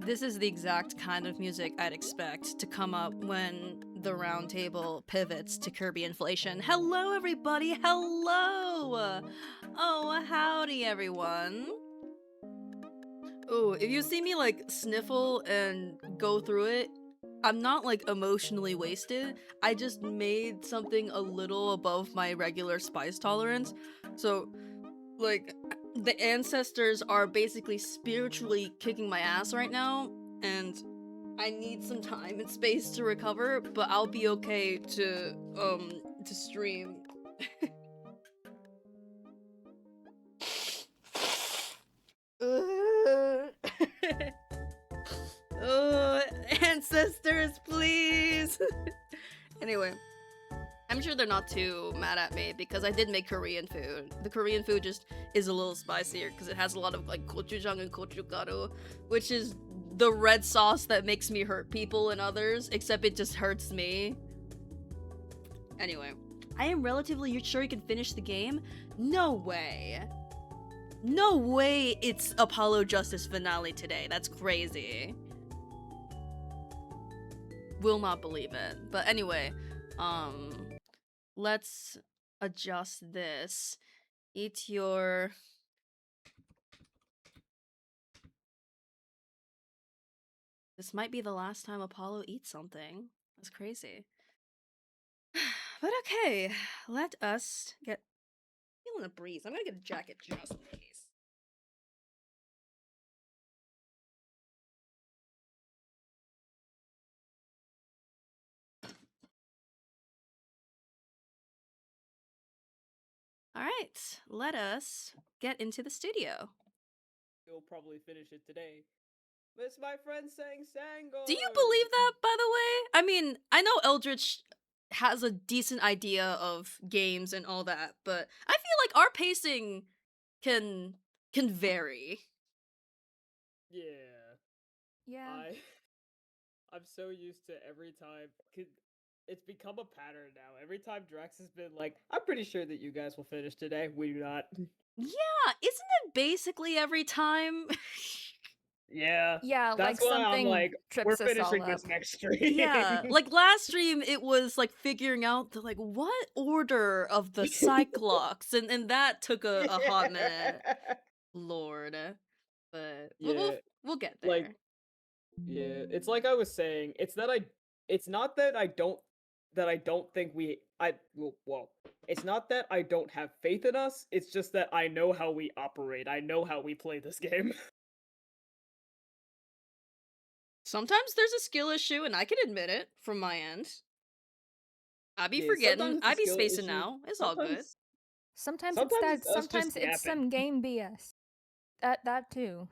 This is the exact kind of music I'd expect to come up when the round table pivots to curb inflation. Hello, everybody! Hello! Oh, howdy, everyone. Oh, if you see me, like, sniffle and go through it, I'm not, like, emotionally wasted. I just made something a little above my regular spice tolerance. So, like, the ancestors are basically spiritually kicking my ass right now, and I need some time and space to recover, but I'll be okay to stream. Ancestors, please! Anyway, I'm sure they're not too mad at me because I did make Korean food. The Korean food just is a little spicier because it has a lot of like gochujang and gochugaru, which is the red sauce that makes me hurt people and others, except it just hurts me. Anyway, I am relatively sure you can finish the game. No way. No way it's Apollo Justice finale today. That's crazy. Will not believe it. But anyway, let's adjust this. Eat your... This might be the last time Apollo eats something. That's crazy. But okay, let us get... Feeling a breeze. I'm gonna get a jacket just in case. Alright, let us get into the studio. You'll probably finish it today. Miss my friend saying Sango. Do you believe that, by the way? I mean, I know Eldritch has a decent idea of games and all that, but I feel like our pacing can vary. Yeah. I'm so used to every time. It's become a pattern now. Every time Drex has been like, I'm pretty sure that you guys will finish today. We do not. Yeah, isn't it basically every time? Yeah. Yeah, That's like why I'm something like, we're trips us all finishing up. this next stream. Yeah, like last stream it was like figuring out the like what order of the Cyclops, and that took a hot minute. Lord. But Yeah, we'll get there. like, yeah, it's like I was saying, it's not that I don't think it's not that I don't have faith in us, it's just that I know how we operate. I know how we play this game. Sometimes there's a skill issue, and I can admit it from my end. I be Yeah, forgetting, sometimes I it's a be skill spacing issue. now. It's all good. Sometimes Sometimes it's it's that. us just Sometimes it's some yapping. game BS. That too.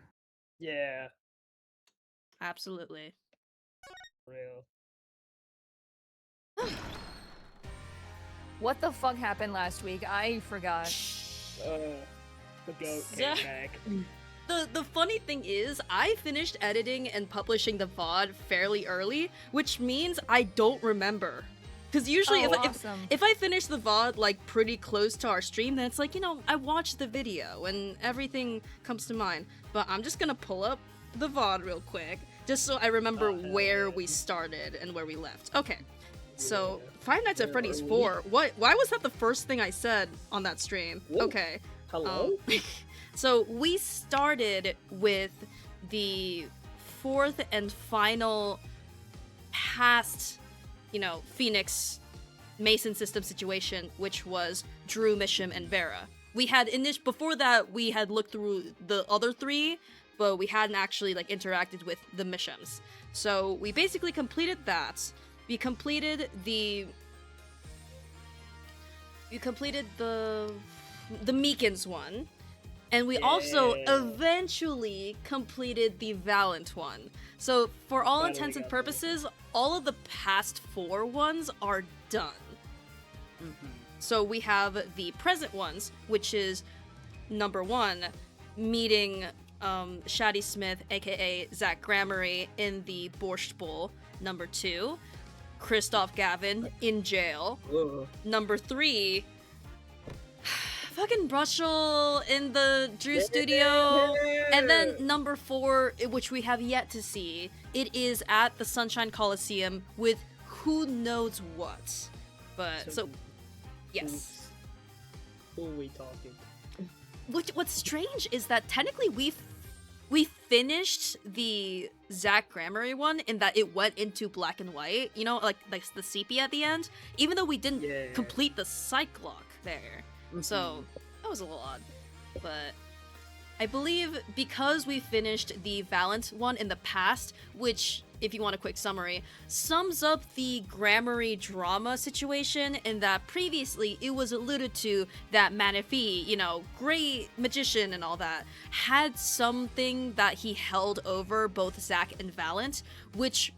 Yeah, Absolutely. real. What the fuck happened last week? I forgot. The goat came back. The funny thing is, I finished editing and publishing the VOD fairly early, which means I don't remember. Because usually if I finish the VOD like pretty close to our stream, then it's like, you know, I watched the video and everything comes to mind. But I'm just gonna pull up the VOD real quick, just so I remember where we started and where we left. Okay, so Five Nights at Freddy's 4, why was that the first thing I said on that stream? Whoa. Okay. Hello? So we started with the fourth and final past, you know, Phoenix Mason system situation, which was Drew, Misham, and Vera. We had before that we had looked through the other three, but we hadn't actually like interacted with the Mishams. So we basically completed that. We completed the Meekins one. And we also eventually completed the Valiant one. So for all intents and purposes, all of the past 4 ones are done. Mm-hmm. So we have the present ones, which is number 1, meeting Shaddy Smith, aka Zach Gramery, in the Borscht Bowl. Number 2, Christoph Gavin in jail. Ugh. Number 3, fucking Brushel in the Drew studio. And then number 4, which we have yet to see, it is at the Sunshine Coliseum with who knows what. But, so yes. Who are we talking? What's strange is that technically we finished the Zach Grammary one in that it went into black and white, you know, like the sepia at the end, even though we didn't complete the Psyche lock there. So that was a little odd. But I believe because we finished the Valent one in the past, which, if you want a quick summary, sums up the Grammary drama situation in that previously it was alluded to that Manaphy, you know, great magician and all that, had something that he held over both Zach and Valent, which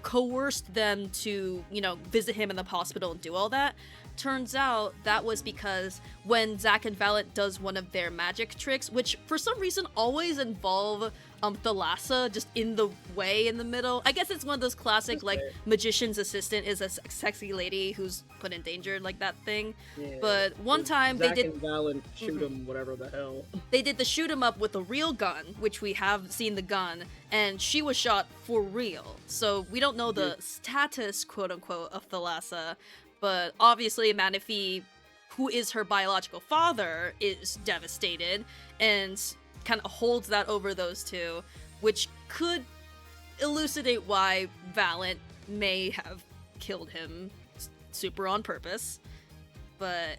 coerced them to, you know, visit him in the hospital and do all that. Turns out that was because when Zach and Valent does one of their magic tricks, which for some reason always involve Thalassa just in the way in the middle. I guess it's one of those classic, like, magician's assistant is a sexy lady who's put in danger, like that thing. Yeah, but one time Zach they did... and Valent shoot him, whatever the hell. They did the shoot him up with a real gun, which we have seen the gun, and she was shot for real. So we don't know the status, quote-unquote, of Thalassa, but obviously Manaphy, who is her biological father, is devastated, and kind of holds that over those two, which could elucidate why Valent may have killed him super on purpose. But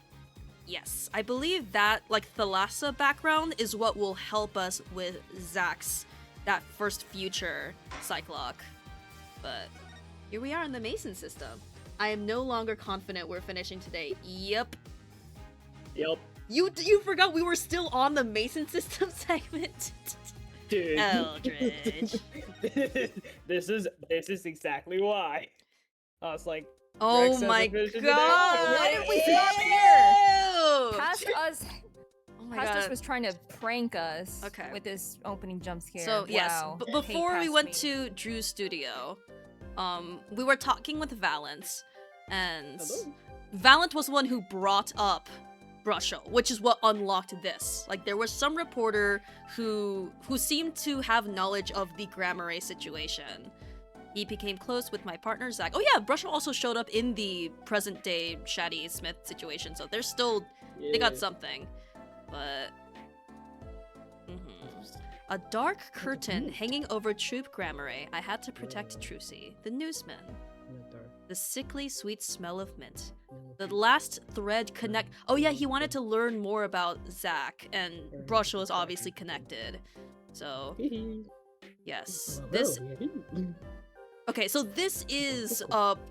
yes, I believe that, like, Thalassa background is what will help us with Zach's, that first future Cyclock. But here we are in the Mason system. I am no longer confident we're finishing today. Yep. You forgot we were still on the Mason system segment. Dude. Eldridge. This is exactly why. I was like, oh my god! Why did we stop here? Past us was trying to prank us with this opening jump scare. So yes, wow. Before we went to Drew's studio, we were talking with Valent, and Valent was the one who brought up Brushel, which is what unlocked this. Like, there was some reporter who seemed to have knowledge of the Grammary situation. He became close with my partner, Zach. Oh yeah, Brushel also showed up in the present-day Shaddy Smith situation, so they're still... They got something. But... A dark curtain hanging over Troop Grammary. I had to protect Trucy, the newsman. The sickly sweet smell of mint. The last thread connect... Oh yeah, he wanted to learn more about Zach, and Brushel is obviously connected. So... Yes. This... Okay, so this is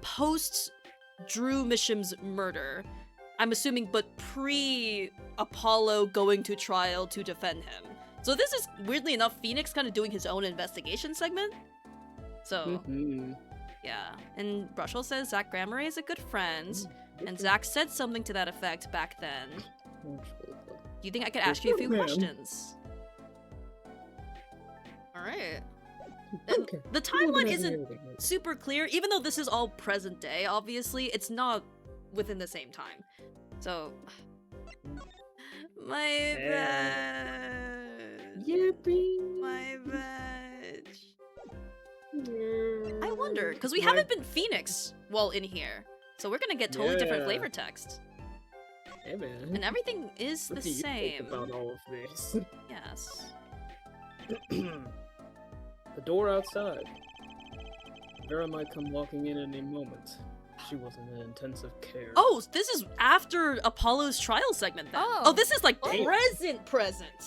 post Drew Misham's murder. I'm assuming, but pre-Apollo going to trial to defend him. So this is, weirdly enough, Phoenix kind of doing his own investigation segment. So, yeah. And Brushel says Zach Grammary is a good friend, and Zach said something to that effect back then. Do you think I could ask you a few questions? Alright. The timeline isn't super clear, even though this is all present day, obviously, it's not within the same time. So, my bad. Yippee. My bad. I wonder, because we haven't been Phoenix while in here, so we're gonna get totally different flavor text. Hey man. And everything is the same. What do you think about all of this? Yes. The door outside. Vera might come walking in any moment. She wasn't in intensive care. Oh, this is after Apollo's trial segment then. Oh, this is like present.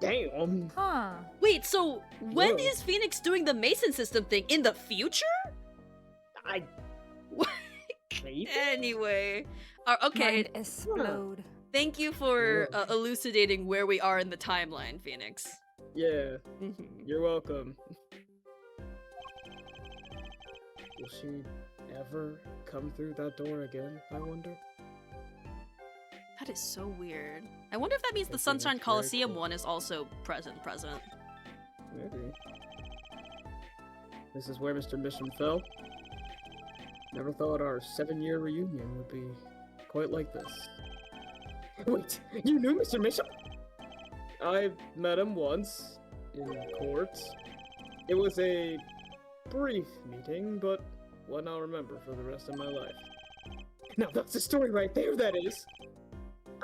Damn. Huh. Wait, so when is Phoenix doing the Mason system thing? In the future? Maybe? Anyway. Okay. Might explode. Thank you for elucidating where we are in the timeline, Phoenix. Yeah. You're welcome. Will she ever come through that door again, I wonder? That is so weird. I wonder if that means the Sunshine Coliseum one is also present. Maybe. This is where Mr. Mission fell. Never thought our 7-year reunion would be quite like this. Wait, you knew Mr. Mitchell? I met him once, in court. It was a brief meeting, but one I'll remember for the rest of my life. Now that's the story right there, that is!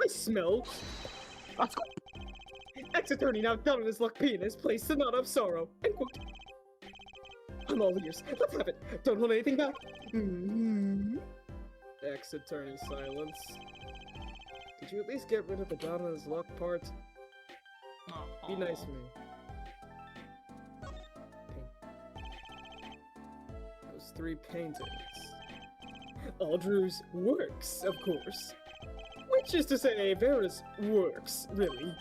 I smell... Ex-attorney now down on his luck penis plays Sonata of Sorrow, end quote. I'm all ears. Let's have it. Don't hold anything back. Ex-attorney silence. Could you at least get rid of the down on his luck part? Be nice to me. Those 3 paintings. Audrew's works, of course. Which is to say, Vera's works, really.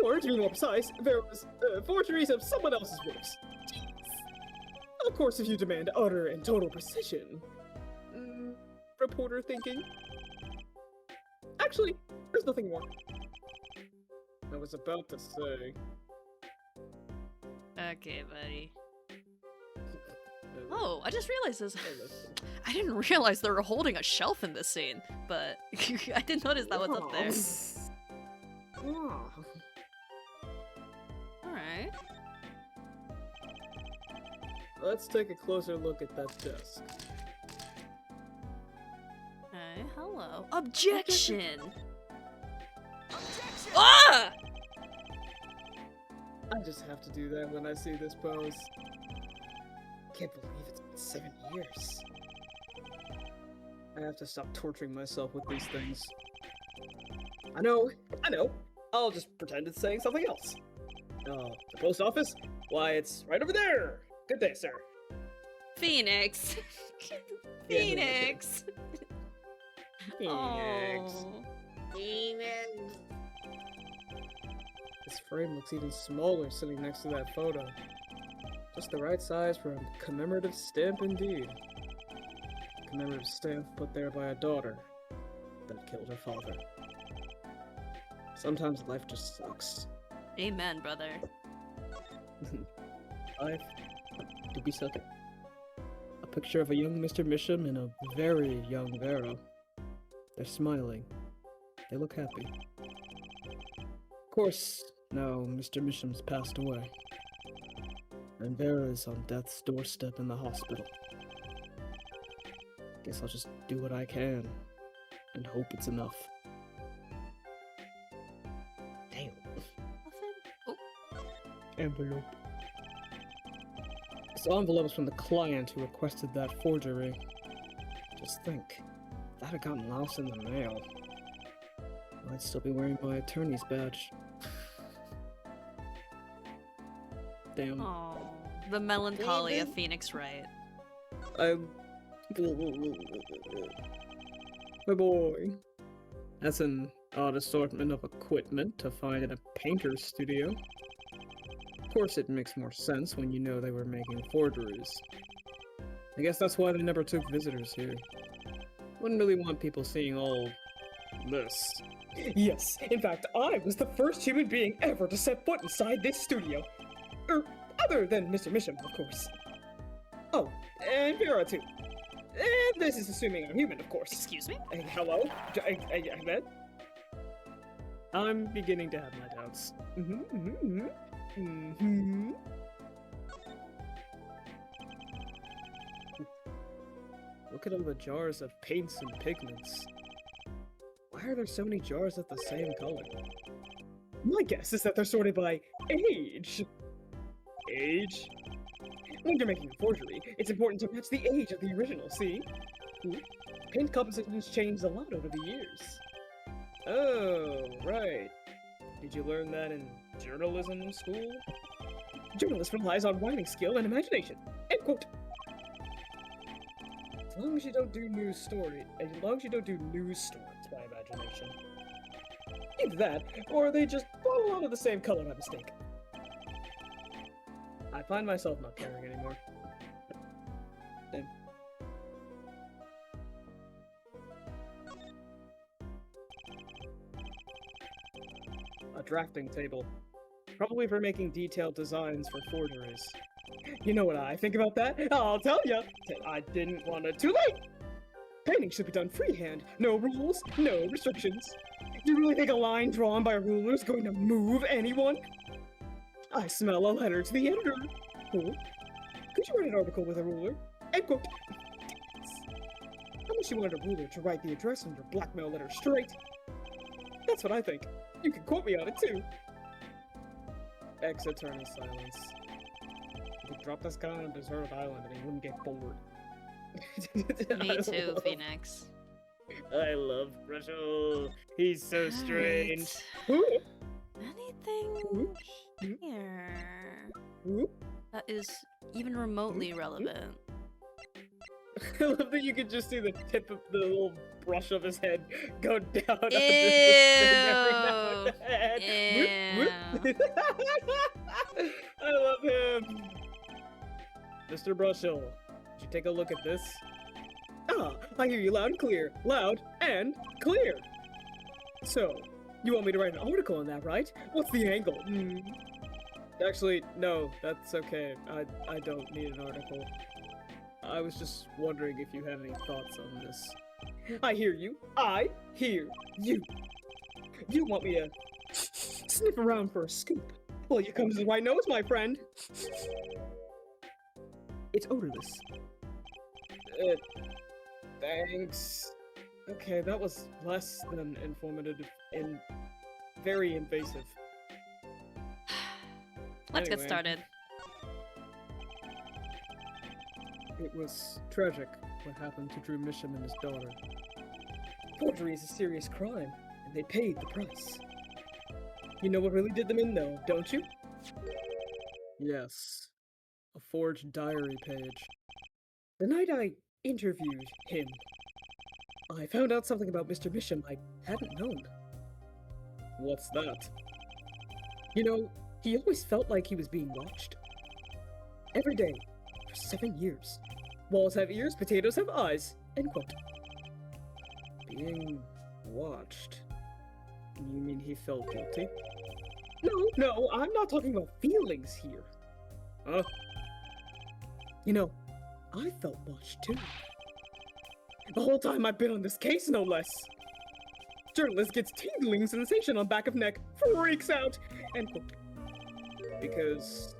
Or, to be more precise, Vera's forgeries of someone else's works. Of course, if you demand utter and total precision. Reporter thinking. Actually, there's nothing more. I was about to say... Okay, buddy. Oh, I just realized this. I didn't realize they were holding a shelf in this scene, but I didn't notice that was up there. Alright. Let's take a closer look at that desk. Hey, hello. Objection! Ah! I just have to do that when I see this pose. Can't believe it's been 7 years. I have to stop torturing myself with these things. I know. I'll just pretend it's saying something else. The post office? Why, it's right over there! Good day, sir. Phoenix. Phoenix. Phoenix. Oh. Phoenix. This frame looks even smaller sitting next to that photo. Just the right size for a commemorative stamp indeed. A commemorative stamp put there by a daughter that killed her father. Sometimes life just sucks. Amen, brother. Life do be suck. A picture of a young Mr. Misham and a very young Vera. They're smiling. They look happy. Of course, now Mr. Misham's passed away. And Vera is on death's doorstep in the hospital. Guess I'll just do what I can. And hope it's enough. Damn. Oh. Envelope. This envelope is from the client who requested that forgery. Just think, if that had gotten lost in the mail, I'd still be wearing my attorney's badge. Damn. Oh, the melancholy of Phoenix Wright. My boy. That's an odd assortment of equipment to find in a painter's studio. Of course it makes more sense when you know they were making forgeries. I guess that's why they never took visitors here. Wouldn't really want people seeing all this. Yes, in fact, I was the first human being ever to set foot inside this studio. Other than Mr. Misham, of course. Oh, and Vera too. And this is assuming I'm human, of course. Excuse me? Hello? Ahmed? I'm beginning to have my doubts. Look at all the jars of paints and pigments. Why are there so many jars of the same color? My guess is that they're sorted by age. Age? When you're making a forgery, it's important to match the age of the original, see? Paint compositions changed a lot over the years. Oh, right. Did you learn that in journalism school? Journalism relies on writing skill and imagination. End quote. As long as you don't do news stories by imagination. Either that, or they just fall out of the same color by mistake. I find myself not caring anymore. A drafting table. Probably for making detailed designs for forgeries. You know what I think about that? I'll tell ya! I didn't want it too late! Painting should be done freehand. No rules, no restrictions. Do you really think a line drawn by a ruler is going to move anyone? I smell a letter to the editor. Quote, could you write an article with a ruler? End quote. How much you wanted a ruler to write the address on your blackmail letter straight? That's what I think. You can quote me on it too. Ex-attorney silence. We could drop this guy on a deserted island and he wouldn't get bored. Me too, Phoenix. I love Brushel. He's so strange. Right. Anything here that is even remotely relevant? I love that you can just see the tip of the little brush of his head go down. Ew. I love him. Mr. Brushel, did you take a look at this? Ah, I hear you loud and clear. Loud and clear. So, you want me to write an article on that, right? What's the angle? Actually, no, that's okay. I don't need an article. I was just wondering if you had any thoughts on this. I hear you. I hear you. You want me to sniff around for a scoop? Well, you come to the right nose, my friend. It's odorless. Thanks. Okay, that was less than informative and very invasive. Let's get started. It was tragic what happened to Drew Misham and his daughter. Forgery is a serious crime, and they paid the price. You know what really did them in, though, don't you? Yes. A forged diary page. The night I interviewed him, I found out something about Mr. Misham I hadn't known. What's that? You know, he always felt like he was being watched. Every day, for 7 years. Walls have ears, potatoes have eyes. End quote. Being watched? You mean he felt guilty? No, I'm not talking about feelings here. Huh? You know, I felt watched too. The whole time I've been on this case, no less. Journalist gets tingling sensation on back of neck, freaks out, end quote. Because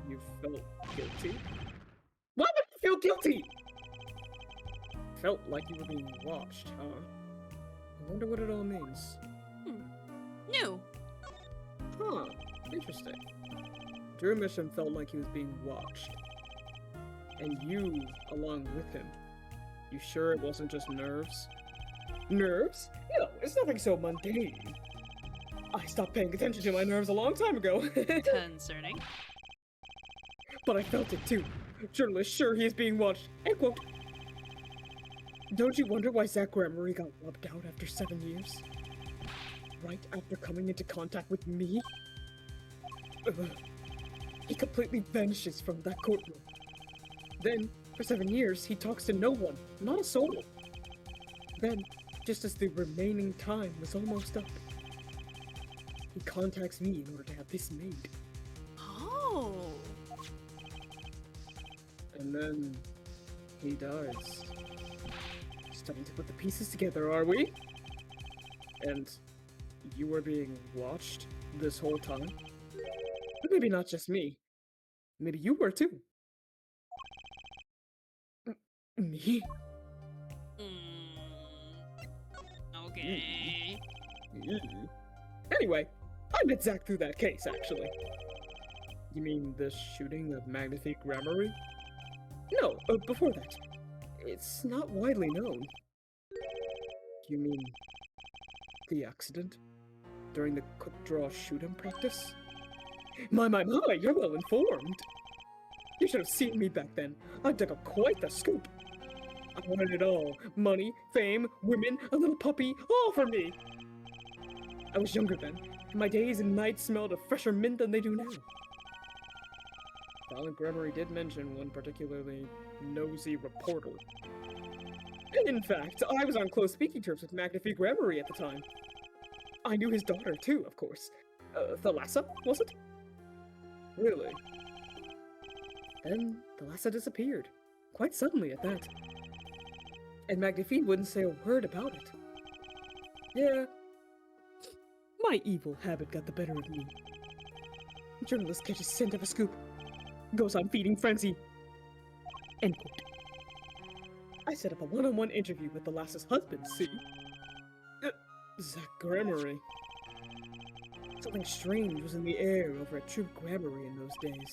you felt guilty? Why would you feel guilty? Felt like you were being watched, huh? I wonder what it all means. New. Huh, interesting. Drew Misham felt like he was being watched. And you, along with him. You sure it wasn't just nerves? Nerves? No, it's nothing so mundane. I stopped paying attention to my nerves a long time ago. Concerning. But I felt it too. Journalist sure he is being watched. End quote. Don't you wonder why Zach Gramery got rubbed out after 7 years? Right after coming into contact with me? He completely vanishes from that courtroom. Then, for 7 years, he talks to no one, not a soul. Then, just as the remaining time was almost up, he contacts me in order to have this made. Oh. And then, he dies. Starting to put the pieces together, are we? And you were being watched this whole time? But maybe not just me. Maybe you were too. Me? Okay. Anyway, I met Zach through that case, actually. You mean the shooting of Magnifique Gramery? No, before that. It's not widely known. You mean the accident? During the quick-draw shoot-'em practice? My, you're well informed. You should have seen me back then. I dug up quite the scoop. I wanted it all. Money, fame, women, a little puppy, all for me. I was younger then, and my days and nights smelled of fresher mint than they do now. Violent Gramery did mention one particularly nosy reporter. In fact, I was on close speaking terms with Magnifique Gramery at the time. I knew his daughter too, of course. Thalassa, was it? Really? Then Thalassa disappeared. Quite suddenly at that. And Magnifique wouldn't say a word about it. Yeah. My evil habit got the better of me. Journalist catches scent of a scoop. Goes on feeding frenzy. End quote. I set up a one-on-one interview with the lass's husband, see? Zach Grammary. Something strange was in the air over at Troop Grammary in those days.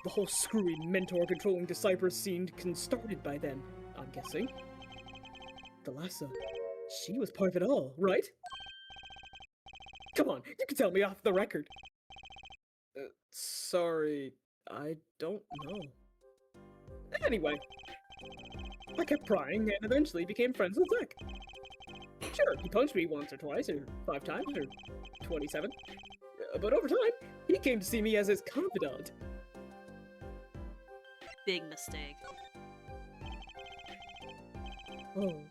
The whole screwy mentor-controlling disciple scene started by then, I'm guessing. The Lassa, she was part of it all, right? Come on, you can tell me off the record. Sorry, I don't know. Anyway, I kept prying and eventually became friends with Zach. Sure, he punched me once or twice, or 5 times, or 27. But over time, he came to see me as his confidant. Big mistake. Oh,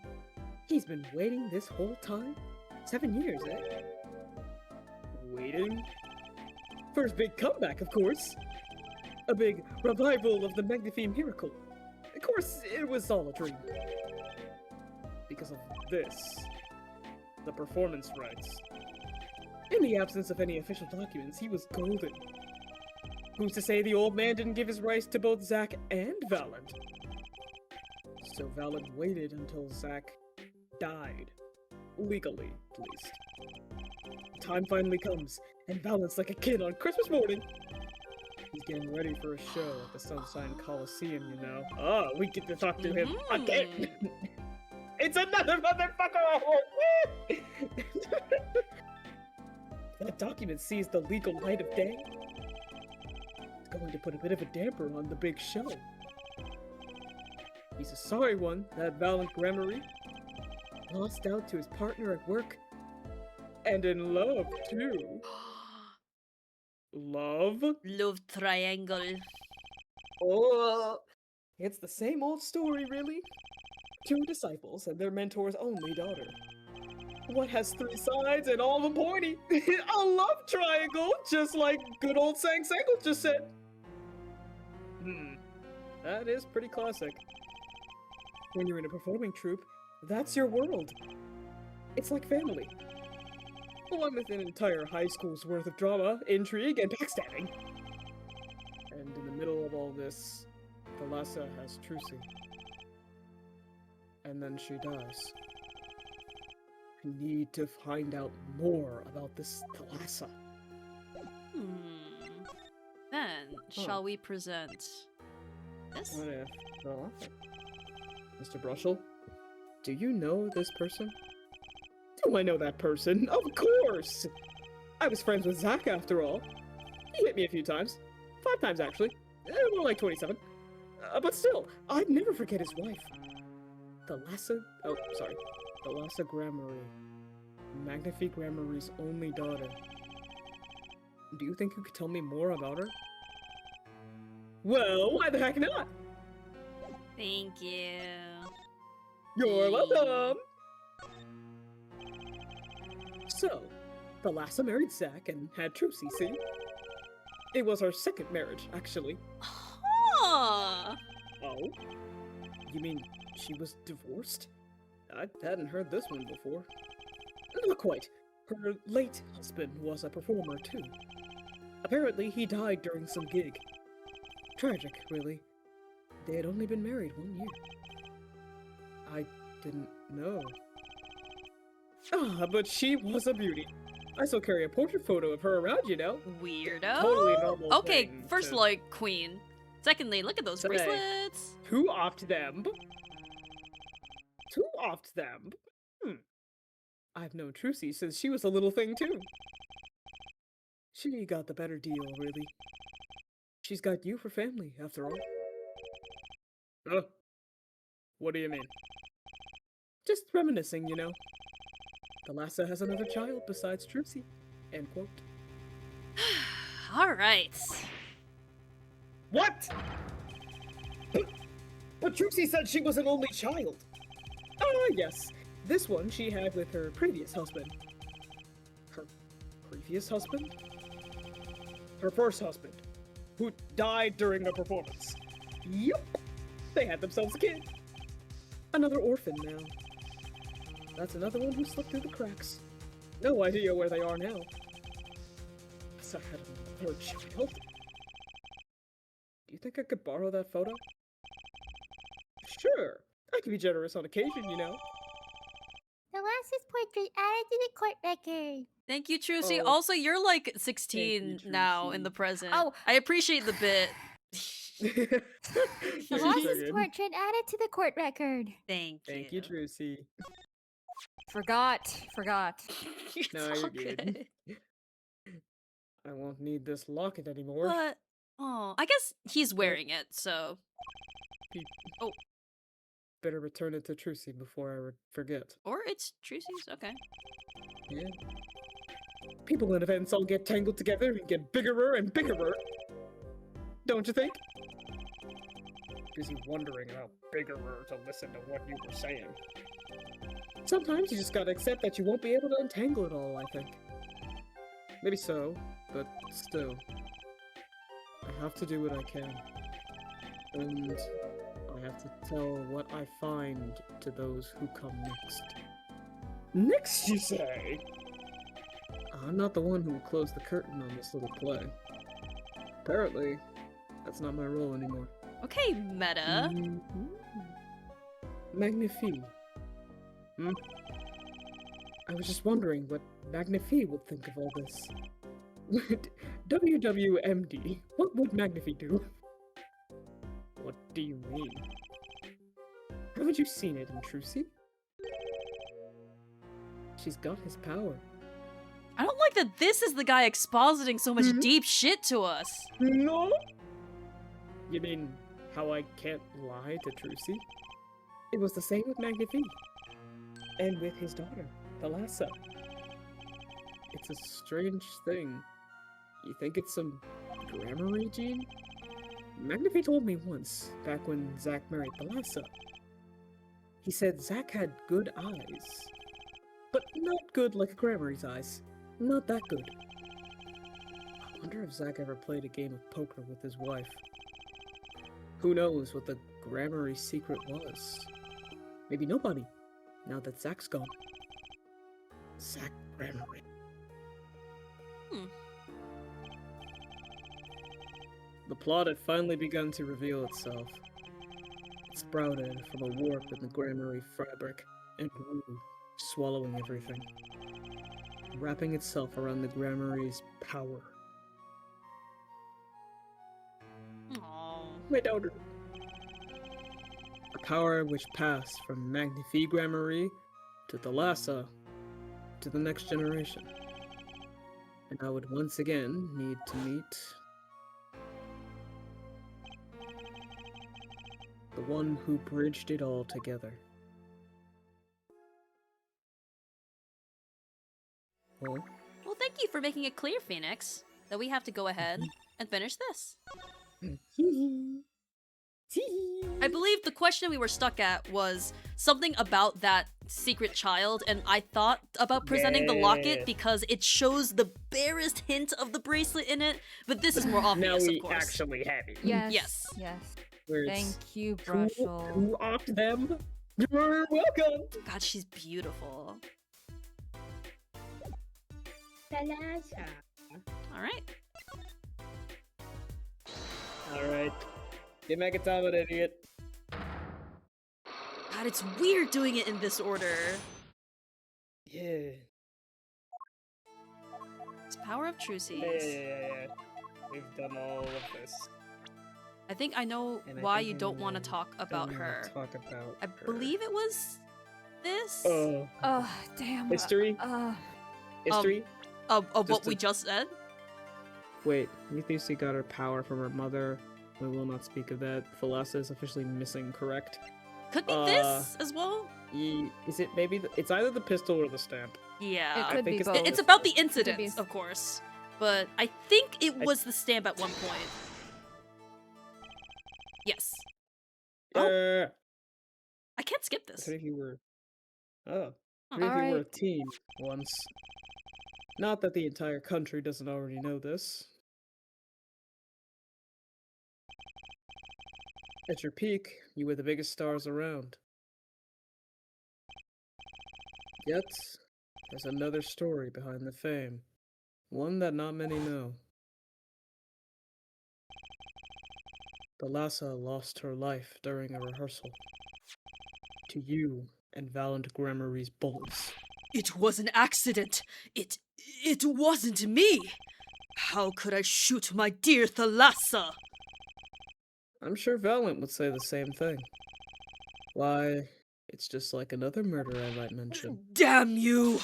he's been waiting this whole time? 7 years, eh? Waiting? For his big comeback, of course. A big revival of the Magnifique miracle. Of course, it was all a dream. Because of this. The performance rights. In the absence of any official documents, he was golden. Who's to say the old man didn't give his rights to both Zach and Valent? So Valent waited until Zach died. Legally, at least. Time finally comes, and Valent's like a kid on Christmas morning. He's getting ready for a show at the Sunshine Coliseum, you know. Oh, we get to talk to him again! It's another motherfucker! That document sees the legal light of day. It's going to put a bit of a damper on the big show. He's a sorry one, that Valent Grammary. Lost out to his partner at work. And in love, too. Love? Love triangle. Oh, it's the same old story, really. 2 disciples and their mentor's only daughter. What has 3 sides and all of them pointy? A love triangle, just like good old Sang Sangle just said. That is pretty classic. When you're in a performing troupe, that's your world. It's like family. Along with an entire high school's worth of drama, intrigue, and backstabbing. And in the middle of all this, the Lassa has Trucy. And then she dies. I need to find out more about this Thalassa. Then, shall we present this? What if... Oh, Mr. Brushel, do you know this person? Do I know that person? Of course! I was friends with Zach after all. He hit me a few times. 5 times, actually. More like 27. But still, I'd never forget his wife. The Lassa Grammary. Magnifique Grammary's only daughter. Do you think you could tell me more about her? Well, why the heck not? Thank you. You're welcome! So, the Lassa married Zach and had Trucy, see? It was our 2nd marriage, actually. Huh. Oh? You mean she was divorced? I hadn't heard this one before. Not quite. Her late husband was a performer, too. Apparently, he died during some gig. Tragic, really. They had only been married 1 year. I didn't know. Ah, but she was a beauty. I still carry a portrait photo of her around, you know? Weirdo. Totally normal. Okay, first, like, queen. Secondly, look at those bracelets. Who offed them? Who offed them? I've known Trucy since she was a little thing, too. She got the better deal, really. She's got you for family, after all. What do you mean? Just reminiscing, you know. The Lassa has another child besides Trucy. End quote. Alright. What? But Trucy said she was an only child. Yes. This one she had with her previous husband. Her previous husband? Her first husband, who died during a performance. Yup. They had themselves a kid. Another orphan now. That's another one who slipped through the cracks. no idea where they are now. Guess I had a third child. Do you think I could borrow that photo? Sure. I can be generous on occasion, you know. The last portrait added to the court record. Thank you, Trucy. Oh. Also, you're like 16 now in the present. Oh, I appreciate the bit. The last portrait added to the court record. Thank you. Thank you, Trucy. Forgot. No, you're good. I won't need this locket anymore. But, oh, I guess he's wearing it, so. Oh. Better return it to Trucy before I forget. Or it's Trucy's, okay. Yeah. People and events all get tangled together and get biggerer and biggerer. Don't you think? Busy wondering how biggerer to listen to what you were saying. Sometimes you just gotta accept that you won't be able to untangle it all, I think. Maybe so, but still. I have to do what I can. And I have to tell what I find to those who come next. Next, you say? I'm not the one who will close the curtain on this little play. Apparently, that's not my role anymore. Okay, meta. Magnifique. I was just wondering what Magnifique would think of all this. WWMD, what would Magnifique do? What do you mean? Haven't you seen it in Trucy? She's got his power. I don't like that this is the guy expositing so much deep shit to us. No? You mean how I can't lie to Trucy? It was the same with Magnifique. And with his daughter, Thalassa. It's a strange thing. You think it's some grammar gene? Magnifique told me once, back when Zack married Thalassa. He said Zack had good eyes. But not good like a Grammary's eyes. Not that good. I wonder if Zack ever played a game of poker with his wife. Who knows what the Grammary secret was? Maybe nobody, now that Zack's gone. Zack Grammary. The plot had finally begun to reveal itself. It sprouted from a warp in the Grammary fabric and grew, swallowing everything, wrapping itself around the Grammary's power. Aww. My daughter. A power which passed from Magnifique Grammary to Thalassa to the next generation. And I would once again need to meet the one who bridged it all together. Oh? Well, thank you for making it clear, Phoenix, that we have to go ahead and finish this. I believe the question we were stuck at was something about that secret child, and I thought about presenting the locket because it shows the barest hint of the bracelet in it, but this is more obvious, now we of course. actually have it. Yes. Thank you, Brushel. Who opt them? You're welcome! God, she's beautiful. Alright. Alright. Get Megatama, idiot. God, it's weird doing it in this order. Yeah. It's Power of Trucy's. Yeah. We've done all of this. I think I know why you don't want to talk about her. I believe it was this? Oh, damn. History? History? Of what we just said? Wait, Mithusi got her power from her mother. We will not speak of that. Thalassa is officially missing, correct? Could be this as well? Is it maybe... it's either the pistol or the stamp. Yeah. It could be both. It's about the incident, of course. But I think it was the stamp at one point. Yes. Oh. I can't skip this. What if you were... Oh. What if you were a teen once? Not that the entire country doesn't already know this. At your peak, you were the biggest stars around. Yet, There's another story behind the fame. One that not many know. Thalassa lost her life during a rehearsal. To you and Valant Gramarye's bullets. It was an accident. It wasn't me. How could I shoot my dear Thalassa? I'm sure Valant would say the same thing. Why, it's just like another murder I might mention. Damn you!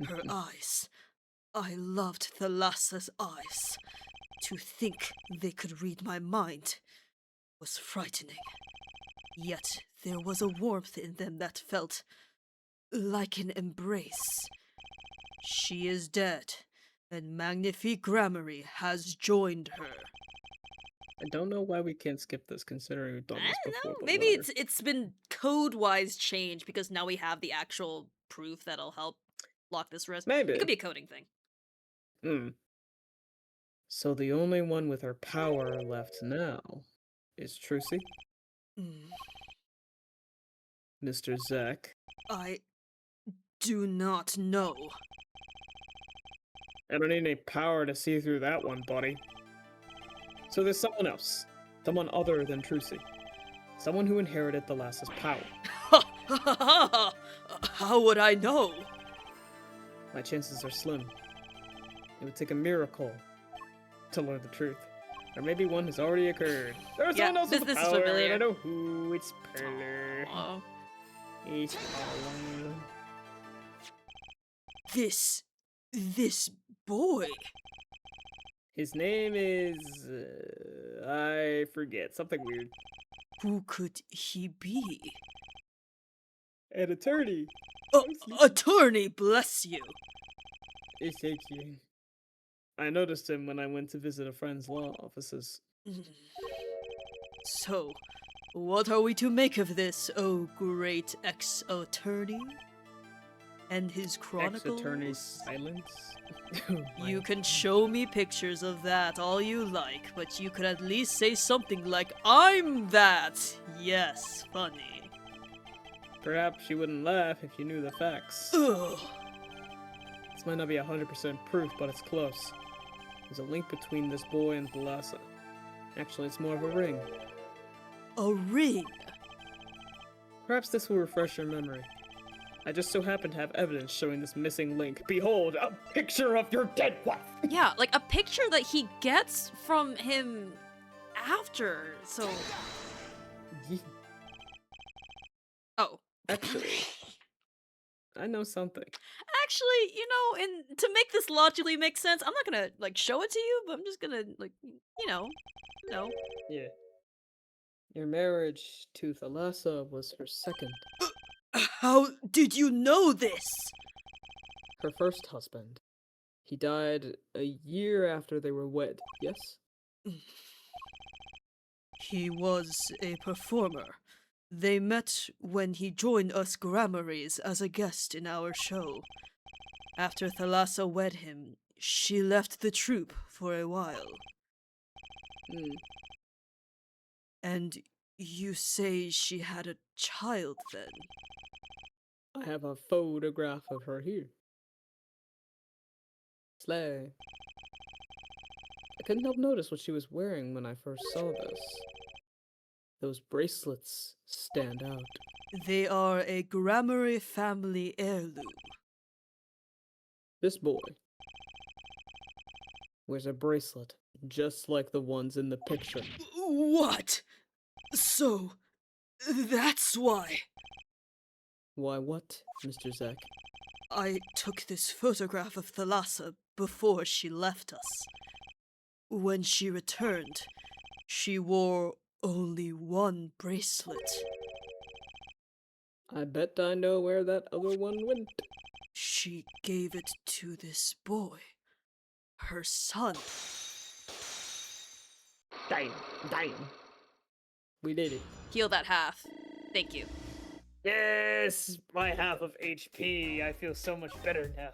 Her eyes. I loved Thalassa's eyes. To think they could read my mind was frightening. Yet there was a warmth in them that felt like an embrace. She is dead, and Magnifique Gramarye has joined her. I don't know why we can't skip this, considering we've done this before. But Maybe whatever. it's been code-wise changed because now we have the actual proof that'll help lock this risk. Maybe. It could be a coding thing. So the only one with her power left now is Trucy? Mr. Zek? I do not know. I don't need any power to see through that one, buddy. So there's someone else. Someone other than Trucy. Someone who inherited Thalassa's power. How would I know? My chances are slim. It would take a miracle to learn the truth. Or maybe one has already occurred. There's someone else with the this power, is familiar. and I know who. It's Perler. Oh. It's Perler. This boy. His name is... I forget. Something weird. Who could he be? An attorney. Attorney, bless you. It's Psyche. I noticed him when I went to visit a friend's law offices. So, what are we to make of this, oh great ex-attorney? And his chronicles? Ex-attorney's silence? You can show me pictures of that all you like, but you could at least say something like, I'm that! Yes, funny. Perhaps you wouldn't laugh if you knew the facts. Ugh. This might not be 100% proof, but it's close. There's a link between this boy and Thalassa. Actually, it's more of a ring. A ring? Perhaps this will refresh your memory. I just so happen to have evidence showing this missing link. Behold, a picture of your dead wife! Yeah, like a picture that he gets from him after, so... Oh. Actually, I know something. Actually, you know, and to make this logically make sense, I'm not gonna, like, show it to you, but I'm just gonna, like, you know. Yeah. Your marriage to Thalassa was her second. How did you know this? Her first husband. He died a year after they were wed, yes? He was a performer. They met when he joined us Gramarys as a guest in our show. After Thalassa wed him, she left the troupe for a while. And you say she had a child then? I have a photograph of her here. Slay. I couldn't help notice what she was wearing when I first saw this. Those bracelets stand out. They are a Gramarye family heirloom. This boy wears a bracelet just like the ones in the picture. What? So, that's why. Why what, Mr. Zek? I took this photograph of Thalassa before she left us. When she returned, she wore only one bracelet. I bet I know where that other one went. She gave it to this boy, her son. Damn. We did it. Heal that half. Thank you. Yes, my half of HP. I feel so much better now.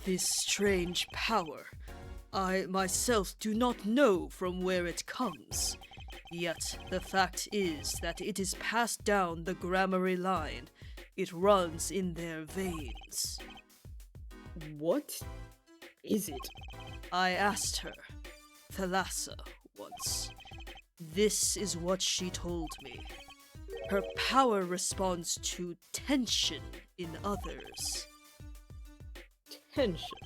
This strange power, I myself do not know from where it comes. Yet the fact is that it is passed down the Gramarye line, It runs in their veins. What is it? I asked her, Thalassa, once. This is what she told me. Her power responds to tension in others. Tension?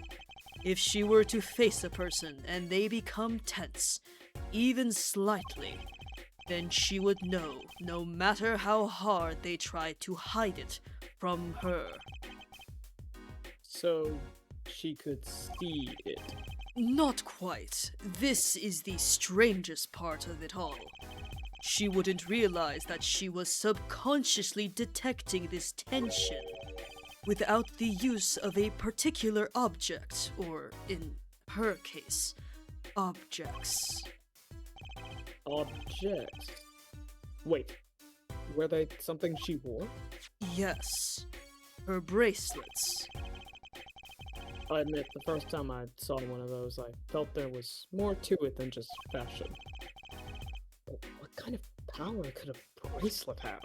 If she were to face a person and they become tense, even slightly, then she would know, no matter how hard they try to hide it from her. So, she could see it? Not quite. This is the strangest part of it all. She wouldn't realize that she was subconsciously detecting this tension without the use of a particular object, or in her case, objects. Objects? Wait, were they something she wore? Yes, her bracelets. I admit, the first time I saw one of those, I felt there was more to it than just fashion. But what kind of power could a bracelet have?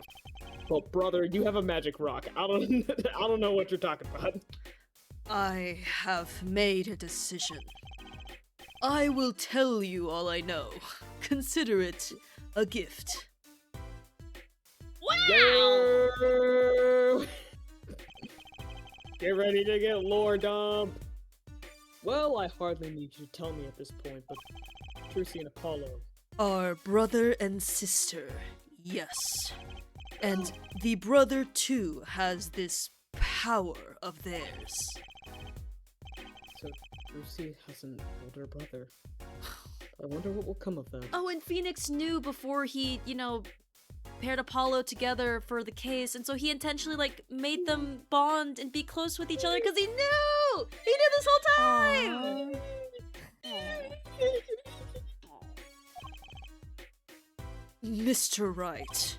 Well, brother, you have a magic rock. I don't know what you're talking about. I have made a decision. I will tell you all I know. Consider it a gift. Wow! Get ready to get lore dump! Well, I hardly need you to tell me at this point, but Trucy and Apollo... Our brother and sister, yes. And the brother, too, has this power of theirs. So, Trucy has an older brother. I wonder what will come of that. Oh, and Phoenix knew before he, paired Apollo together for the case, and so he intentionally, made them bond and be close with each other because he knew! He knew this whole time! Mr. Wright,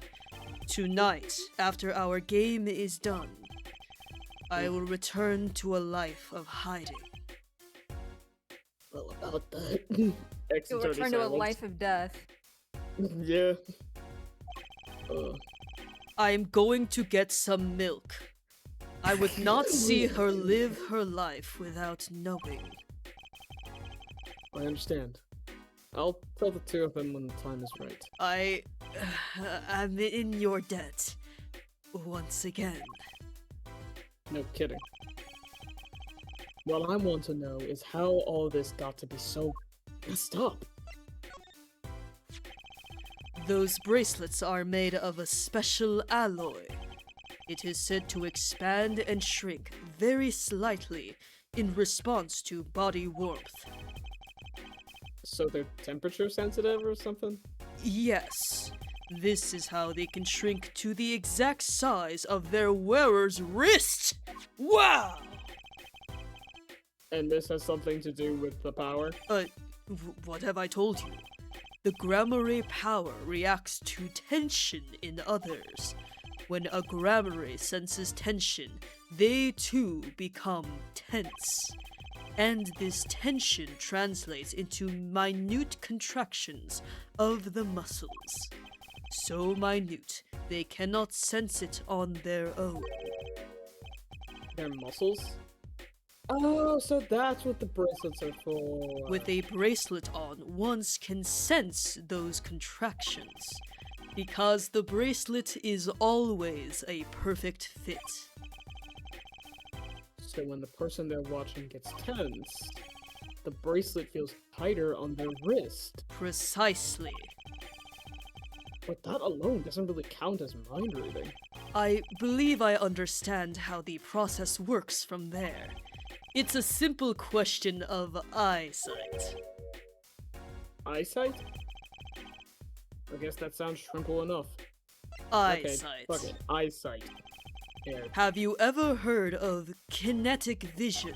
tonight, after our game is done, I will return to a life of hiding. Well, about that... You'll return to a life of death. Yeah. I'm going to get some milk. I would not see her live her life without knowing. I understand. I'll tell the two of them when the time is right. I am in your debt. Once again. No kidding. What I want to know is how all this got to be so messed up. Those bracelets are made of a special alloy. It is said to expand and shrink very slightly in response to body warmth. So they're temperature sensitive or something? Yes. This is how they can shrink to the exact size of their wearer's wrist! Wow! And this has something to do with the power? What have I told you? The grammar power reacts to tension in others. When a grammar senses tension, they too become tense. And this tension translates into minute contractions of the muscles. So minute, they cannot sense it on their own. Their muscles? Oh, so that's what the bracelets are for. With a bracelet on, one can sense those contractions. Because the bracelet is always a perfect fit. So when the person they're watching gets tense, the bracelet feels tighter on their wrist. Precisely. But that alone doesn't really count as mind reading. I believe I understand how the process works from there. It's a simple question of eyesight. Eyesight? I guess that sounds simple enough. Eyesight. Okay, fuck it. Eyesight. Yeah. Have you ever heard of kinetic vision?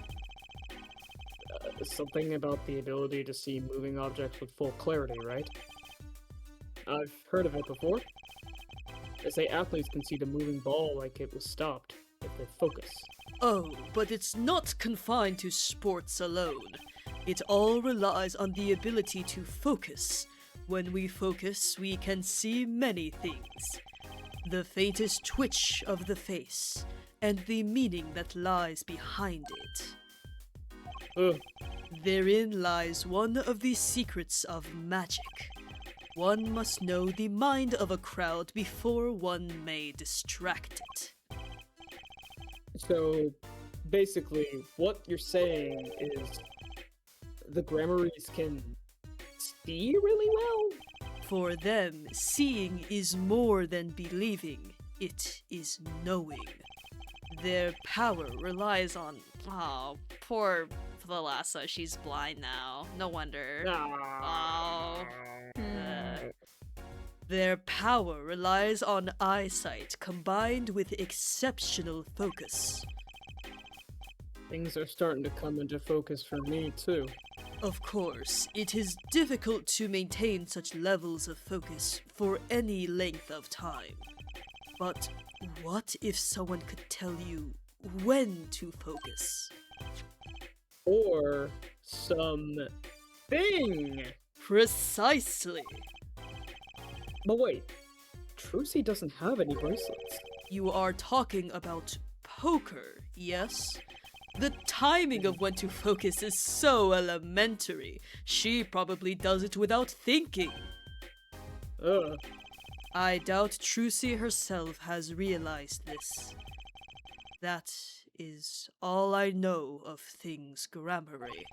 Something about the ability to see moving objects with full clarity, right? I've heard of it before. They say athletes can see the moving ball like it was stopped, if they focus. Oh, but it's not confined to sports alone. It all relies on the ability to focus. When we focus, we can see many things. the faintest twitch of the face, and the meaning that lies behind it. Therein lies one of the secrets of magic. One must know the mind of a crowd before one may distract it. So, basically, what you're saying is the Grammarys can see really well? For them, seeing is more than believing, it is knowing. Their power relies on... Oh, poor Thalassa, she's blind now. No wonder. Oh. Their power relies on eyesight combined with exceptional focus. Things are starting to come into focus for me, too. Of course, it is difficult to maintain such levels of focus for any length of time. But what if someone could tell you when to focus? Or something. Precisely. But wait, Trucy doesn't have any bracelets. You are talking about poker, yes? The timing of when to focus is so elementary. She probably does it without thinking. I doubt Trucy herself has realized this. That is all I know of things Grammary.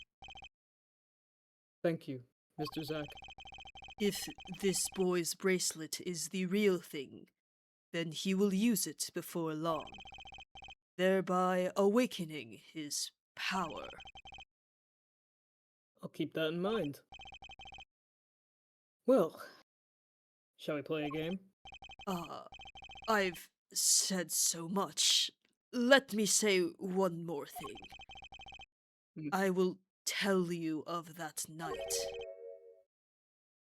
Thank you, Mr. Zack. If this boy's bracelet is the real thing, then he will use it before long, thereby awakening his power. I'll keep that in mind. Well, shall we play a game? I've said so much. Let me say one more thing. I will tell you of that night.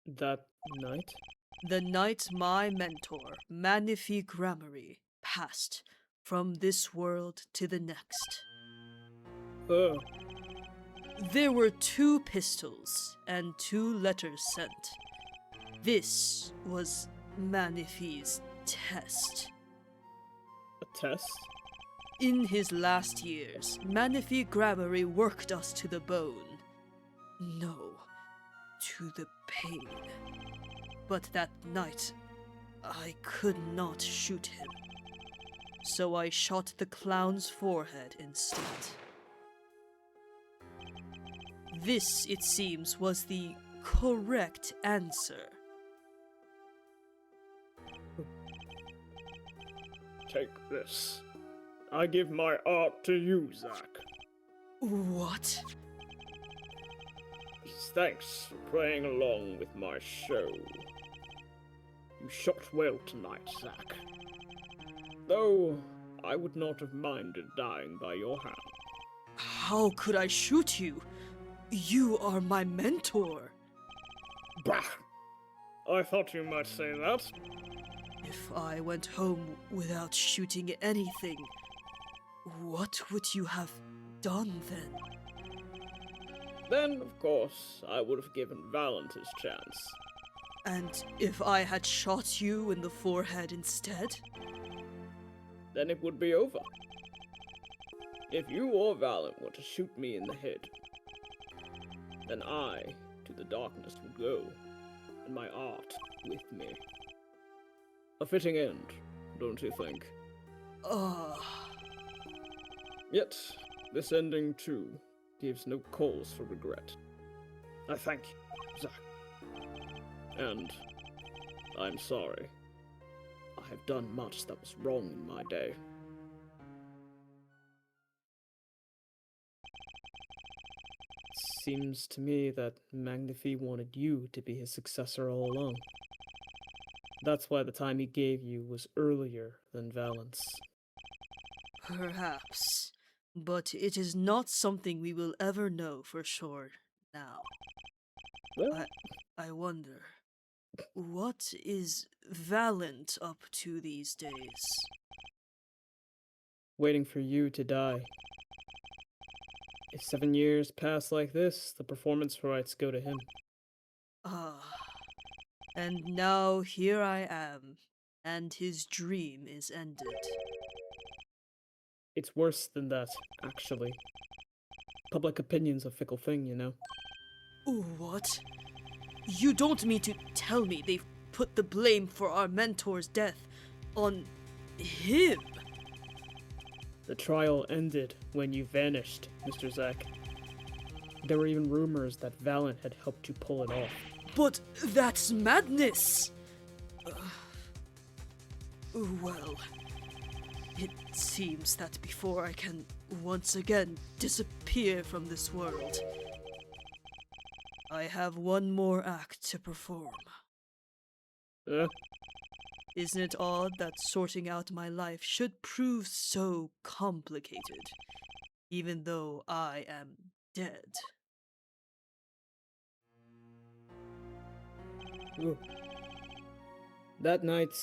That night? The night my mentor, Manifi Grammary, passed from this world to the next. There were 2 pistols and 2 letters sent. This was Manifi's test. A test? In his last years, Manifi Grammary worked us to the bone. No, to the pain. But that night, I could not shoot him. So I shot the clown's forehead instead. This, it seems, was the correct answer. Take this. I give my art to you, Zack. What? Thanks for playing along with my show. You shot well tonight, Zack. Though, I would not have minded dying by your hand. How could I shoot you? You are my mentor. Bah! I thought you might say that. If I went home without shooting anything, what would you have done then? Then, of course, I would have given Valent his chance. And if I had shot you in the forehead instead? Then it would be over. If you or Valent were to shoot me in the head, then I, to the darkness, would go, and my art with me. A fitting end, don't you think? Yet, this ending, too, gives no cause for regret. I thank you, Zack. And I'm sorry. I have done much that was wrong in my day. Seems to me that Magnifi wanted you to be his successor all along. That's why the time he gave you was earlier than Valent's. Perhaps. But it is not something we will ever know for sure now. Well, I wonder, what is Valent up to these days? waiting for you to die. If 7 years pass like this, the performance rights go to him. Ah, and now here I am, and his dream is ended. It's worse than that, actually. Public opinion's a fickle thing, you know? What? You don't mean to tell me they've put the blame for our mentor's death on him? The trial ended when you vanished, Mr. Zack. There were even rumors that Valen had helped you pull it off. But that's madness! Well, it seems that before I can once again disappear from this world, I have one more act to perform. Isn't it odd that sorting out my life should prove so complicated, even though I am dead? Ooh. That night,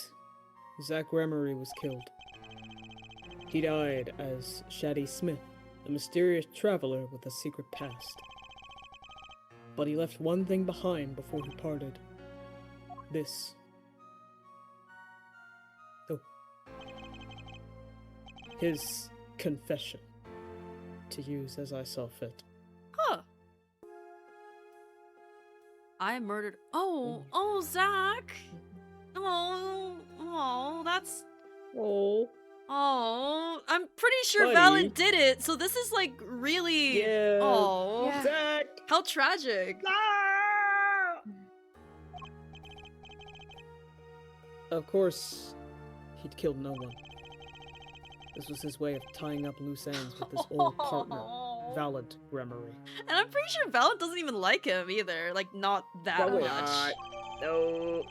Zack Remery was killed. He died as Shaddy Smith, a mysterious traveler with a secret past. But he left one thing behind before he parted. This. Oh. His confession. To use as I saw fit. Huh. I murdered. Oh, Zack. That's. Oh, I'm pretty sure Buddy. Valen did it. So this is like really. Yeah. Oh, Yeah. Zack! how tragic. Ah! Of course, he'd killed no one. This was his way of tying up loose ends with his old partner, Valent Remery. And I'm pretty sure Valen doesn't even like him either. Like, not that Probably much. not. No.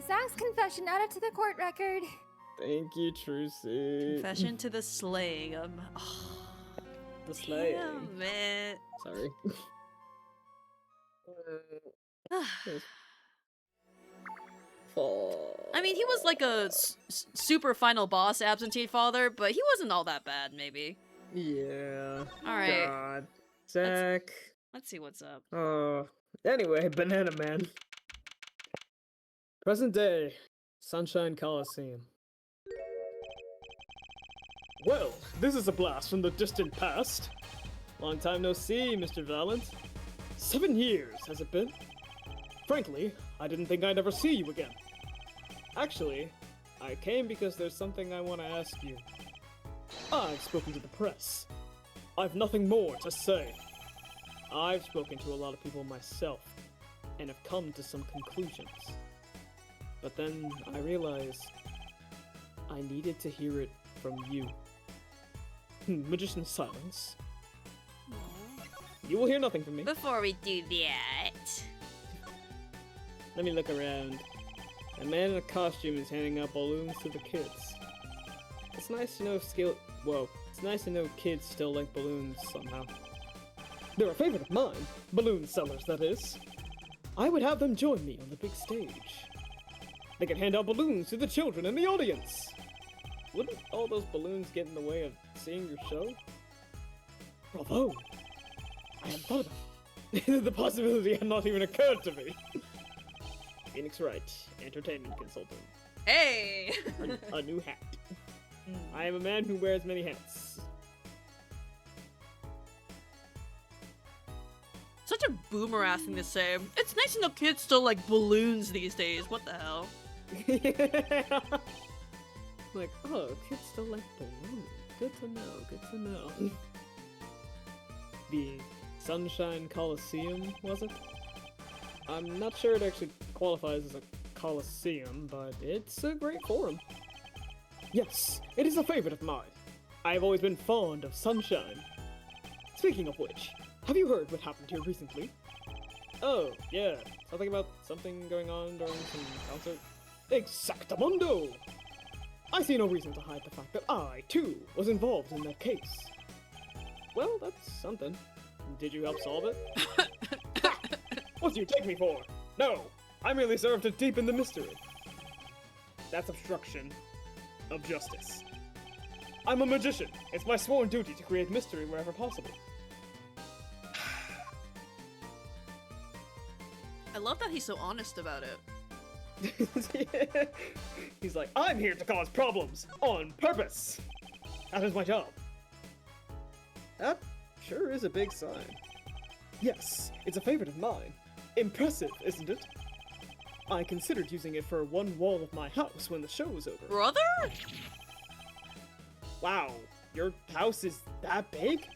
Zack's confession added to the court record. Thank you, Trucy. Confession to the slaying. The slay. Damn it. Sorry. I mean, he was like a super final boss absentee father, but he wasn't all that bad, maybe. Yeah. Alright. God. Zack. Let's see what's up. Anyway, Banana Man. Present day. Sunshine Coliseum. Well, this is a blast from the distant past. Long time no see, Mr. Valent. 7 years, has it been? Frankly, I didn't think I'd ever see you again. Actually, I came because there's something I want to ask you. I've spoken to the press. I've nothing more to say. I've spoken to a lot of people myself, and have come to some conclusions. But then I realized I needed to hear it from you. Magician's silence. You will hear nothing from me. Before we do that... Let me look around. A man in a costume is handing out balloons to the kids. It's nice to know it's nice to know kids still like balloons somehow. They're a favorite of mine. Balloon sellers, that is. I would have them join me on the big stage. They can hand out balloons to the children in the audience. Wouldn't all those balloons get in the way of seeing your show? Bravo! I hadn't thought about it. The possibility had not even occurred to me. Phoenix Wright, entertainment consultant. Hey! A new hat. I am a man who wears many hats. Such a boomer ass thing to say. It's nice to know kids still like balloons these days. What the hell? Yeah. Like, oh, kids still like balloons. Good to know, good to know. The Sunshine Coliseum, was it? I'm not sure it actually qualifies as a coliseum, but it's a great forum. Yes, it is a favorite of mine. I have always been fond of sunshine. Speaking of which, have you heard what happened here recently? Oh, yeah, something going on during some concert? Exactamundo! I see no reason to hide the fact that I, too, was involved in that case. Well, that's something. Did you help solve it? Ha! What do you take me for? No, I merely serve to deepen the mystery. That's obstruction of justice. I'm a magician. It's my sworn duty to create mystery wherever possible. I love that he's so honest about it. He's like, I'm here to cause problems on purpose. That is my job. That sure is a big sign. Yes, it's a favorite of mine. Impressive, isn't it? I considered using it for one wall of my house when the show was over. Brother? Wow, your house is that big?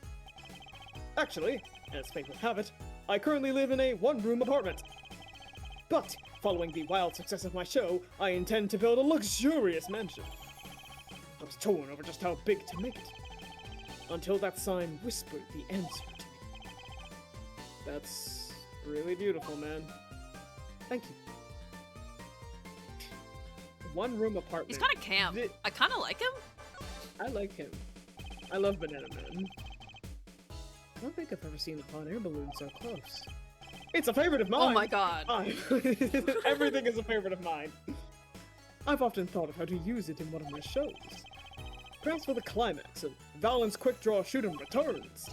Actually, as fate would have it, I currently live in a one-room apartment. But, following the wild success of my show, I intend to build a luxurious mansion. I was torn over just how big to make it, until that sign whispered the answer to me. That's really beautiful, man. Thank you. One-room apartment. He's kind of camp. I kind of like him. I like him. I love Banana Man. I don't think I've ever seen a hot air balloon so close. It's a favorite of mine! Oh my god. Everything is a favorite of mine. I've often thought of how to use it in one of my shows. Perhaps for the climax of Valen's quick draw shoot 'em returns.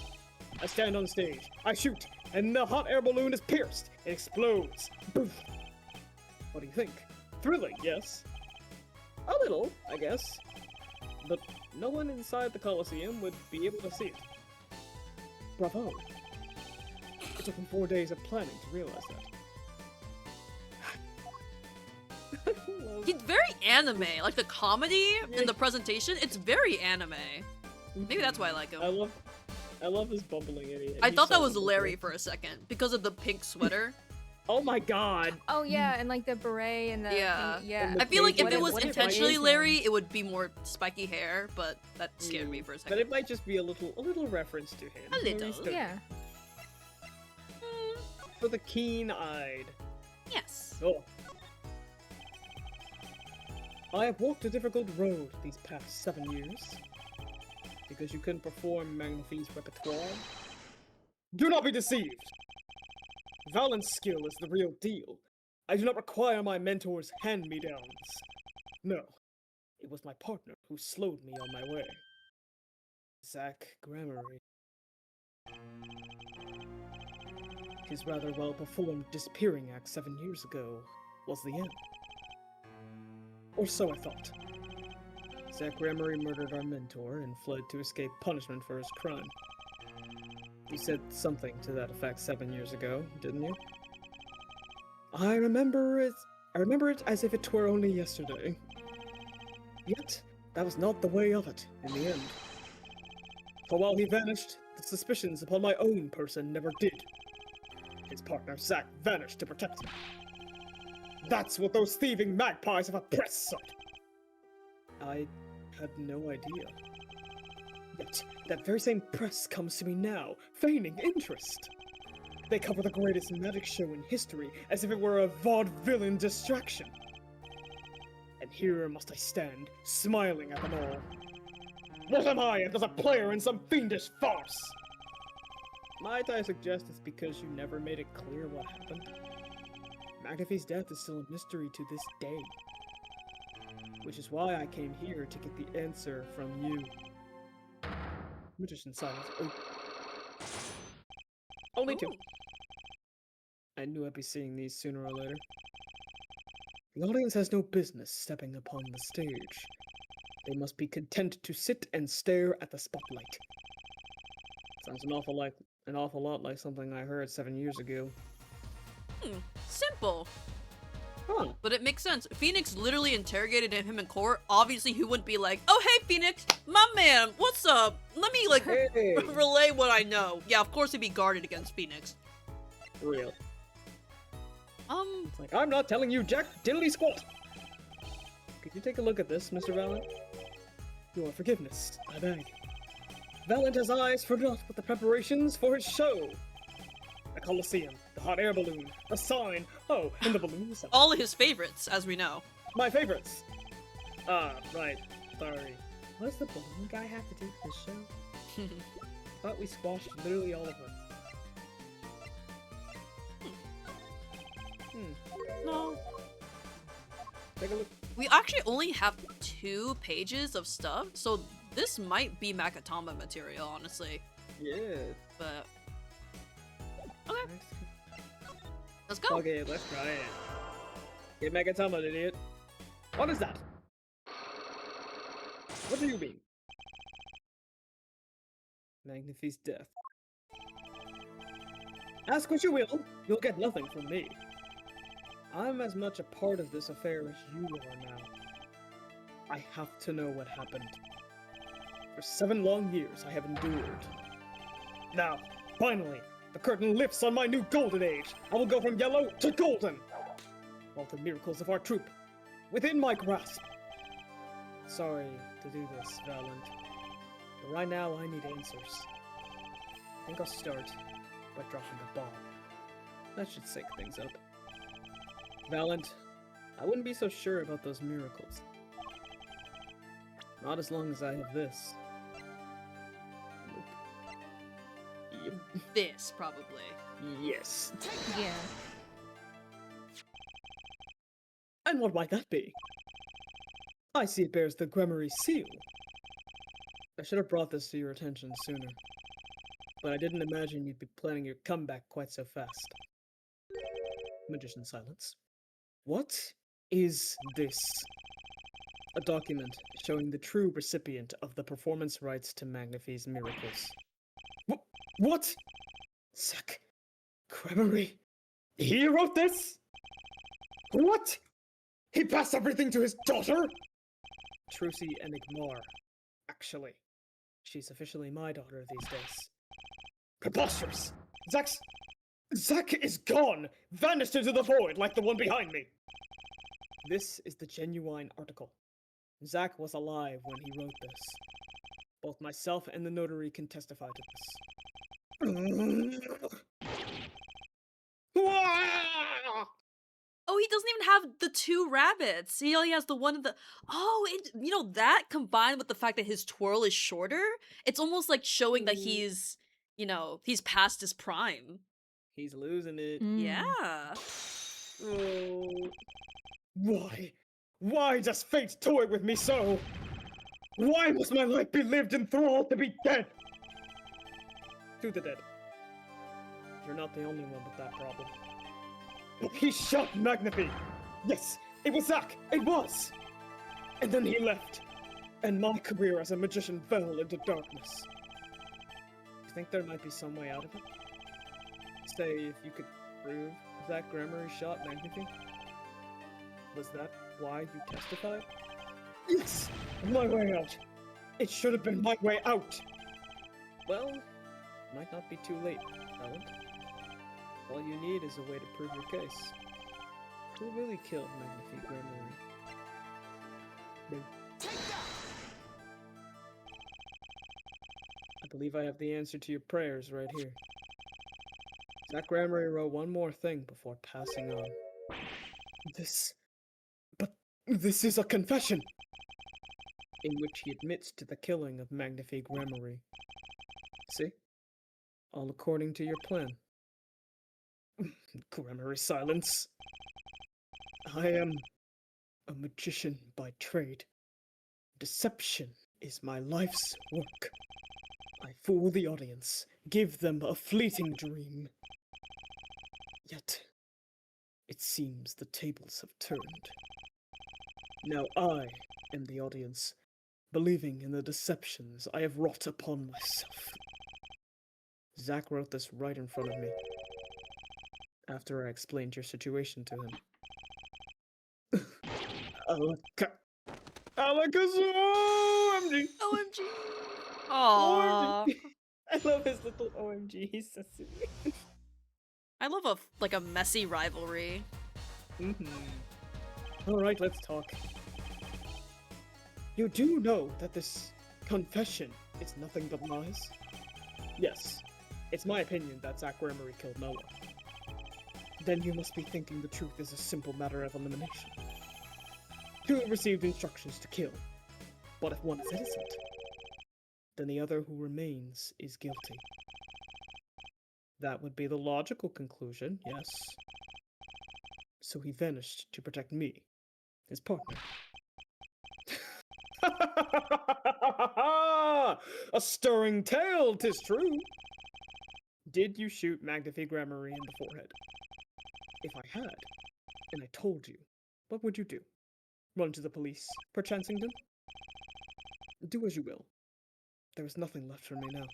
I stand on stage, I shoot, and the hot air balloon is pierced. It explodes. Boof. What do you think? Thrilling, yes? A little, I guess. But no one inside the Coliseum would be able to see it. Bravo. It took him 4 days of planning to realize that. He's very anime. Like the comedy and the presentation, it's very anime. Maybe that's why I like him. I love his bumbling idiot. I thought that was Larry for a second because of the pink sweater. Oh my god. Oh yeah, and like the beret and the yeah. I feel like if it was intentionally Larry, it would be more spiky hair, but that scared me for a second. But it might just be a little reference to him. A little. Yeah. For the keen-eyed. Yes. Oh. I have walked a difficult road these past 7 years. Because you couldn't perform Magnifique's repertoire. Do not be deceived! Valen's skill is the real deal. I do not require my mentor's hand-me-downs. No, it was my partner who slowed me on my way. Zach Gramarye. His rather well-performed disappearing act 7 years ago was the end. Or so I thought. Zach Gramarye murdered our mentor and fled to escape punishment for his crime. You said something to that effect 7 years ago, didn't you? I remember it as if it were only yesterday. Yet, that was not the way of it, in the end. For while he vanished, the suspicions upon my own person never did. His partner Zach vanished to protect him. That's what those thieving magpies of a press sought. I had no idea. Yet, that very same press comes to me now, feigning interest. They cover the greatest magic show in history as if it were a vaudevillain distraction. And here must I stand, smiling at them all. What am I if as a player in some fiendish farce? Might I suggest it's because you never made it clear what happened? Magnifique's death is still a mystery to this day. Which is why I came here to get the answer from you. Magician silence. Oh. Only two. I knew I'd be seeing these sooner or later. The audience has no business stepping upon the stage. They must be content to sit and stare at the spotlight. Sounds an awful lot like something I heard 7 years ago. Simple. Huh. But it makes sense. Phoenix literally interrogated him in court. Obviously, he wouldn't be like, "Oh, hey, Phoenix, my man, what's up? Let me, like, hey. relay what I know." Yeah, of course he'd be guarded against Phoenix. Real. It's like, I'm not telling you jack diddly squat. Could you take a look at this, Mr. Valent? Your forgiveness, I beg. Valent has eyes for naught but the preparations for his show. The Coliseum, the hot air balloon, the sign, oh, and the balloon itself. All his favorites, as we know. My favorites! Right. Sorry. What does the balloon guy have to do with this show? I thought we squashed literally all of them. No. Take a look. We actually only have 2 pages of stuff, so this might be Makatama material, honestly. Yeah. But... okay. Let's go. Okay, let's try it. Get Megatama, idiot. What is that? What do you mean? Magnify's death. Ask what you will, you'll get nothing from me. I'm as much a part of this affair as you are now. I have to know what happened. For 7 long years, I have endured. Now, finally, the curtain lifts on my new golden age. I will go from yellow to golden. All the miracles of our troop, within my grasp. Sorry to do this, Valiant. But right now, I need answers. I think I'll start by dropping a bomb. That should sync things up. Valiant, I wouldn't be so sure about those miracles. Not as long as I have this. Nope. Yep. This, probably. Yes. Yeah. And what might that be? I see it bears the Gremory seal. I should have brought this to your attention sooner. But I didn't imagine you'd be planning your comeback quite so fast. Magician silence. What is this? A document showing the true recipient of the performance rights to Magnify's miracles. What? Zack Gremory? He wrote this? What? He passed everything to his daughter? Trucy Enigmar, actually. She's officially my daughter these days. Preposterous! Zack is gone! Vanished into the void like the one behind me! This is the genuine article. Zack was alive when he wrote this. Both myself and the notary can testify to this. Oh, he doesn't even have the 2 rabbits. He only has the one of the... Oh, you know, that combined with the fact that his twirl is shorter, it's almost like showing that he's, you know, he's past his prime. He's losing it. Yeah. Oh. Why? Why does fate toy with me so? Why must my life be lived in thrall to be dead? To the dead. You're not the only one with that problem. He shot Magnify! Yes, it was Zack! It was! And then he left. And my career as a magician fell into darkness. You think there might be some way out of it? Say, if you could prove Zack Gremory shot Magnify? Was that why you testified? Yes! My way out! It should have been my way out! Well, might not be too late, Ellen. All you need is a way to prove your case. Who really killed Magnify Gremory? I believe I have the answer to your prayers right here. Zack Gremory wrote one more thing before passing on. This is a confession! In which he admits to the killing of Magnify Gremory. See? All according to your plan. Gremory silence. I am a magician by trade. Deception is my life's work. I fool the audience, give them a fleeting dream. Yet, it seems the tables have turned. Now I am the audience, believing in the deceptions I have wrought upon myself. Zack wrote this right in front of me. After I explained your situation to him. Alakazoo! OMG! OMG! Aww. OMG. I love his little OMG, he's so silly. I love a messy rivalry. Alright, let's talk. You do know that this confession is nothing but lies? Yes. It's my opinion that Zack Gremory killed Noah. Then you must be thinking the truth is a simple matter of elimination. 2 received instructions to kill, but if one is innocent, then the other who remains is guilty. That would be the logical conclusion, yes. So he vanished to protect me, his partner. A stirring tale, 'tis true. Did you shoot Magnify Gremory in the forehead? If I had, and I told you, What would you do? Run to the police for Chansington? Do as you will. There is nothing left for me now.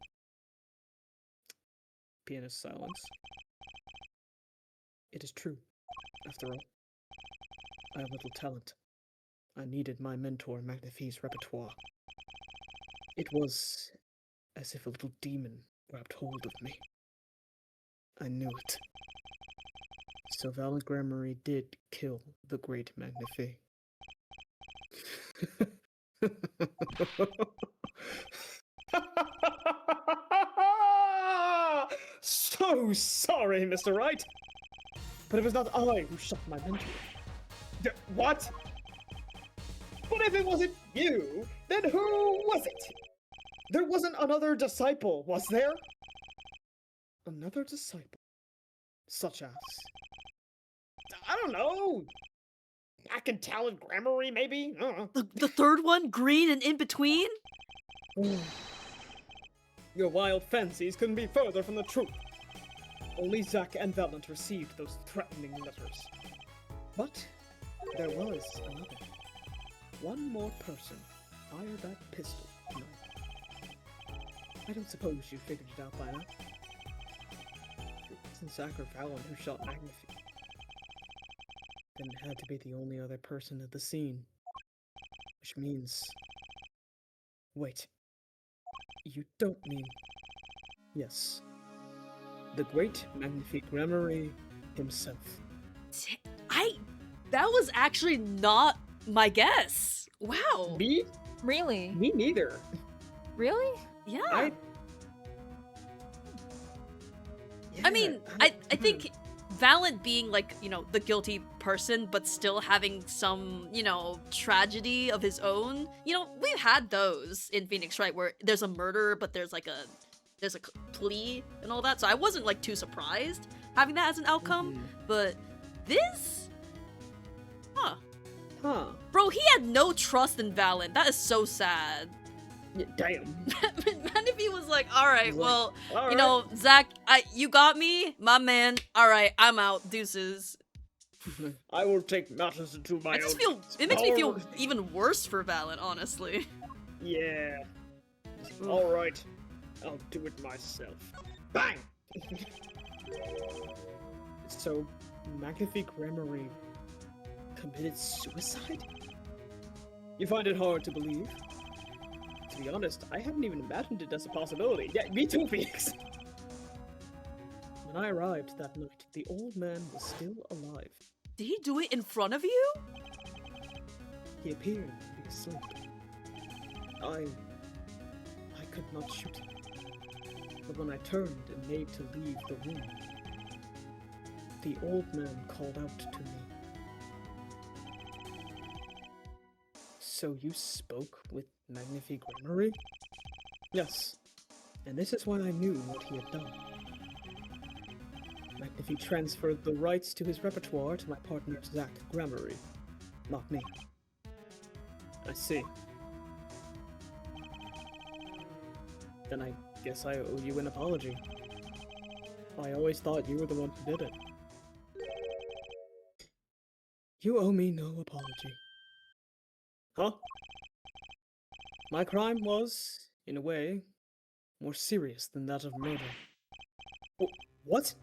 Pianist silence. It is true, after all. I have little talent. I needed my mentor Magnifie's repertoire. It was as if a little demon grabbed hold of me. I knew it. So Valent Gramarye did kill the great Magnifie. So sorry, Mr. Wright. But it was not I who shot my mentor. What? But if it wasn't you, then who was it? There wasn't another disciple, was there? Another disciple? Such as? I don't know. I can talent Gramarye, maybe? I don't know. The third one? Green and in between? Your wild fancies couldn't be further from the truth. Only Zack and Valent received those threatening letters. But there was another. One more person fired that pistol. No. I don't suppose you figured it out by now. It wasn't Zack or Valent who shot Magnifie. Then it had to be the only other person at the scene. Which means... Wait. You don't mean... Yes. The great Magnifie Gramarye himself. That was actually not my guess. Wow. Me? Really? Me neither. Really? Yeah. I mean, I think Valent being like, you know, the guilty person, but still having some, you know, tragedy of his own. You know, we've had those in Phoenix, right? Where there's a murder, but there's a plea and all that. So I wasn't like too surprised having that as an outcome. But this? Huh. Bro, he had no trust in Valent. That is so sad. Yeah, damn. Magnifie was like, alright, well, you know, Zack, you got me, my man. Alright, I'm out. Deuces. I will take matters into my own. It makes me feel even worse for Valent, honestly. Yeah. Alright. I'll do it myself. Bang! So, Magnifie Gramarye committed suicide? You find it hard to believe? To be honest, I haven't even imagined it as a possibility. Yeah, me too, Phoenix! When I arrived that night, the old man was still alive. Did he do it in front of you? He appeared to be asleep. I could not shoot him. But when I turned and made to leave the room, the old man called out to me. So you spoke with Magnifie Gramarye? Yes, and this is when I knew what he had done. Magnifie transferred the rights to his repertoire to my partner Zack Gramarye, not me. I see. Then I guess I owe you an apology. I always thought you were the one who did it. You owe me no apology. Huh? My crime was, in a way, more serious than that of murder. What?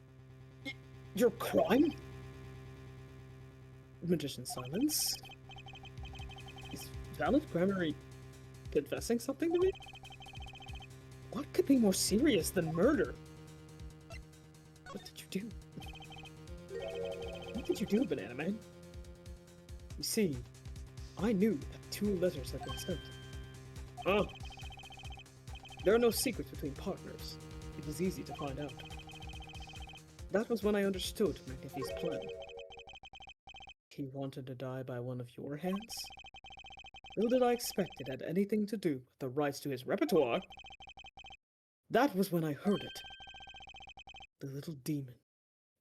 Your crime? Magician silence. Is Valent Gramarye confessing something to me? What could be more serious than murder? What did you do? What did you do, Banana Man? You see, I knew that 2 letters had been sent. Oh. There are no secrets between partners. It was easy to find out. That was when I understood Magnifie's plan. He wanted to die by one of your hands? Little did I expect it had anything to do with the rights to his repertoire. That was when I heard it. The little demon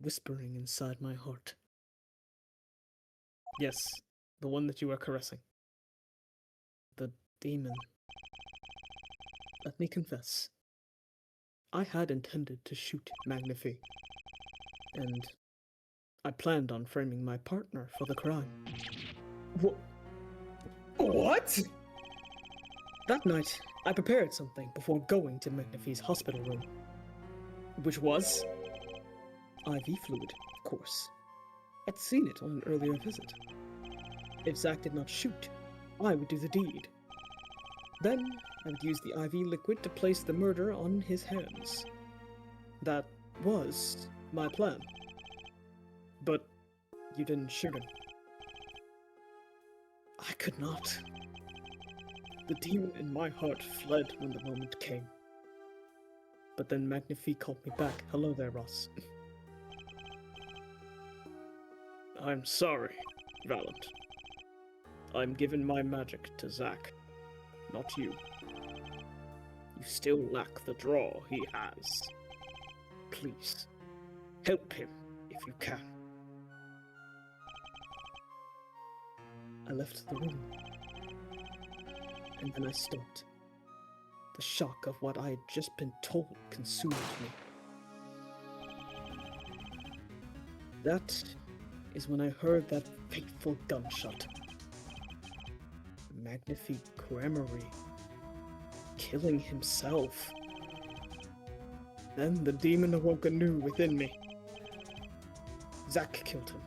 whispering inside my heart. Yes, the one that you are caressing. The demon. Let me confess. I had intended to shoot Magnifie. And I planned on framing my partner for the crime. What? That night, I prepared something before going to Magnifi's hospital room. Which was IV fluid, of course. I'd seen it on an earlier visit. If Zack did not shoot, I would do the deed. Then, I would use the IV liquid to place the murder on his hands. That was my plan. But you didn't shoot him. I could not. The demon in my heart fled when the moment came. But then Magnifi called me back. Hello there, Ross. I'm sorry, Valent. I'm giving my magic to Zack, not you. You still lack the draw he has. Please, help him if you can. I left the room, and then I stopped. The shock of what I had just been told consumed me. That is when I heard that fateful gunshot. Magnifique Gramarye killing himself. Then the demon awoke anew within me. Zack killed him.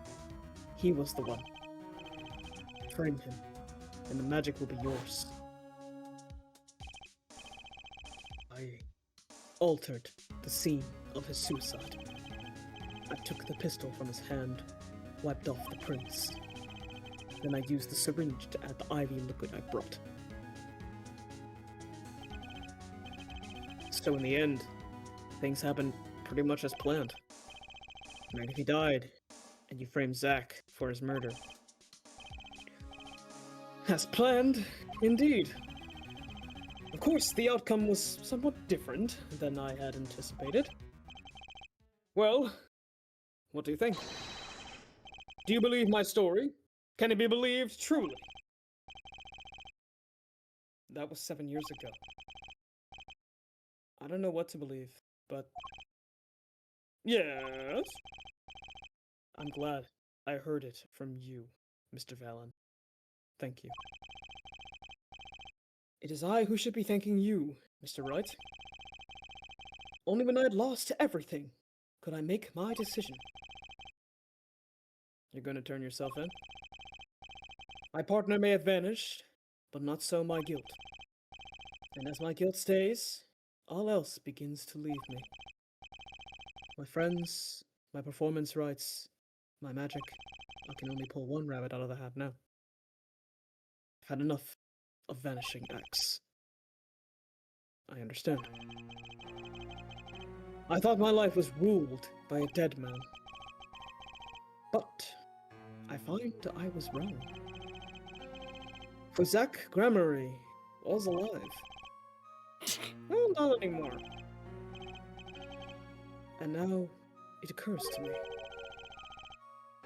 He was the one. Frame him, and the magic will be yours. I altered the scene of his suicide. I took the pistol from his hand, wiped off the prints. Then I used the syringe to add the IV liquid I brought. So in the end, things happened pretty much as planned. Magnifi died, and you framed Zack for his murder. As planned, indeed. Of course, the outcome was somewhat different than I had anticipated. Well, what do you think? Do you believe my story? Can it be believed truly? That was 7 years ago. I don't know what to believe, but... Yes? I'm glad I heard it from you, Mr. Valen. Thank you. It is I who should be thanking you, Mr. Wright. Only when I had lost everything could I make my decision. You're gonna turn yourself in? My partner may have vanished, but not so my guilt. And as my guilt stays, all else begins to leave me. My friends, my performance rights, my magic, I can only pull one rabbit out of the hat now. I've had enough of vanishing acts. I understand. I thought my life was ruled by a dead man. But I find I was wrong. For Zack Gramarye was alive. Well, not anymore. And now it occurs to me.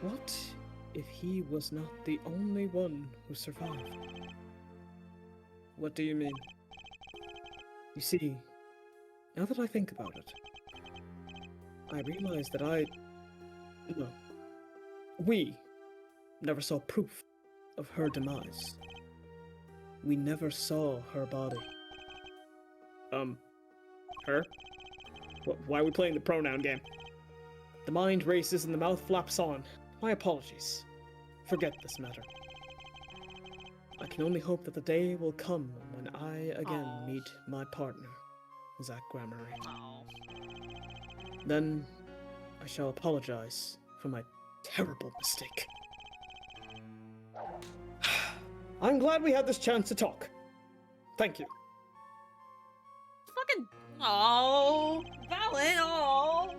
What if he was not the only one who survived? What do you mean? You see, now that I think about it, I realize that we never saw proof of her demise. We never saw her body. Her? Why are we playing the pronoun game? The mind races and the mouth flaps on. My apologies. Forget this matter. I can only hope that the day will come when I again meet my partner, Zack Gramarye. Then I shall apologize for my terrible mistake. I'm glad we had this chance to talk. Thank you. Fucking Valen,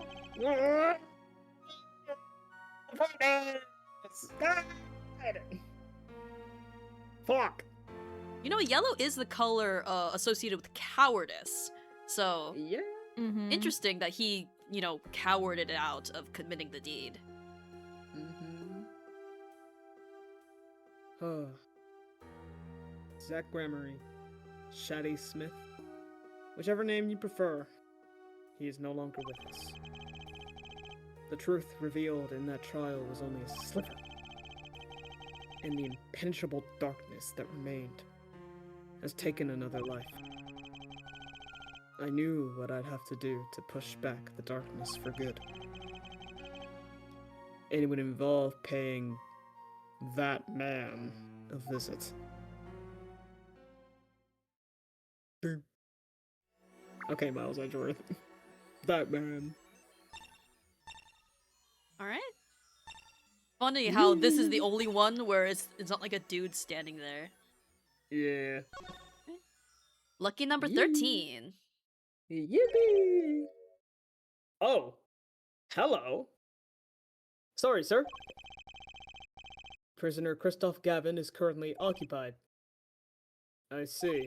Fuck. You know, yellow is the color associated with cowardice. So, Yeah. Interesting that he, cowarded out of committing the deed. Zack Gramarye, Shaddy Smith, whichever name you prefer, he is no longer with us. The truth revealed in that trial was only a sliver, and the impenetrable darkness that remained has taken another life. I knew what I'd have to do to push back the darkness for good. And it would involve paying that man a visit. Boom. Okay, Miles Edgeworth. That man. Alright. Funny how this is the only one where it's not like a dude standing there. Yeah. Lucky number 13. Yippee! Oh. Hello. Sorry, sir. Prisoner Christoph Gavin is currently occupied. I see.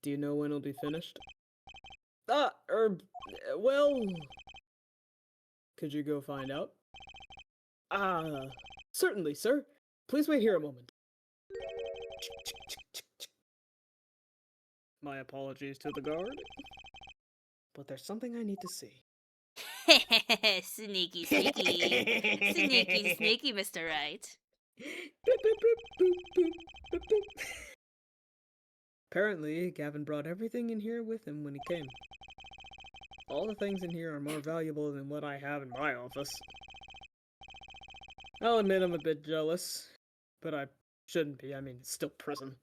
Do you know when it'll be finished? Well... Could you go find out? Certainly, sir. Please wait here a moment. My apologies to the guard. But there's something I need to see. Sneaky, sneaky. Sneaky, sneaky, Mr. Wright. Apparently, Gavin brought everything in here with him when he came. All the things in here are more valuable than what I have in my office. I'll admit I'm a bit jealous, but I shouldn't be. I mean, it's still prison.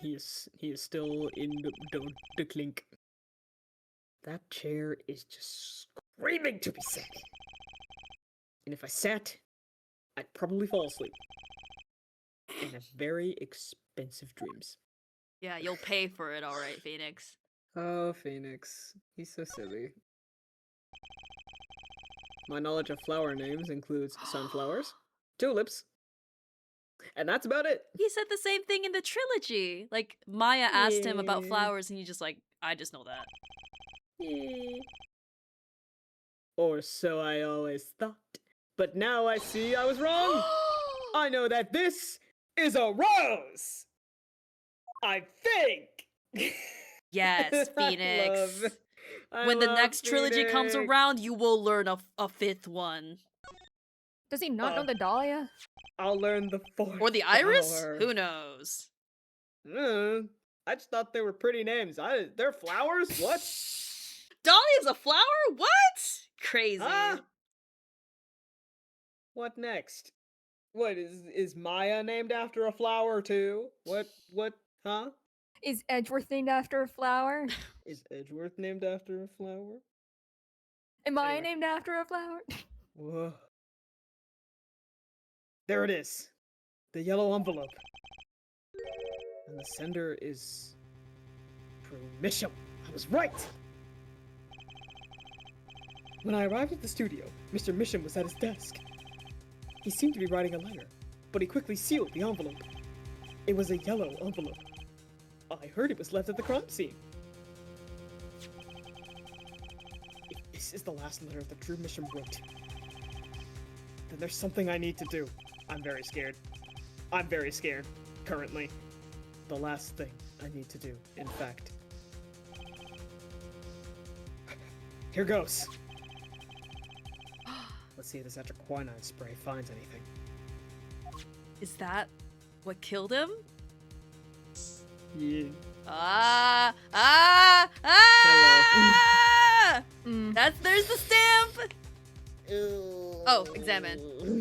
he is still in the clink. That chair is just screaming to be sat in. And if I sat, I'd probably fall asleep. And have very expensive dreams. Yeah, you'll pay for it, alright, Phoenix. Oh, Phoenix. He's so silly. My knowledge of flower names includes sunflowers, tulips, and that's about it. He said the same thing in the trilogy. Like, Maya asked him about flowers, and he just like, I just know that. Or so I always thought. But now I see I was wrong. I know that this is a rose. I think. Yes, Phoenix. When the next trilogy comes around, you will learn a fifth one. Does he not know the dahlia? I'll learn the fourth. Or the iris? Flower. Who knows? I just thought they were pretty names. They're flowers? What? Dahlia's a flower? What? Crazy. What next? What, is Maya named after a flower too? What, huh? Is Edgeworth named after a flower? Is Edgeworth named after a flower? Am I named after a flower? Whoa. There it is. The yellow envelope. And the sender is... Misham. I was right! When I arrived at the studio, Mr. Misham was at his desk. He seemed to be writing a letter, but he quickly sealed the envelope. It was a yellow envelope. I heard it was left at the crime scene. If this is the last letter that Drew Misham wrote, then there's something I need to do. I'm very scared. I'm very scared, currently. The last thing I need to do, in fact. Here goes. Let's see if this extra quinine spray finds anything. Is that what killed him? Yeah. There's the stamp! Oh, examine.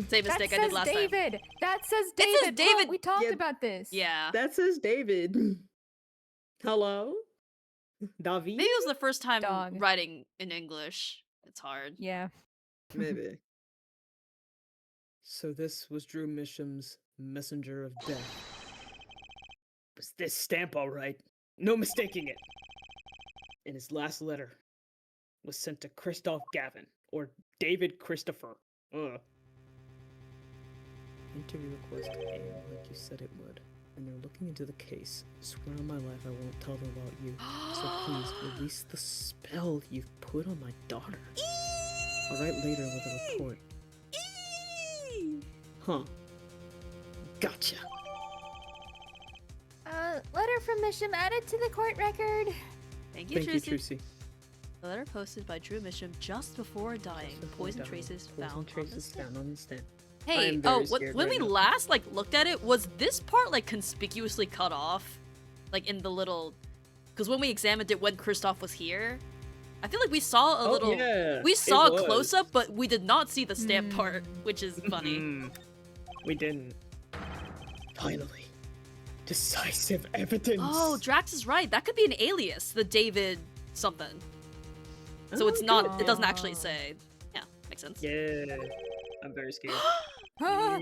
Same mistake I did last David. time. That says David. It says David. Look, we talked about this. Yeah. That says David. Hello? David? Maybe it was the first time writing in English. It's hard. Yeah. Maybe. So this was Drew Misham's messenger of death. Was this stamp all right? No mistaking it. And his last letter was sent to Christoph Gavin, or David Christopher. Interview request A, like you said it would. And they're looking into the case. I swear on my life I won't tell them about you. So please, release the spell you've put on my daughter. I'll write later with a report. Huh. Gotcha. Letter from Misham added to the court record. Thank you, Trucy. A letter posted by Drew Misham just before dying. Poison traces found on the stamp. Hey, when we last looked at it, was this part conspicuously cut off? Like in the little, because when we examined it when Kristoff was here, I feel like we saw a little. Yeah, we saw a close up, but we did not see the stamp part, which is funny. We didn't. Finally, decisive evidence. Oh, Drax is right. That could be an alias, the David something. So it's not. It doesn't actually say. Yeah, makes sense. Yeah, I'm very scared. Ah!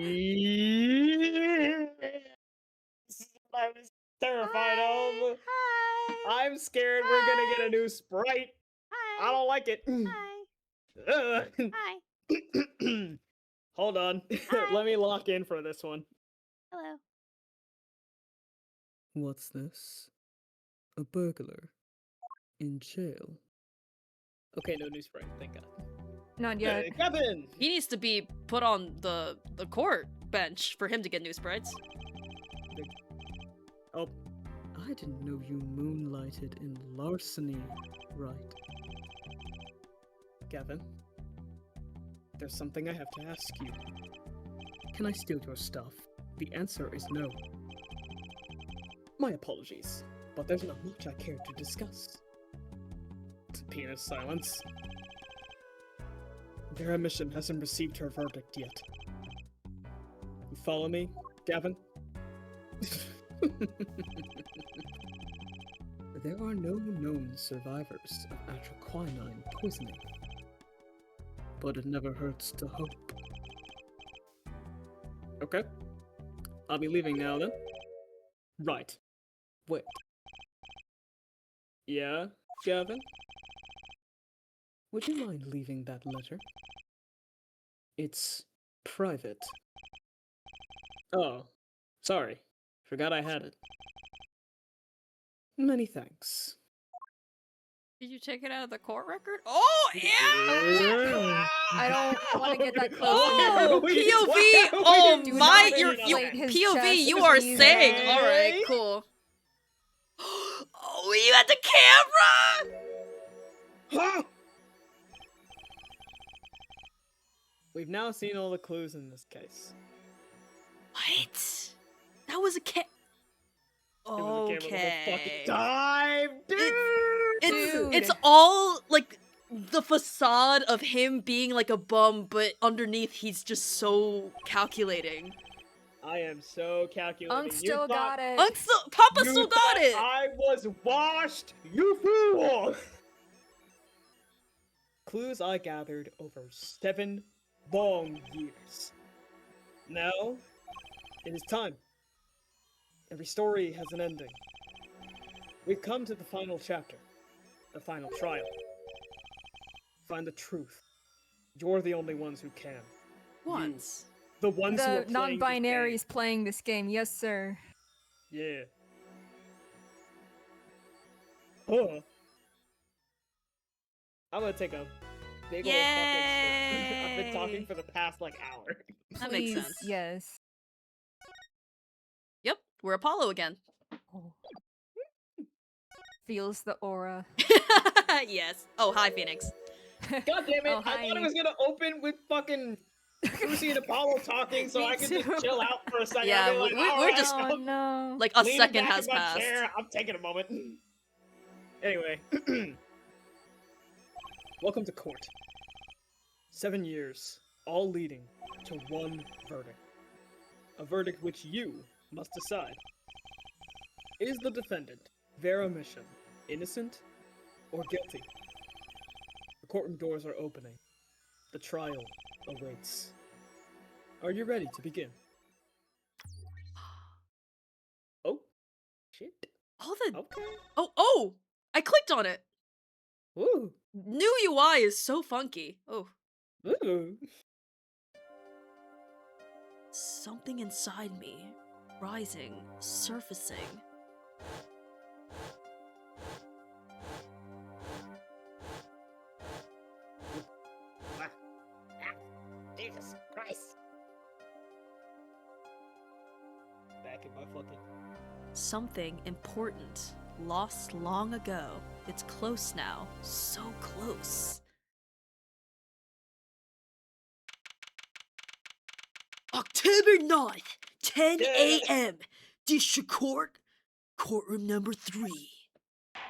I was terrified of. Hi. I'm scared we're gonna get a new sprite. Hi. I don't like it. Hi. Hi. Hold on. Let me lock in for this one. Hello. What's this? A burglar. In jail. Okay, no new sprite, thank God. Not yet. Hey, Kevin! He needs to be put on the court bench for him to get new sprites. Oh. I didn't know you moonlighted in larceny, Wright. Gavin, there's something I have to ask you. Can I steal your stuff? The answer is no. My apologies, but there's not much I care to discuss. Penis silence. Vera Mission hasn't received her verdict yet. You follow me, Gavin? There are no known survivors of atroquinine poisoning. But it never hurts to hope. Okay. I'll be leaving now then. Right. Wait. Yeah, Gavin? Would you mind leaving that letter? It's private. Oh, sorry. Forgot I had it. Many thanks. Did you take it out of the court record? Oh, yeah! I don't want to get that close. Oh, POV! Oh my, POV, you are saying. All right, cool. Oh, you had the camera! Huh? We've now seen all the clues in this case. What? That was a cat. Okay. It was a camera the whole fucking time, dude! It's all the facade of him being like a bum, but underneath he's just so calculating. I am so calculating. Unc still got it. Papa still got it. I was washed, you fool! Clues I gathered over 7 long years. Now, it is time. Every story has an ending. We've come to the final chapter. The final trial. Find the truth. You're the only ones who can. Once. The ones who are The non-binaries playing this game. Yes, sir. Yeah. Oh. I'm gonna take a big old fucking I've been talking for the past hour. That makes sense. Yes. Yep, we're Apollo again. Oh. Feels the aura. Yes. Oh, hi, Phoenix. God damn it! Oh, I thought it was gonna open with fucking Lucy and Apollo talking, so I could just chill out for a second. Yeah, we're just no. a second has passed. Chair. I'm taking a moment. Anyway, welcome to court. 7 years, all leading to one verdict. A verdict which you must decide. Is the defendant, Vera Mission, innocent or guilty? The courtroom doors are opening. The trial awaits. Are you ready to begin? Oh, shit. All the Okay. Oh! I clicked on it. Ooh. New UI is so funky. Oh. Ooh. Something inside me, rising, surfacing. Jesus Christ. Back in my fucking... Something important lost long ago. It's close now. So close. October 9th, 10 a.m. District Court, courtroom number 3.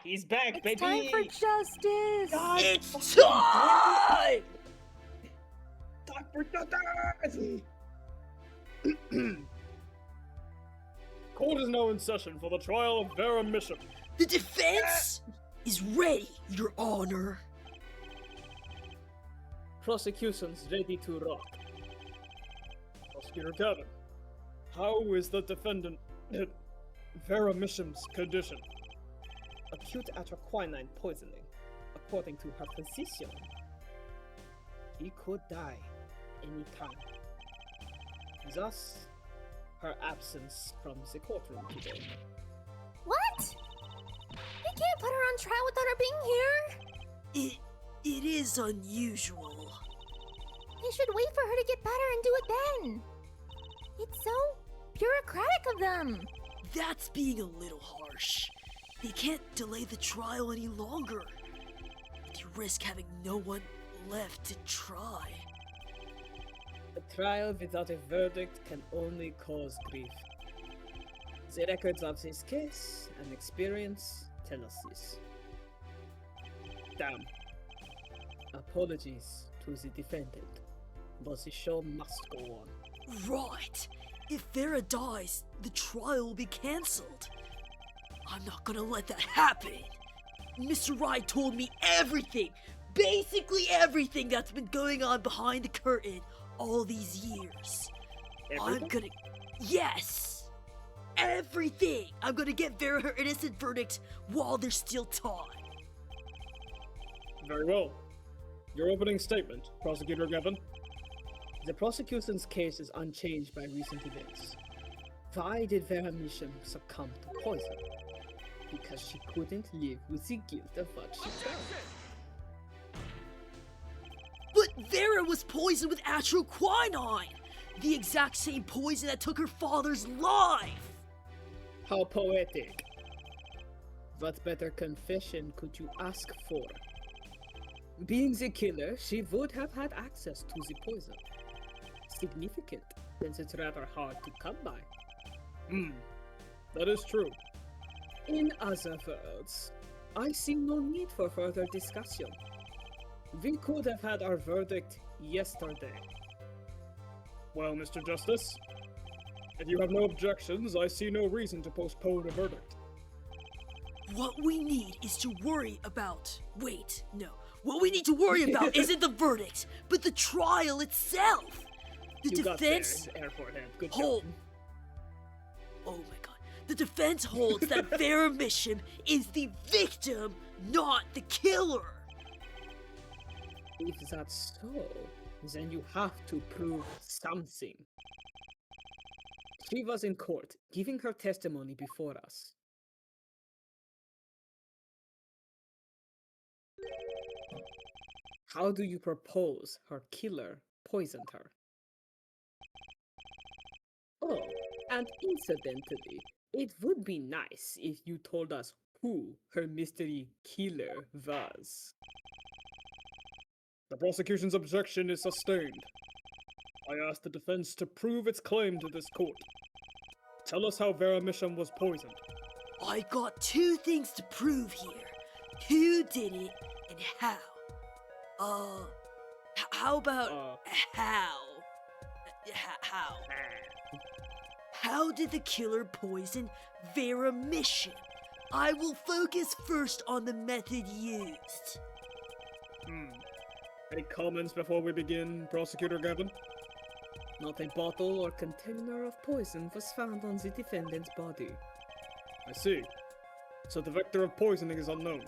He's back, It's baby! time for justice! God, It's time! time for justice! Court is now in session for the trial of Vera Mission. The defense is ready, Your Honor. Prosecution's ready to rock. Prosecutor Kevin, how is the defendant, Vera Mission's condition? Acute atroquinine poisoning, according to her physician. He could die any time. Thus, her absence from the courtroom today. What? We can't put her on trial without her being here. It is unusual. They should wait for her to get better and do it then. It's so bureaucratic of them. That's being a little harsh. They can't delay the trial any longer. They risk having no one left to try. A trial without a verdict can only cause grief. The records of this case and experience tell us this. Damn. Apologies to the defendant, but the show must go on. Right. If Vera dies, the trial will be cancelled. I'm not gonna let that happen. Mr. Wright told me everything, basically everything that's been going on behind the curtain all these years. Everything? I'm gonna... Yes! Everything! I'm gonna get Vera her innocent verdict while there's still time. Very well. Your opening statement, Prosecutor Gavin. The prosecution's case is unchanged by recent events. Why did Vera Mission succumb to poison? Because she couldn't live with the guilt of what she done. But Vera was poisoned with atroquinine! The exact same poison that took her father's life! How poetic. What better confession could you ask for? Being the killer, she would have had access to the poison. Significant, since it's rather hard to come by. That is true. In other words, I see no need for further discussion. We could have had our verdict yesterday. Well, Mr. Justice, if you have no objections, I see no reason to postpone a verdict. What we need is to worry about... Wait, no. What we need to worry about isn't the verdict, but the trial itself! The You defense... got there, Air Head. Good Hold. job. Oh my god. The defense holds that Vera Mission is the victim, not the killer! If that's so, then you have to prove something. She was in court, giving her testimony before us. How do you propose her killer poisoned her? Oh, and incidentally, it would be nice if you told us who her mystery killer was. The prosecution's objection is sustained. I ask the defense to prove its claim to this court. Tell us how Vera Mission was poisoned. I got two things to prove here. Who did it and how. How about how? How? How did the killer poison Vera Mission? I will focus first on the method used. Any comments before we begin, Prosecutor Gavin? Not a bottle or container of poison was found on the defendant's body. I see. So the vector of poisoning is unknown.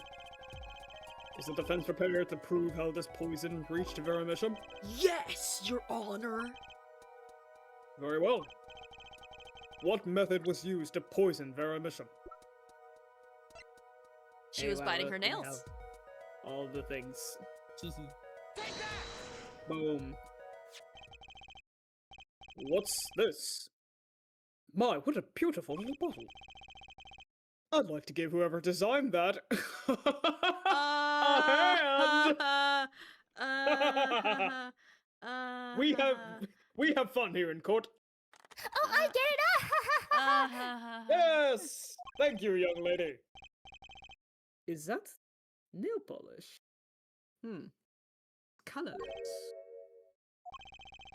Is the defense prepared to prove how this poison reached Vera Mission? Yes, Your Honor. Very well. What method was used to poison Vera Mission? She was biting her nails. All the things. Boom. What's this? My, what a beautiful little bottle. I'd like to give whoever designed that a hand. We have fun here in court. Oh, I get it! Yes, thank you, young lady. Is that nail polish? Colorless.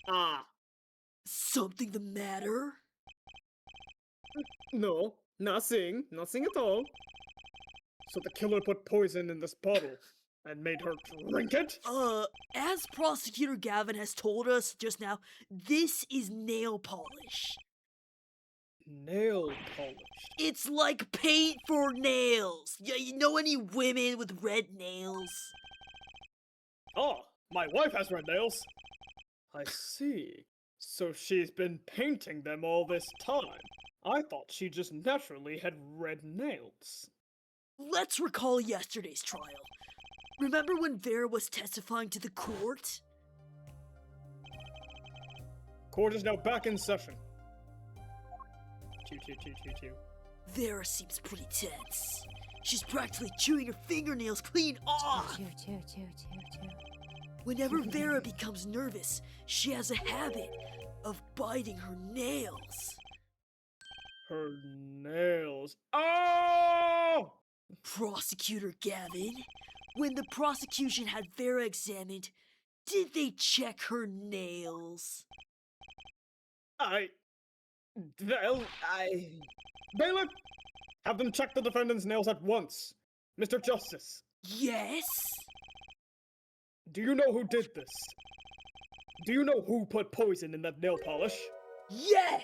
Ah, Something the matter? no, nothing at all. So the killer put poison in this bottle and made her drink it? As Prosecutor Gavin has told us just now, this is nail polish. Nail polish. It's like paint for nails. Yeah, you know any women with red nails? Oh, my wife has red nails. I see. So she's been painting them all this time. I thought she just naturally had red nails. Let's recall yesterday's trial. Remember when Vera was testifying to the court? Court is now back in session. Choo choo choo choo choo. Vera seems pretty tense. She's practically chewing her fingernails clean off. Chew. Whenever Vera becomes nervous, she has a habit of biting her nails. Her nails. Oh! Prosecutor Gavin, when the prosecution had Vera examined, did they check her nails? Bailiff! Have them check the defendant's nails at once. Mr. Justice, Yes? do you know who did this? Do you know who put poison in that nail polish? Yes!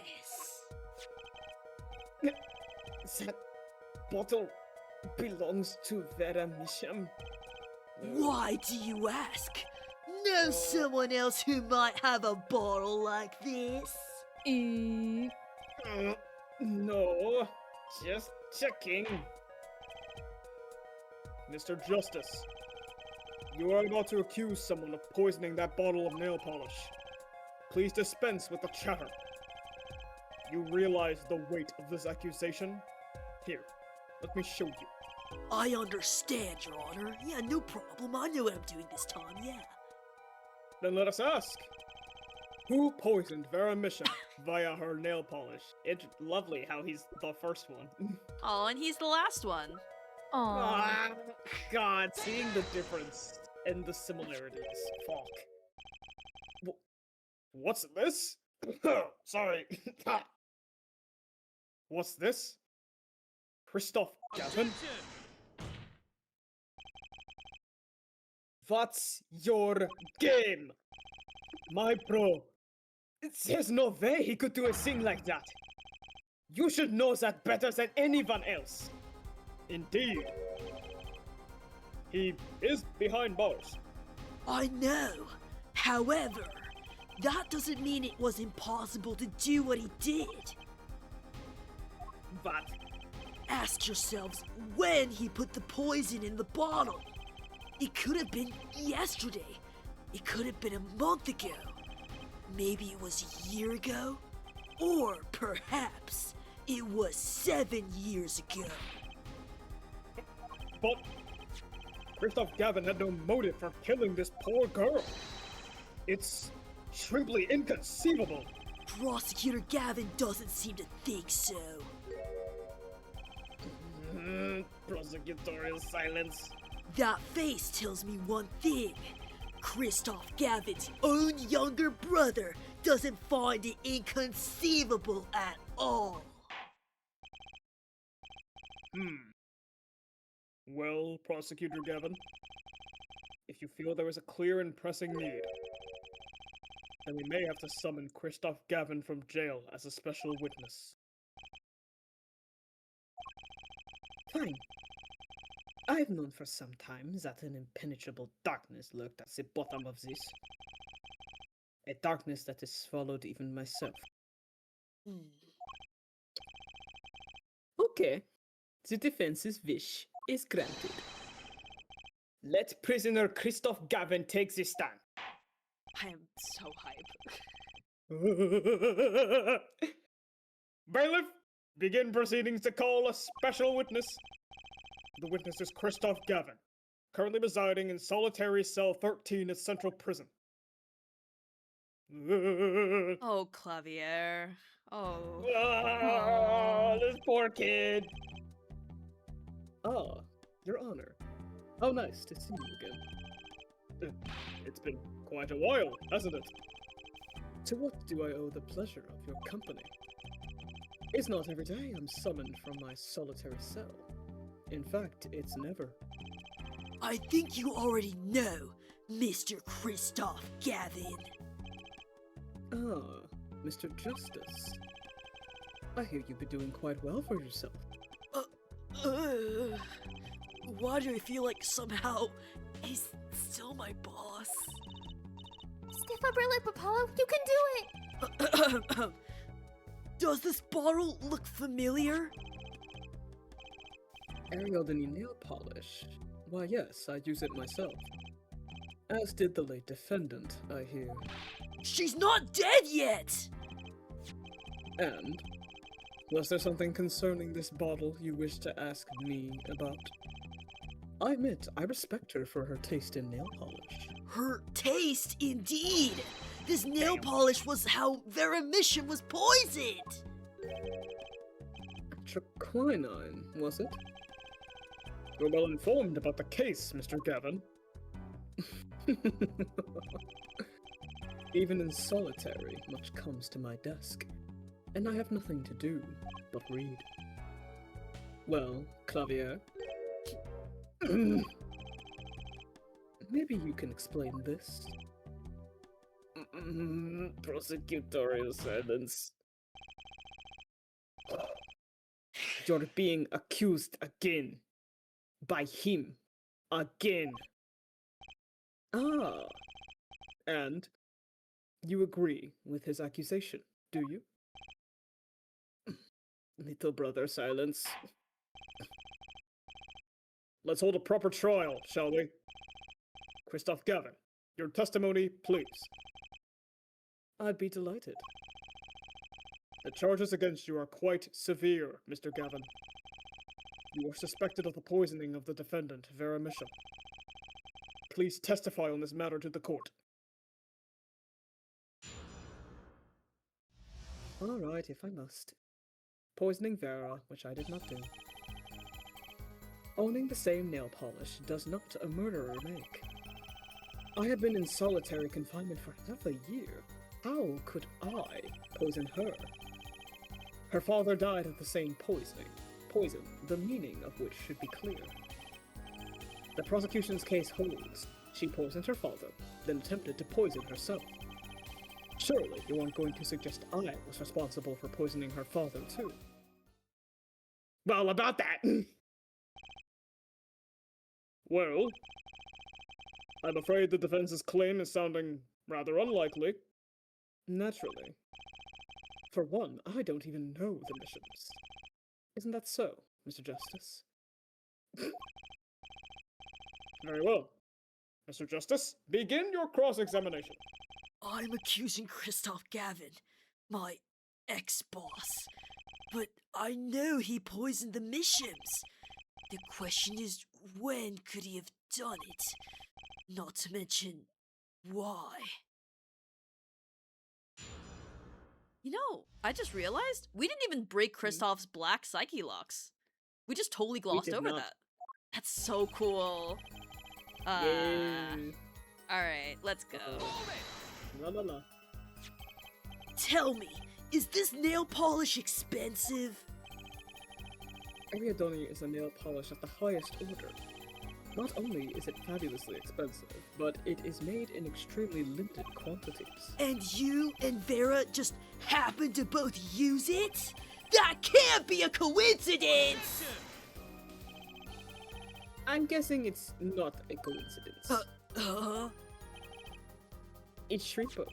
That bottle belongs to Vera Misham. Why do you ask? Know someone else who might have a bottle like this? No, just checking. Mr. Justice, you are about to accuse someone of poisoning that bottle of nail polish. Please dispense with the chatter. You realize the weight of this accusation? Here, let me show you. I understand, Your Honor. Yeah, no problem. I know what I'm doing this time, yeah. Then let us ask. Who poisoned Vera Misham via her nail polish? It's lovely how he's the first one. Oh, and he's the last one. Ah, God, seeing the difference and the similarities. Fuck. What's this? Sorry. What's this? Christoph Gavin? What's your game? My bro. There's no way he could do a thing like that. You should know that better than anyone else. Indeed. He is behind bars. I know. However, that doesn't mean it was impossible to do what he did. But Ask yourselves when he put the poison in the bottle. It could have been yesterday. It could have been a month ago. Maybe it was a year ago. Or perhaps it was 7 years ago. But Christoph Gavin had no motive for killing this poor girl. It's simply inconceivable. Prosecutor Gavin doesn't seem to think so. Prosecutorial silence. That face tells me one thing. Christoph Gavin's own younger brother doesn't find it inconceivable at all. Well, Prosecutor Gavin, if you feel there is a clear and pressing need, then we may have to summon Christoph Gavin from jail as a special witness. Fine. I've known for some time that an impenetrable darkness lurked at the bottom of this. A darkness that has swallowed even myself. Okay. The defense's wish is granted. Let prisoner Christoph Gavin take the stand. I am so hype. Bailiff, begin proceedings to call a special witness. The witness is Christoph Gavin, currently residing in solitary cell 13 at Central Prison. Oh, Clavier. Oh. This poor kid. Ah, Your Honor. How nice to see you again. It's been quite a while, hasn't it? To what do I owe the pleasure of your company? It's not every day I'm summoned from my solitary cell. In fact, it's never. I think you already know, Mr. Christoph Gavin. Ah, Mr. Justice. I hear you've been doing quite well for yourself. Why do I feel like somehow he's still my boss? Stiff upper lip, Apollo. You can do it! Does this bottle look familiar? Ariadne nail polish. Why yes, I use it myself. As did the late defendant, I hear. She's not dead yet! And? Was there something concerning this bottle you wish to ask me about? I admit, I respect her for her taste in nail polish. Her taste, indeed! This nail polish was how Veromission was poisoned! Quinine, was it? You're well informed about the case, Mr. Gavin. Even in solitary, much comes to my desk, and I have nothing to do but read. Well, Clavier, maybe you can explain this. Prosecutorial silence. You're being accused again. By him. Again. Ah. And you agree with his accusation, do you? Little brother, silence. Let's hold a proper trial, shall we? Christoph Gavin, your testimony, please. I'd be delighted. The charges against you are quite severe, Mr. Gavin. You are suspected of the poisoning of the defendant, Veromission. Please testify on this matter to the court. Alright, if I must. Poisoning Vera, which I did not do. Owning the same nail polish does not a murderer make. I have been in solitary confinement for half a year. How could I poison her? Her father died of the same poisoning. Poison, the meaning of which should be clear. The prosecution's case holds. She poisoned her father, then attempted to poison herself. Surely you aren't going to suggest I was responsible for poisoning her father too. Well, about that. Well, I'm afraid the defense's claim is sounding rather unlikely. Naturally. For one, I don't even know the missions. Isn't that so, Mr. Justice? Very well. Mr. Justice, begin your cross-examination. I'm accusing Christoph Gavin, my ex-boss. But I know he poisoned the Missions. The question is, when could he have done it? Not to mention, why? You know, I just realized we didn't even break Christoph's black Psyche locks. We just totally glossed over that. That's so cool. Alright, let's go. La la la. Tell me, is this nail polish expensive? Ariadne is a nail polish of the highest order. Not only is it fabulously expensive, but it is made in extremely limited quantities. And you and Vera just happen to both use it? That can't be a coincidence! I'm guessing it's not a coincidence. It's Shripo.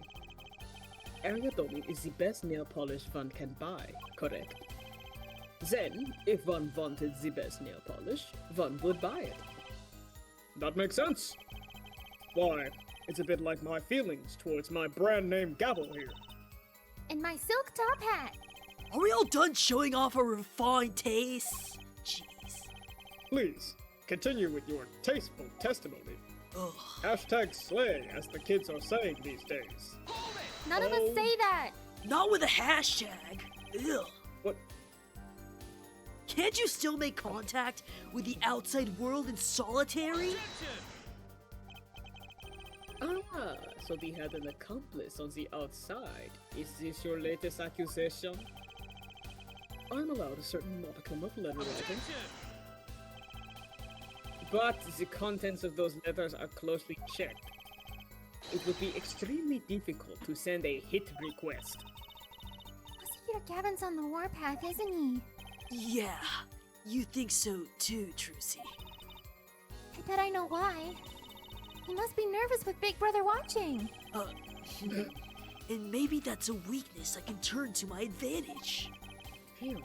Ariadne is the best nail polish one can buy, correct? Then, if one wanted the best nail polish, one would buy it. That makes sense. Why, it's a bit like my feelings towards my brand name gavel here. And my silk top hat. Are we all done showing off our refined tastes? Jeez. Please, continue with your tasteful testimony. Ugh. Hashtag slay, as the kids are saying these days. None of us say that. Not with a hashtag. Ew. What? Can't you still make contact with the outside world in solitary? Ah, so they had an accomplice on the outside. Is this your latest accusation? I'm allowed a certain modicum of letter writing. But the contents of those letters are closely checked. It would be extremely difficult to send a hit request. Prosecutor Gavin's on the warpath, isn't he? Yeah, you think so too, Trucy. I bet I know why. He must be nervous with Big Brother watching. And maybe that's a weakness I can turn to my advantage. Phew.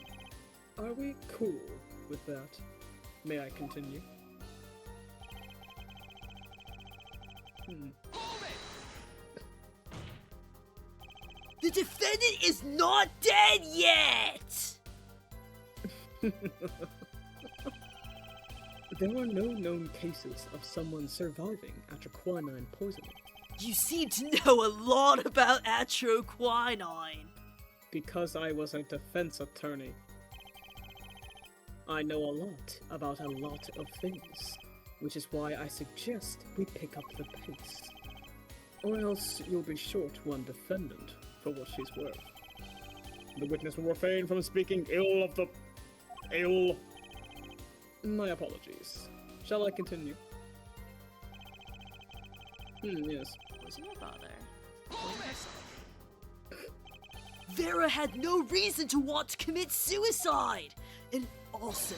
Are we cool with that? May I continue? The defendant is not dead yet! There are no known cases of someone surviving atroquinine poisoning. You seem to know a lot about atroquinine. Because I was a defense attorney. I know a lot about a lot of things, which is why I suggest we pick up the pace. Or else you'll be short one defendant for what she's worth. The witness will refrain from speaking ill of the... ill... My apologies. Shall I continue? Yes. Poison your father. Poison herself. Vera had no reason to want to commit suicide! And also,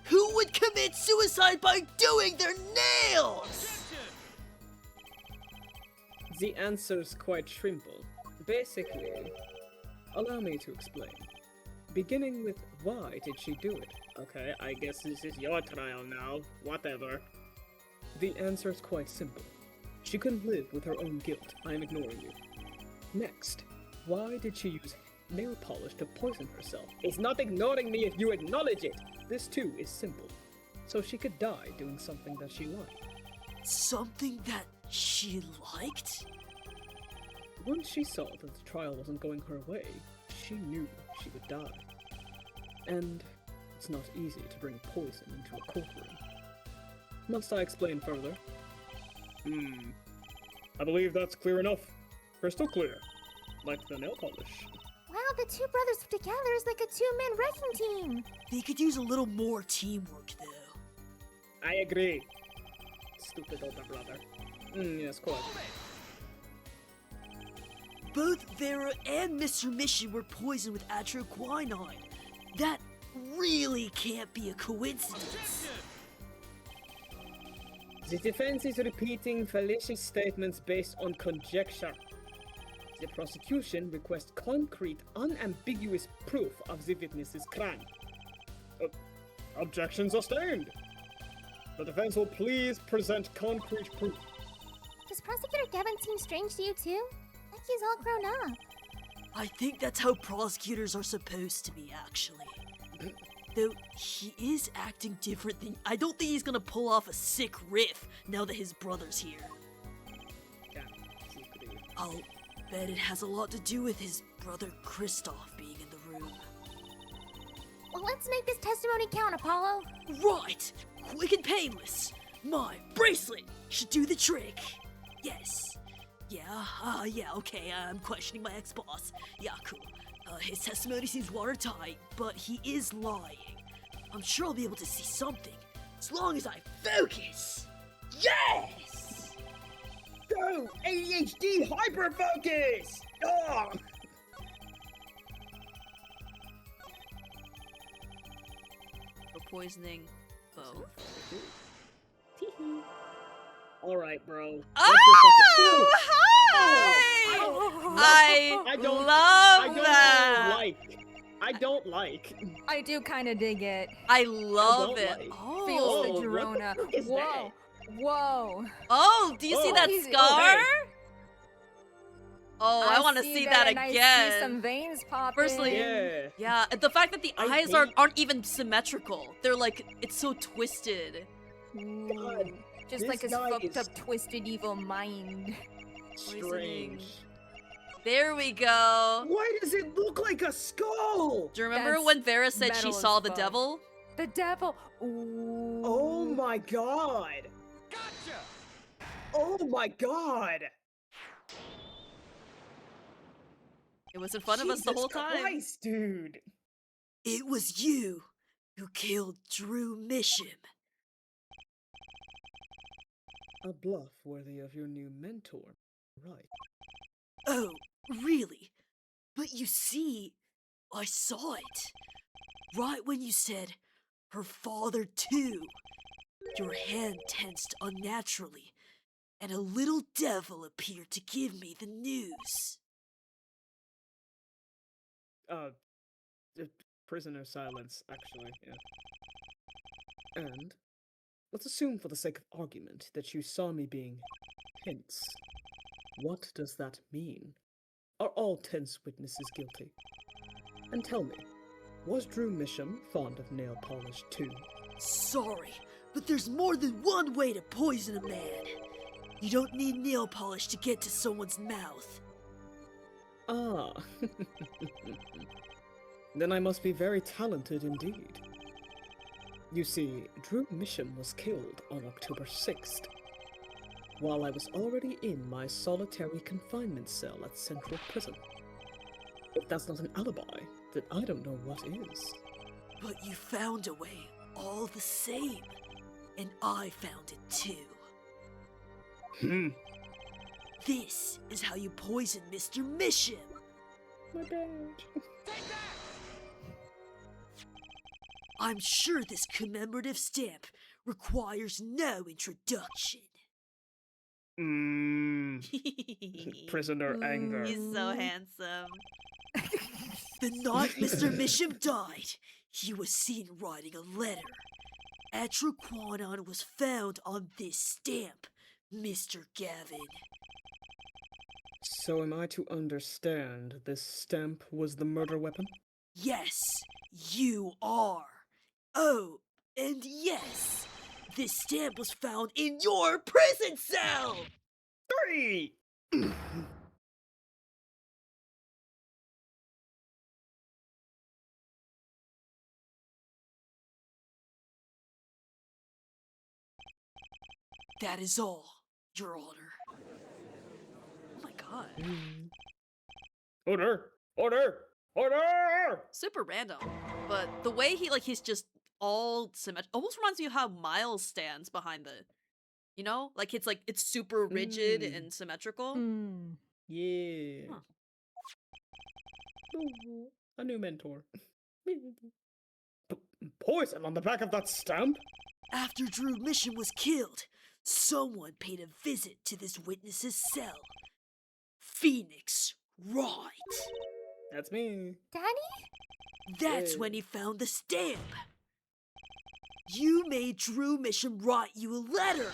who would commit suicide by doing their nails? The answer's quite simple. Basically, Allow me to explain. Beginning with why did she do it? okay, I guess this is your trial now. Whatever. The answer is quite simple. She couldn't live with her own guilt. I am ignoring you. Next, why did she use nail polish to poison herself? It's not ignoring me if you acknowledge it. This too is simple. So she could die doing something that she liked. Something that she liked? Once she saw that the trial wasn't going her way, she knew she would die. And it's not easy to bring poison into a courtroom. Must I explain further? I believe that's clear enough. Crystal clear. Like the nail polish. Wow, the two brothers together is like a two-man wrecking team. They could use a little more teamwork, though. I agree. Stupid older brother. Yes, quite. Both Vera and Mr. Mission were poisoned with atroquinine. That really can't be a coincidence. The defense is repeating fallacious statements based on conjecture. The prosecution requests concrete, unambiguous proof of the witness's crime. Objection sustained. The defense will please present concrete proof. Does Prosecutor Devin seem strange to you too? Like he's all grown up. I think that's how prosecutors are supposed to be, actually. Though he is acting different than... I don't think he's gonna pull off a sick riff now that his brother's here. Yeah, secret. I'll bet it has a lot to do with his brother Kristoff being in the room. Well, let's make this testimony count, Apollo. Right! Quick and painless! My bracelet should do the trick! Yes. Yeah, okay, I'm questioning my ex-boss. Yeah, cool. His testimony seems watertight, but he is lying. I'm sure I'll be able to see something, as long as I focus! Yes! Go! ADHD hyperfocus! Oh! For poisoning both. Alright, bro. Oh! Hi! I don't love that! I don't like. I do kind of dig it. I love don't it. like. Oh. Feels the what the Girona. fuck is Whoa. that? Whoa. Oh, do you see Oh, that he's- scar? hey. Oh, I want to see that and again. I see some veins popping. Personally, yeah, the fact that the eyes aren't even symmetrical. They're like, it's so twisted. God, just like his fucked up, twisted, evil mind. Strange. There we go. Why does it look like a skull? Do you remember when Vera said she saw the devil? The devil. Ooh. Oh my god. Gotcha. Oh my god. It was in front of us the whole time. Christ, dude. It was you who killed Drew Misham. A bluff worthy of your new mentor, Wright. Oh, really? But you see, I saw it. Right when you said, her father too. Your hand tensed unnaturally, and a little devil appeared to give me the news. Prisoner silence, actually, yeah. And let's assume for the sake of argument that you saw me being tense. What does that mean? Are all tense witnesses guilty? And tell me, was Drew Misham fond of nail polish too? Sorry, but there's more than one way to poison a man. You don't need nail polish to get to someone's mouth. Ah. Then I must be very talented indeed. You see, Drew Misham was killed on October 6th, while I was already in my solitary confinement cell at Central Prison. If that's not an alibi, then I don't know what is. But you found a way all the same, and I found it too. This is how you poison Mr. Misham. My bad. I'm sure this commemorative stamp requires no introduction. Prisoner anger. He's so handsome. The night Mr. Misham died, he was seen writing a letter. Atraquanon was found on this stamp, Mr. Gavin. So am I to understand this stamp was the murder weapon? Yes, you are. Oh, and yes, this stamp was found in your prison cell! 3! That is all, Your Honor. Oh my god. Order! Order! Order! Super random. But the way he's just all symmetrical. Almost reminds me of how Miles stands behind the, you know? Like it's super rigid and symmetrical. Yeah. Huh. Ooh, a new mentor. Poison on the back of that stamp? After Drew Misham was killed, someone paid a visit to this witness's cell. Phoenix Wright. That's me. Daddy? That's when he found the stamp. You made Drew Misham write you a letter.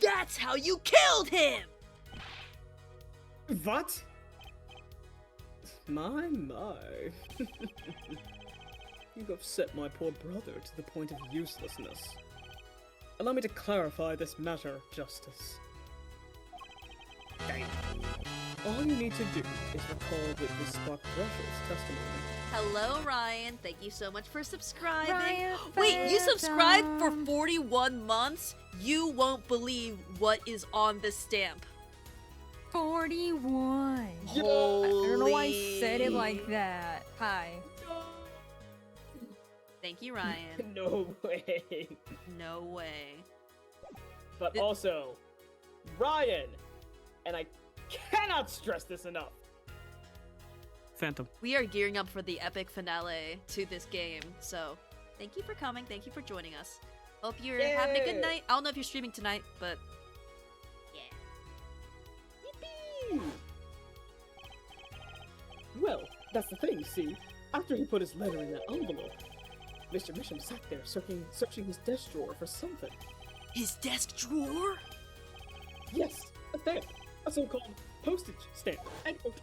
That's how you killed him! What? My. You've upset my poor brother to the point of uselessness. Allow me to clarify this matter, Justice. All you need to do is recall witness Spock Russell's testimony. Hello, Ryan. Thank you so much for subscribing. Ryan Wait, you subscribed for Phantom. 41 months? You won't believe what is on this stamp. 41. Holy. I don't know why I said it like that. Hi. Thank you, Ryan. No way. No way. But also, Ryan, and I cannot stress this enough. Phantom. We are gearing up for the epic finale to this game, so thank you for coming. Thank you for joining us. Hope you're having a good night. I don't know if you're streaming tonight, but yeah. Yippee! Well, that's the thing, see? After he put his letter in that envelope, Mr. Misham sat there searching his desk drawer for something. His desk drawer? Yes, a stamp. A so-called postage stamp. End quote.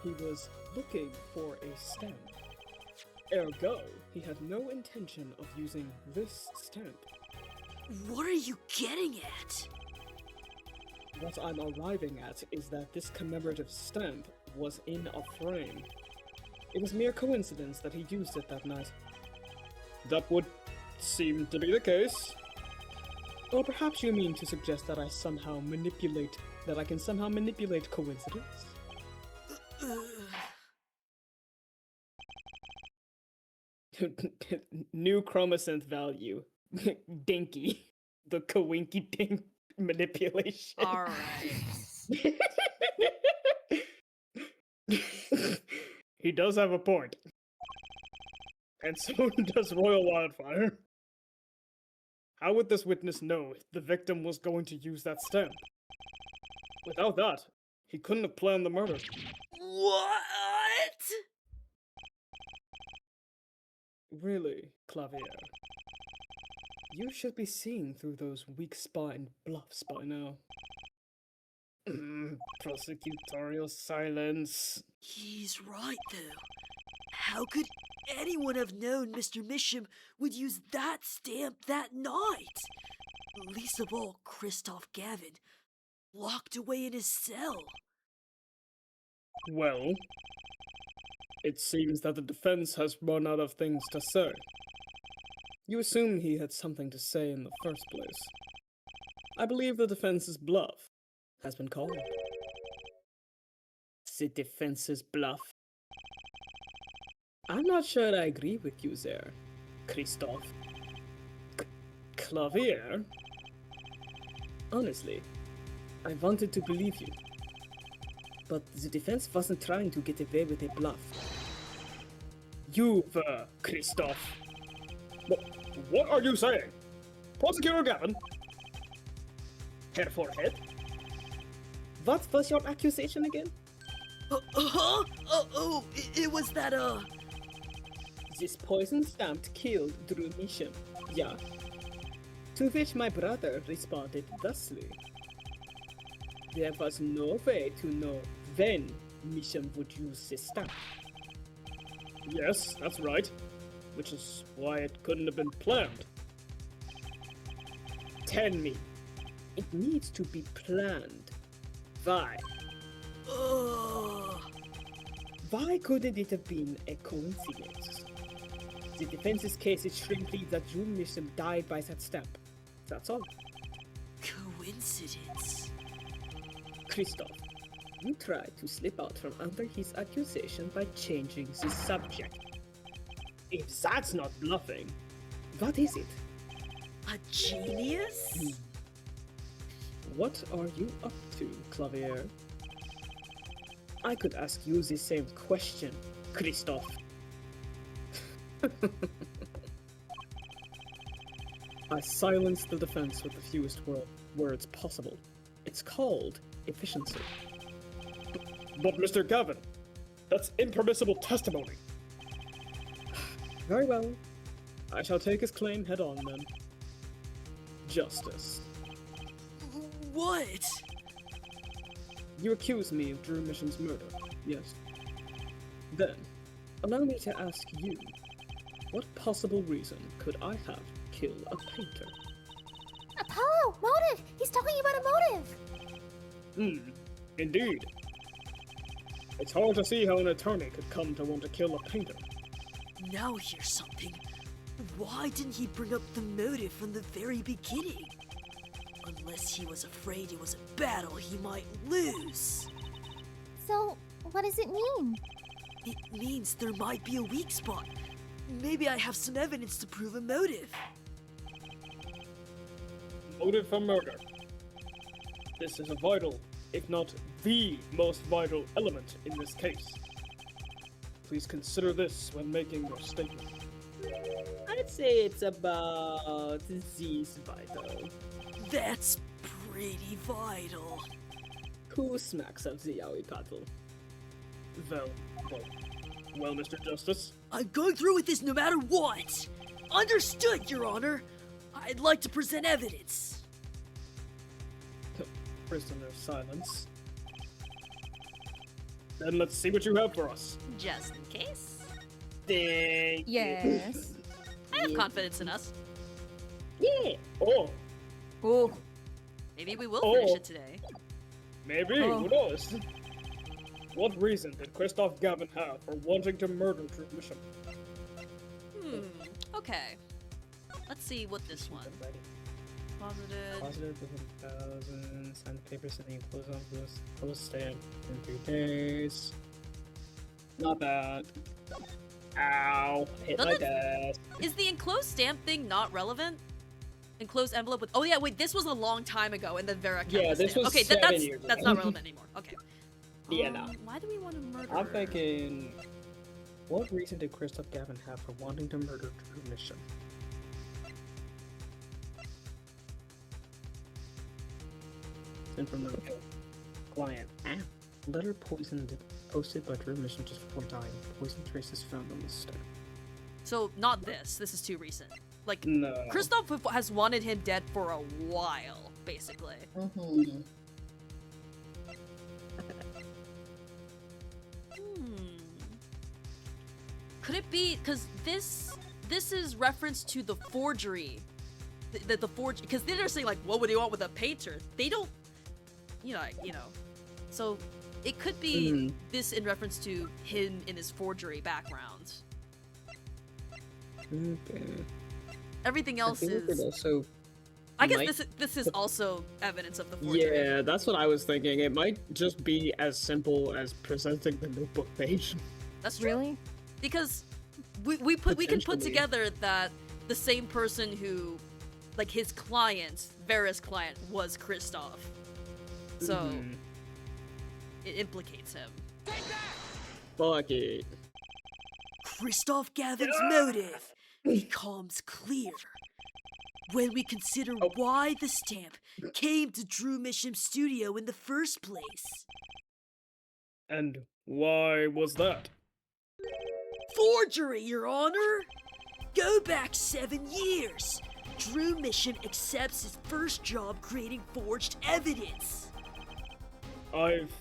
He was looking for a stamp. Ergo, he had no intention of using this stamp. What are you getting at? What I'm arriving at is that this commemorative stamp was in a frame. It was mere coincidence that he used it that night. That would seem to be the case. Or perhaps you mean to suggest that I can somehow manipulate coincidence? New chromosynth value. Dinky. The coinky dink manipulation. Alright. He does have a point. And so does Royal Wildfire. How would this witness know if the victim was going to use that stamp? Without that, he couldn't have planned the murder. What? Really, Clavier? You should be seeing through those weak-spined bluffs by now. Prosecutorial silence. He's right, though. How could anyone have known Mr. Misham would use that stamp that night? Least of all, Christoph Gavin, locked away in his cell. Well, it seems that the defense has run out of things to say. You assume he had something to say in the first place. I believe the defense's bluff has been called. The defense's bluff? I'm not sure I agree with you there, Christoph. Clavier? Honestly, I wanted to believe you. But the defense wasn't trying to get away with a bluff. You were, Christoph. What are you saying? Prosecutor Gavin? Hair forehead? What was your accusation again? It was that, This poison stamp killed Drew Misham, yeah. To which my brother responded thusly. There was no way to know when Misham would use this stamp. Yes, that's right. Which is why it couldn't have been planned. Tell me, it needs to be planned. Why? Why couldn't it have been a coincidence? The defense's case is simply that Drew Misham died by that stamp. That's all. Coincidence? Christoph, you tried to slip out from under his accusation by changing the subject. If that's not bluffing, what is it? A genius? What are you up to, Clavier? I could ask you the same question, Christoph. I silenced the defense with the fewest words possible. It's called efficiency. But Mr. Gavin, that's impermissible testimony. Very well. I shall take his claim head on then. Justice. What? You accuse me of Drew Misham's murder, yes. Then, allow me to ask you, what possible reason could I have to kill a painter? Apollo! Motive! He's talking about a motive! Indeed. It's hard to see how an attorney could come to want to kill a painter. Now here's something. Why didn't he bring up the motive from the very beginning? Unless he was afraid it was a battle he might lose. So, what does it mean? It means there might be a weak spot. Maybe I have some evidence to prove a motive. Motive for murder. This is a vital, if not the most vital element in this case. Please consider this when making your statement. I'd say it's about this vital. That's pretty vital. Who smacks of the yaoi paddle? Well, Mr. Justice? I'm going through with this no matter what! Understood, Your Honor! I'd like to present evidence. prisoner's silence. Then let's see what you have for us. Just in case. Yes. I have confidence in us. Yeah. Oh, Oh. Maybe we will finish it today. maybe. Oh. Who knows? What reason did Christoph Gavin have for wanting to murder Drew Mission? Okay. Let's see what this one. Posited. Positive within 1,000. Sign the papers and the enclosed envelopes. Post stamp in 3 days. Not bad. Ow. Hit my desk. Is the enclosed stamp thing not relevant? Enclosed envelope with. Oh yeah, wait. This was a long time ago, and then Vera kept Yeah, the this stamp. was Okay, 7 years that's ago. not relevant anymore. Okay. Yeah, no. Why do we want to murder? I'm thinking. What reason did Christoph Gavin have for wanting to murder Drew Mission? Sent from the client. Letter poisoned, posted by Drew Mission just before dying. Poison traces found on the stamp. So not this. This is too recent. Like No. Christoph has wanted him dead for a while, basically. Could it be because this is reference to the forgery, the forge? Because they're saying like, what would they want with a painter? They don't, you know. So it could be this in reference to him in his forgery background. Okay. Everything else is. Also, I guess this is also evidence of the forgery. yeah, that's what I was thinking. It might just be as simple as presenting the notebook page. That's true. Really? Because we can put Potentially. together that the same person who, like his client, Vera's client, was Christoph. So it implicates him. Fuck it. Christoph Gavin's motive becomes clear when we consider why the stamp came to Drew Misham's studio in the first place. And why was that? Forgery, Your Honor! Go back 7 years. Drew Mission accepts his first job creating forged evidence. I've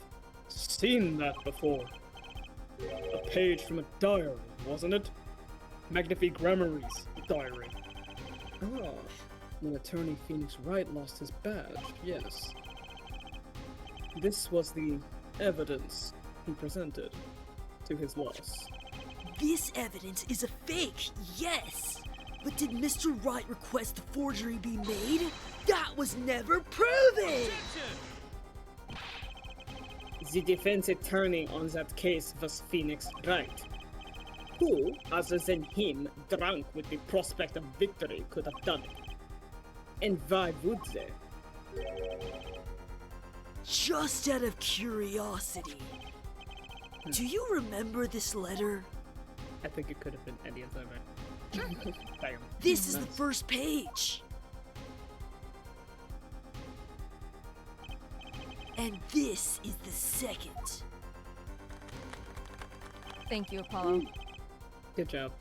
seen that before. A page from a diary, wasn't it? Magnifique Gramarie's diary. Ah, when attorney Phoenix Wright lost his badge, yes. This was the evidence he presented to his loss. This evidence is a fake, yes. But did Mr. Wright request the forgery be made? That was never proven! The defense attorney on that case was Phoenix Wright. Who, other than him, drunk with the prospect of victory, could have done it? And why would they? Just out of curiosity, do you remember this letter? I think it could have been any of them. Bam. This is the Nice. first page. And this is the second. Thank you, Apollo. Good job.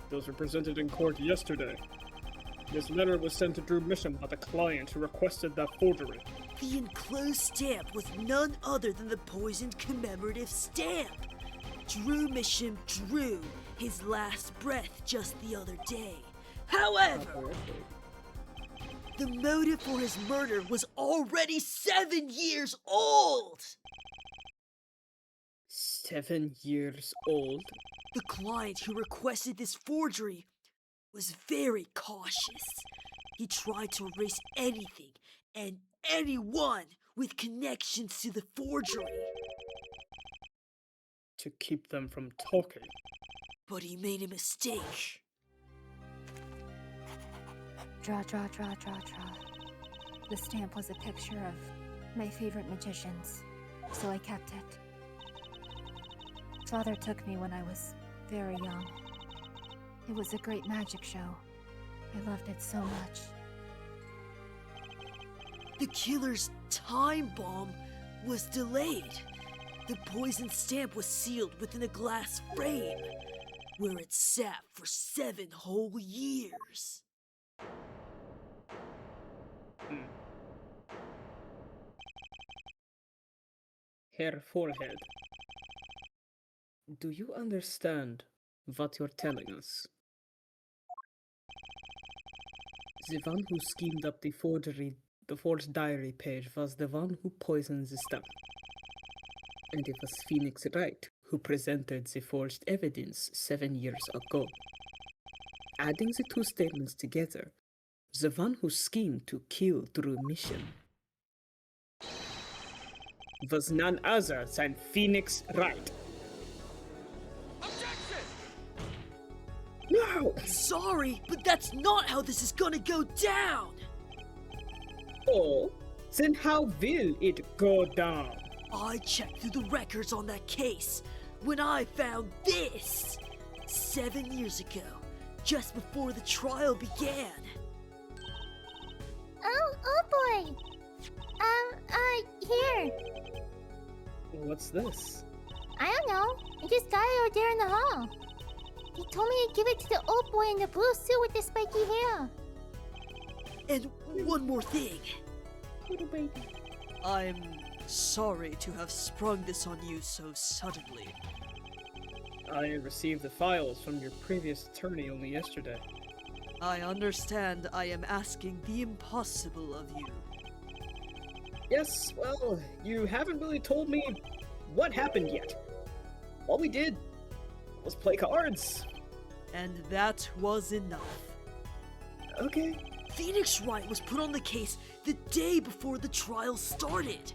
Those were presented in court yesterday. This letter was sent to Drew Mission by the client who requested that forgery. The enclosed stamp was none other than the poisoned commemorative stamp. Drew Mission drew his last breath just the other day. However, the motive for his murder was already 7 years old! 7 years old? The client who requested this forgery was very cautious. He tried to erase anything and anyone with connections to the forgery. To keep them from talking. But he made a mistake. Draw. The stamp was a picture of my favorite magicians, so I kept it. Father took me when I was very young. It was a great magic show. I loved it so much. The killer's time bomb was delayed. The poison stamp was sealed within a glass frame, where it sat for 7 whole years. Her forehead. Do you understand what you're telling us? The one who schemed up the forged diary page was the one who poisoned the stone. And it was Phoenix Wright who presented the forged evidence 7 years ago. Adding the two statements together, the one who schemed to kill Drew Mission was none other than Phoenix Wright. No! Sorry, but that's not how this is gonna go down! Oh, then how will it go down? I checked through the records on that case when I found this! 7 years ago, just before the trial began. Oh boy! Here. What's this? I don't know. I just got it out there in the hall. He told me to give it to the old boy in the blue suit with the spiky hair. And one more thing. Little baby. I'm sorry to have sprung this on you so suddenly. I received the files from your previous attorney only yesterday. I understand I am asking the impossible of you. Yes, well, you haven't really told me what happened yet. All we did was play cards. And that was enough. Okay. Phoenix Wright was put on the case the day before the trial started.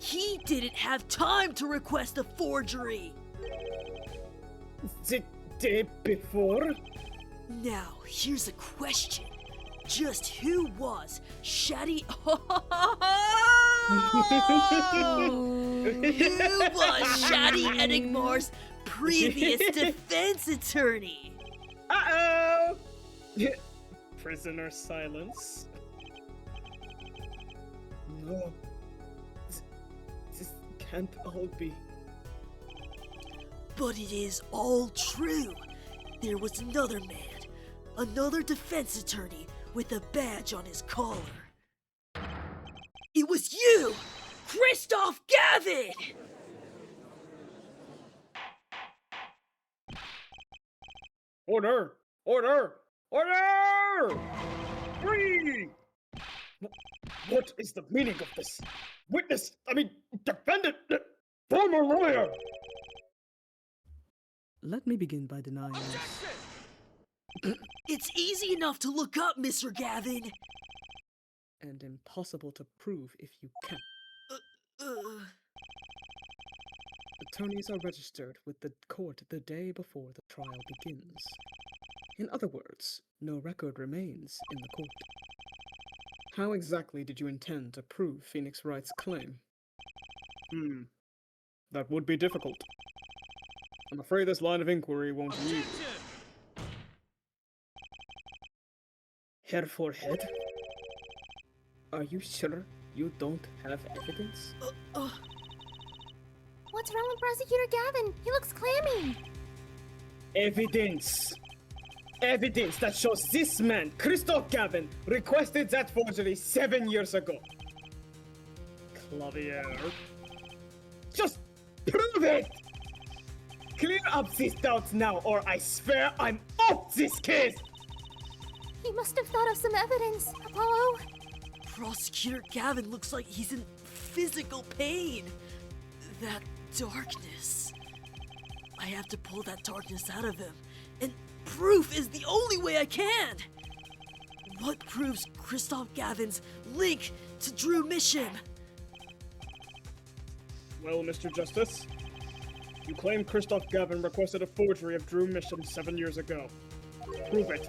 He didn't have time to request a forgery. The day before? Now, here's a question. Just who was Shady... Who was Shady Enigmar's previous defense attorney? Uh-oh! Prisoner silence. No. This can't all be. But it is all true. There was another man, another defense attorney with a badge on his collar. It was you, Christoph Gavin! Order! Order! Order! Free! What is the meaning of this? Witness, defendant, former lawyer! Let me begin by denying this. It's easy enough to look up, Mr. Gavin. And impossible to prove if you can. Attorneys are registered with the court the day before the trial begins. In other words, no record remains in the court. How exactly did you intend to prove Phoenix Wright's claim? That would be difficult. I'm afraid this line of inquiry won't yield. Her forehead? Are you sure you don't have evidence? What's wrong with Prosecutor Gavin? He looks clammy. Evidence! Evidence that shows this man, Christoph Gavin, requested that forgery 7 years ago. Clavier. Just prove it! Clear up these doubts now, or I swear I'm off this case! He must have thought of some evidence, Apollo. Prosecutor Gavin looks like he's in physical pain. That darkness. I have to pull that darkness out of him. And proof is the only way I can! What proves Christoph Gavin's link to Drew Mission? Well, Mr. Justice, you claim Christoph Gavin requested a forgery of Drew Mission 7 years ago. Prove it.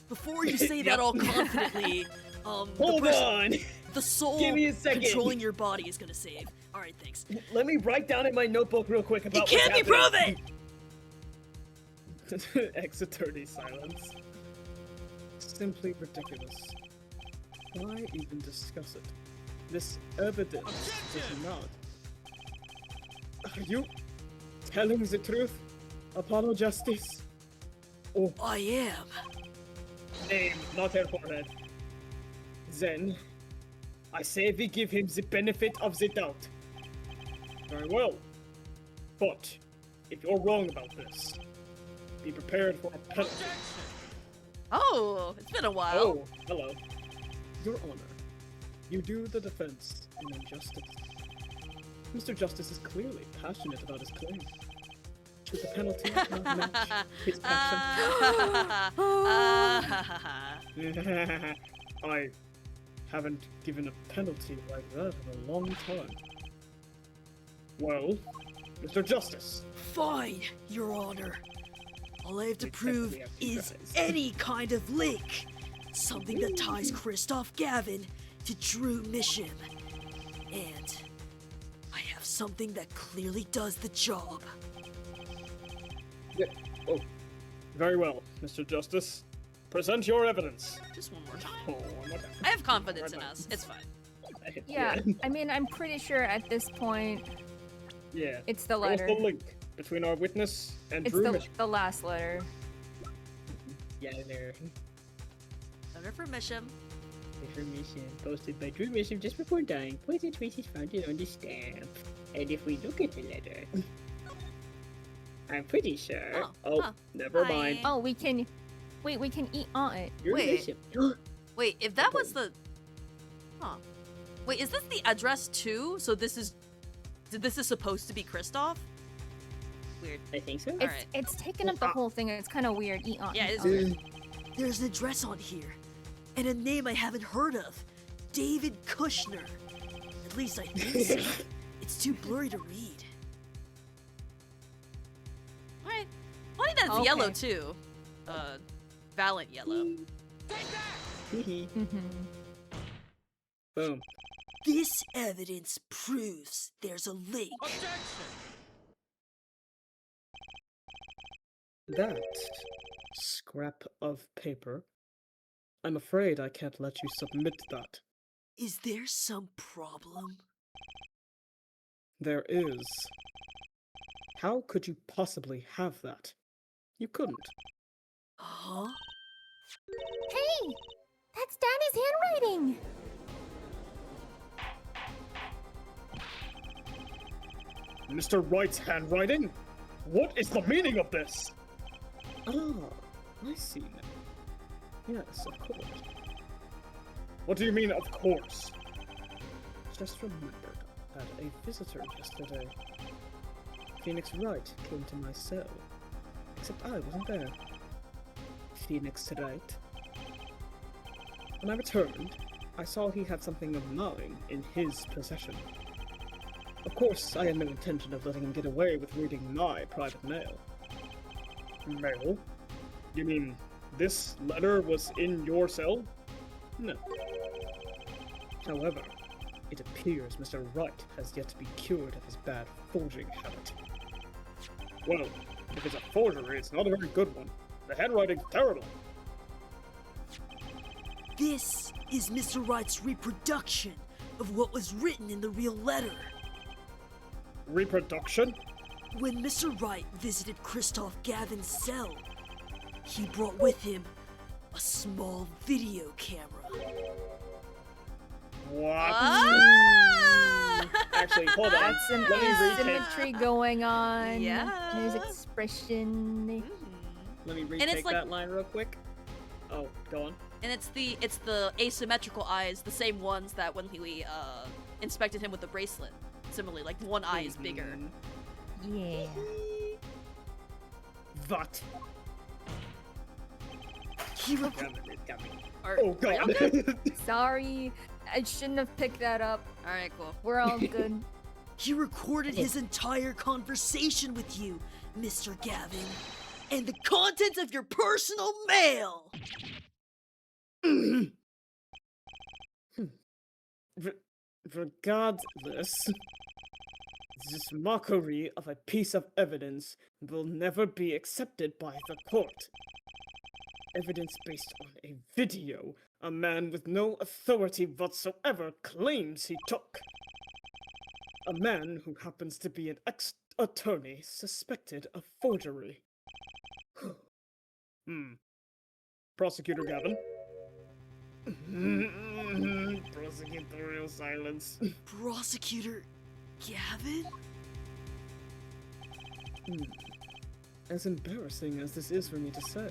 Before you say that all confidently, Hold on! the soul Give me a second. controlling your body is gonna save. Alright, thanks. Let me write down in my notebook real quick about It can't be proven! Ex-attorney silence. Simply ridiculous. Why even discuss it? This evidence does not. Are you telling the truth, Apollo Justice? Oh, I am. Name, not her forehead. Then, I say we give him the benefit of the doubt. Very well. But, if you're wrong about this, be prepared for a penalty. Oh, it's been a while. Oh, hello. Your Honor, you do the defense in injustice. Mr. Justice is clearly passionate about his claim. Should the penalty not match his passion? I haven't given a penalty like that in a long time. Well, Mr. Justice. Fine, Your Honor. All I have to We prove technically have is to guys. any kind of link. Something that ties Christoph Gavin to Drew Mission. And I have something that clearly does the job. Yeah. Oh, very well, Mr. Justice. Present your evidence. Just one more time. Oh, I'm not I have confidence in us. It's fine. Yeah, I mean, I'm pretty sure at this point Yeah. it's the What's letter. the link between our witness and It's Drew Mission? the last letter. Yeah, there. Letter for mission. Information posted by Drew Mission just before dying. Poison traces found it on the stamp. And if we look at the letter, I'm pretty sure. Never Hi. mind. Oh, we can. Wait, we can eat on it. Drew Wait. Mission. Wait, if that was the... Huh. Wait, is this the address too? So this is supposed to be Christoph? Weird. I think so. It's it's taking up the whole thing. And it's kind of weird. Eat on. Yeah, eat it is on. weird. There's an address on here, and a name I haven't heard of. David Kushner. At least I think so. It's too blurry to read. Alright. Funny that it's Okay. yellow too. Valiant yellow. Mhm. Boom. This evidence proves there's a link. That scrap of paper. I'm afraid I can't let you submit that. Is there some problem? There is. How could you possibly have that? You couldn't. Huh? Hey! That's Danny's handwriting! Mr. Wright's handwriting? What is the meaning of this? Ah, I see now. Yes, of course. What do you mean, of course? Just remembered that a visitor yesterday. Phoenix Wright came to my cell. Except I wasn't there. Phoenix Wright. When I returned, I saw he had something of mine in his possession. Of course, I had no intention of letting him get away with reading my private mail. Mail? You mean this letter was in your cell? No. However, it appears Mr. Wright has yet to be cured of his bad forging habit. Well, if it's a forgery, it's not a very good one. The handwriting's terrible. This is Mr. Wright's reproduction of what was written in the real letter. Reproduction? When Mr. Wright visited Christoph Gavin's cell, he brought with him a small video camera. What? Ah! Actually, hold on. That's some Let me retake. asymmetry going on. Yeah. His expression. Let me it's retake like- that line real quick. Oh, go on. And it's the asymmetrical eyes, the same ones that when we inspected him with the bracelet. Similarly, like one eye is bigger. Yeah. What? He, rec- Or, Oh god. Okay. Sorry, I shouldn't have picked that up. All right, cool. We're all good. he recorded his entire conversation with you, Mr. Gavin, and the contents of your personal mail. Regardless, this mockery of a piece of evidence will never be accepted by the court. Evidence based on a video a man with no authority whatsoever claims he took. A man who happens to be an ex-attorney suspected of forgery. Prosecutor Gavin? Prosecutorial silence. Prosecutor Gavin? As embarrassing as this is for me to say,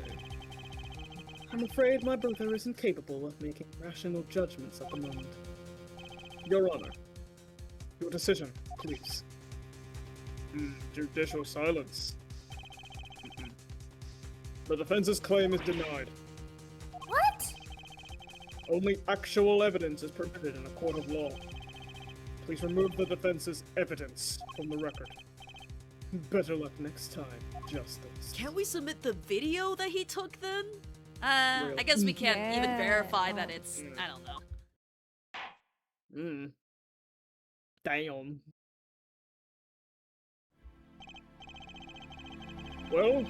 I'm afraid my brother isn't capable of making rational judgments at the moment. Your Honor, your decision, please. Judicial silence. The defense's claim is denied. What? Only actual evidence is permitted in a court of law. Please remove the defense's evidence from the record. Better luck next time, Justice. Can't we submit the video that he took then? I guess we can't even Yeah. verify that it's. I don't know. Damn. Well,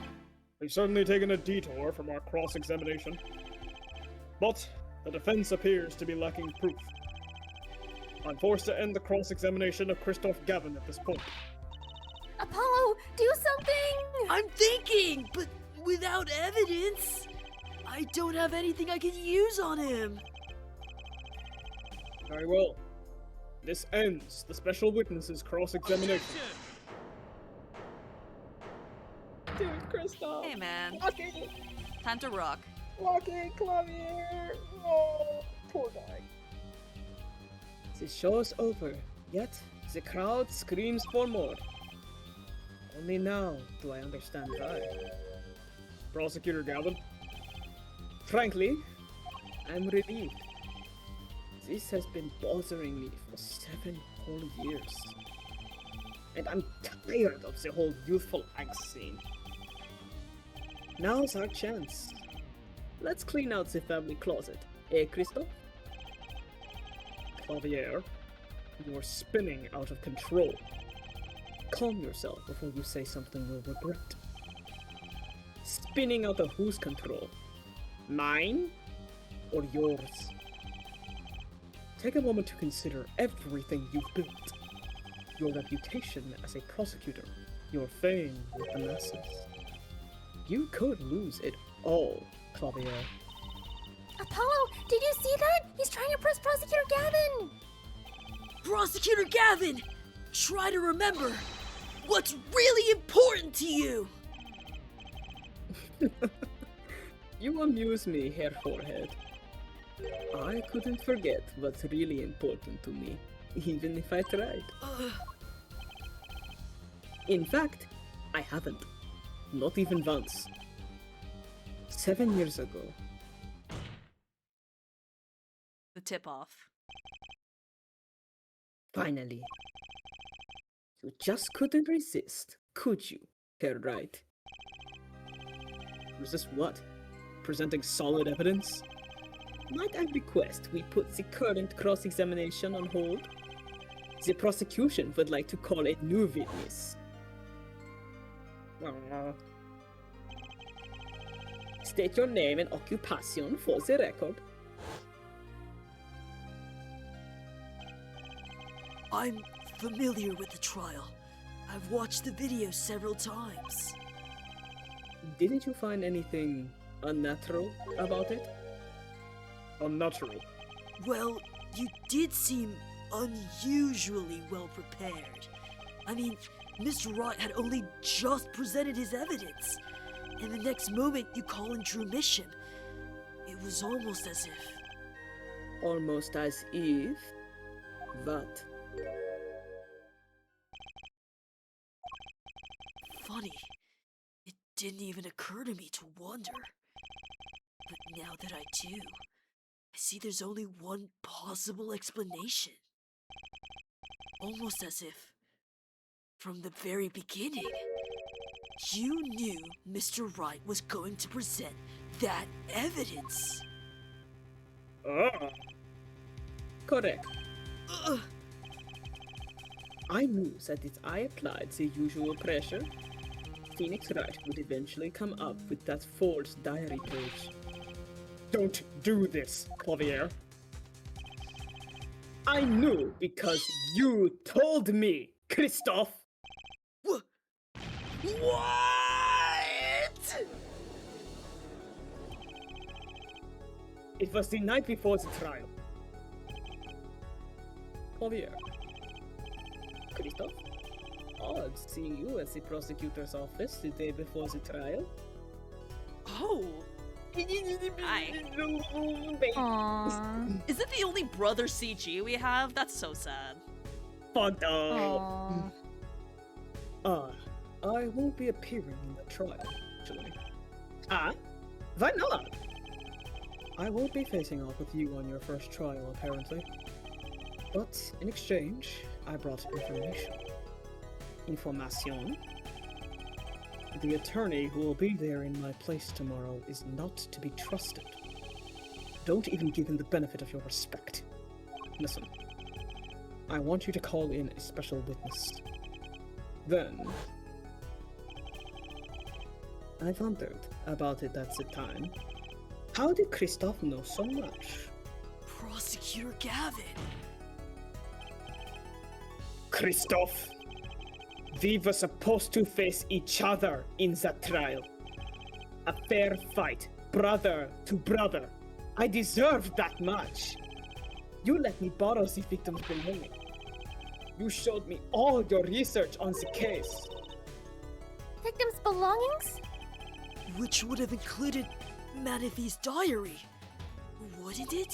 we've certainly taken a detour from our cross-examination. But the defense appears to be lacking proof. I'm forced to end the cross-examination of Christoph Gavin at this point. Apollo, do something! I'm thinking, but without evidence, I don't have anything I can use on him. Very well. This ends the special witness's cross-examination. Dude, Kristoff. Hey, man. Walking, Time to rock. Clavier. Oh, poor guy. The show's over, yet the crowd screams for more. Only now do I understand why. Prosecutor Gavin? Frankly, I'm relieved. This has been bothering me for 7 whole years. And I'm tired of the whole youthful angst scene. Now's our chance. Let's clean out the family closet, Christoph? Clavier, you're spinning out of control. Calm yourself before you say something you'll regret. Spinning out of whose control? Mine or yours? Take a moment to consider everything you've built. Your reputation as a prosecutor, your fame with the masses. You could lose it all, Clavier. Apollo, did you see that? He's trying to press Prosecutor Gavin! Prosecutor Gavin, try to remember what's really important to you. You amuse me, Hair Forehead. I couldn't forget what's really important to me, even if I tried. In fact, I haven't. Not even once. 7 years ago. The tip off. Finally. You just couldn't resist, could you, Hair Wright? Resist what? Presenting solid evidence? Might I request we put the current cross-examination on hold? The prosecution would like to call a new witness. State your name and occupation for the record. I'm familiar with the trial. I've watched the video several times. Didn't you find anything unnatural about it? Unnatural? Well, you did seem unusually well prepared. I mean, Mr. Wright had only just presented his evidence, and the next moment you call in true mission. It was almost as if... Almost as if... What? Funny. It didn't even occur to me to wonder. But now that I do, I see there's only one possible explanation. Almost as if, from the very beginning, you knew Mr. Wright was going to present that evidence. Correct. I knew that if I applied the usual pressure, Phoenix Wright would eventually come up with that false diary page. Don't do this, Clavier. I knew because you told me, Christoph! What? It was the night before the trial. Javier. Christoph? Odd seeing you at the prosecutor's office the day before the trial. Oh! Hi. Aww. Is it the only brother Psyche we have? That's so sad. Fuck Aww. I won't be appearing in the trial, actually. Why not? I won't be facing off with you on your first trial, apparently. But in exchange, I brought information. Information? The attorney who will be there in my place tomorrow is not to be trusted. Don't even give him the benefit of your respect. Listen, I want you to call in a special witness. Then, I wondered about it at the time. How did Christoph know so much? Prosecutor Gavin. Christoph! We were supposed to face each other in that trial. A fair fight, brother to brother. I deserved that much. You let me borrow the victim's belongings. You showed me all your research on the case. Victim's belongings? Which would have included Manaphy's diary, wouldn't it?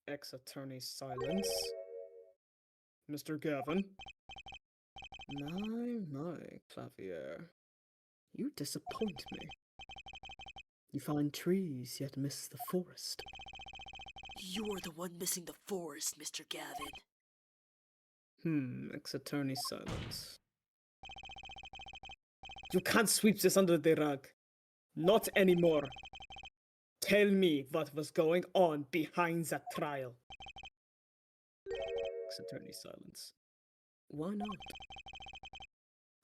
Ex-attorney silence. Mr. Gavin? My, Clavier. You disappoint me. You find trees, yet miss the forest. You're the one missing the forest, Mr. Gavin. Ex-attorney silence. You can't sweep this under the rug. Not anymore. Tell me what was going on behind that trial. Ex-attorney silence. Why not?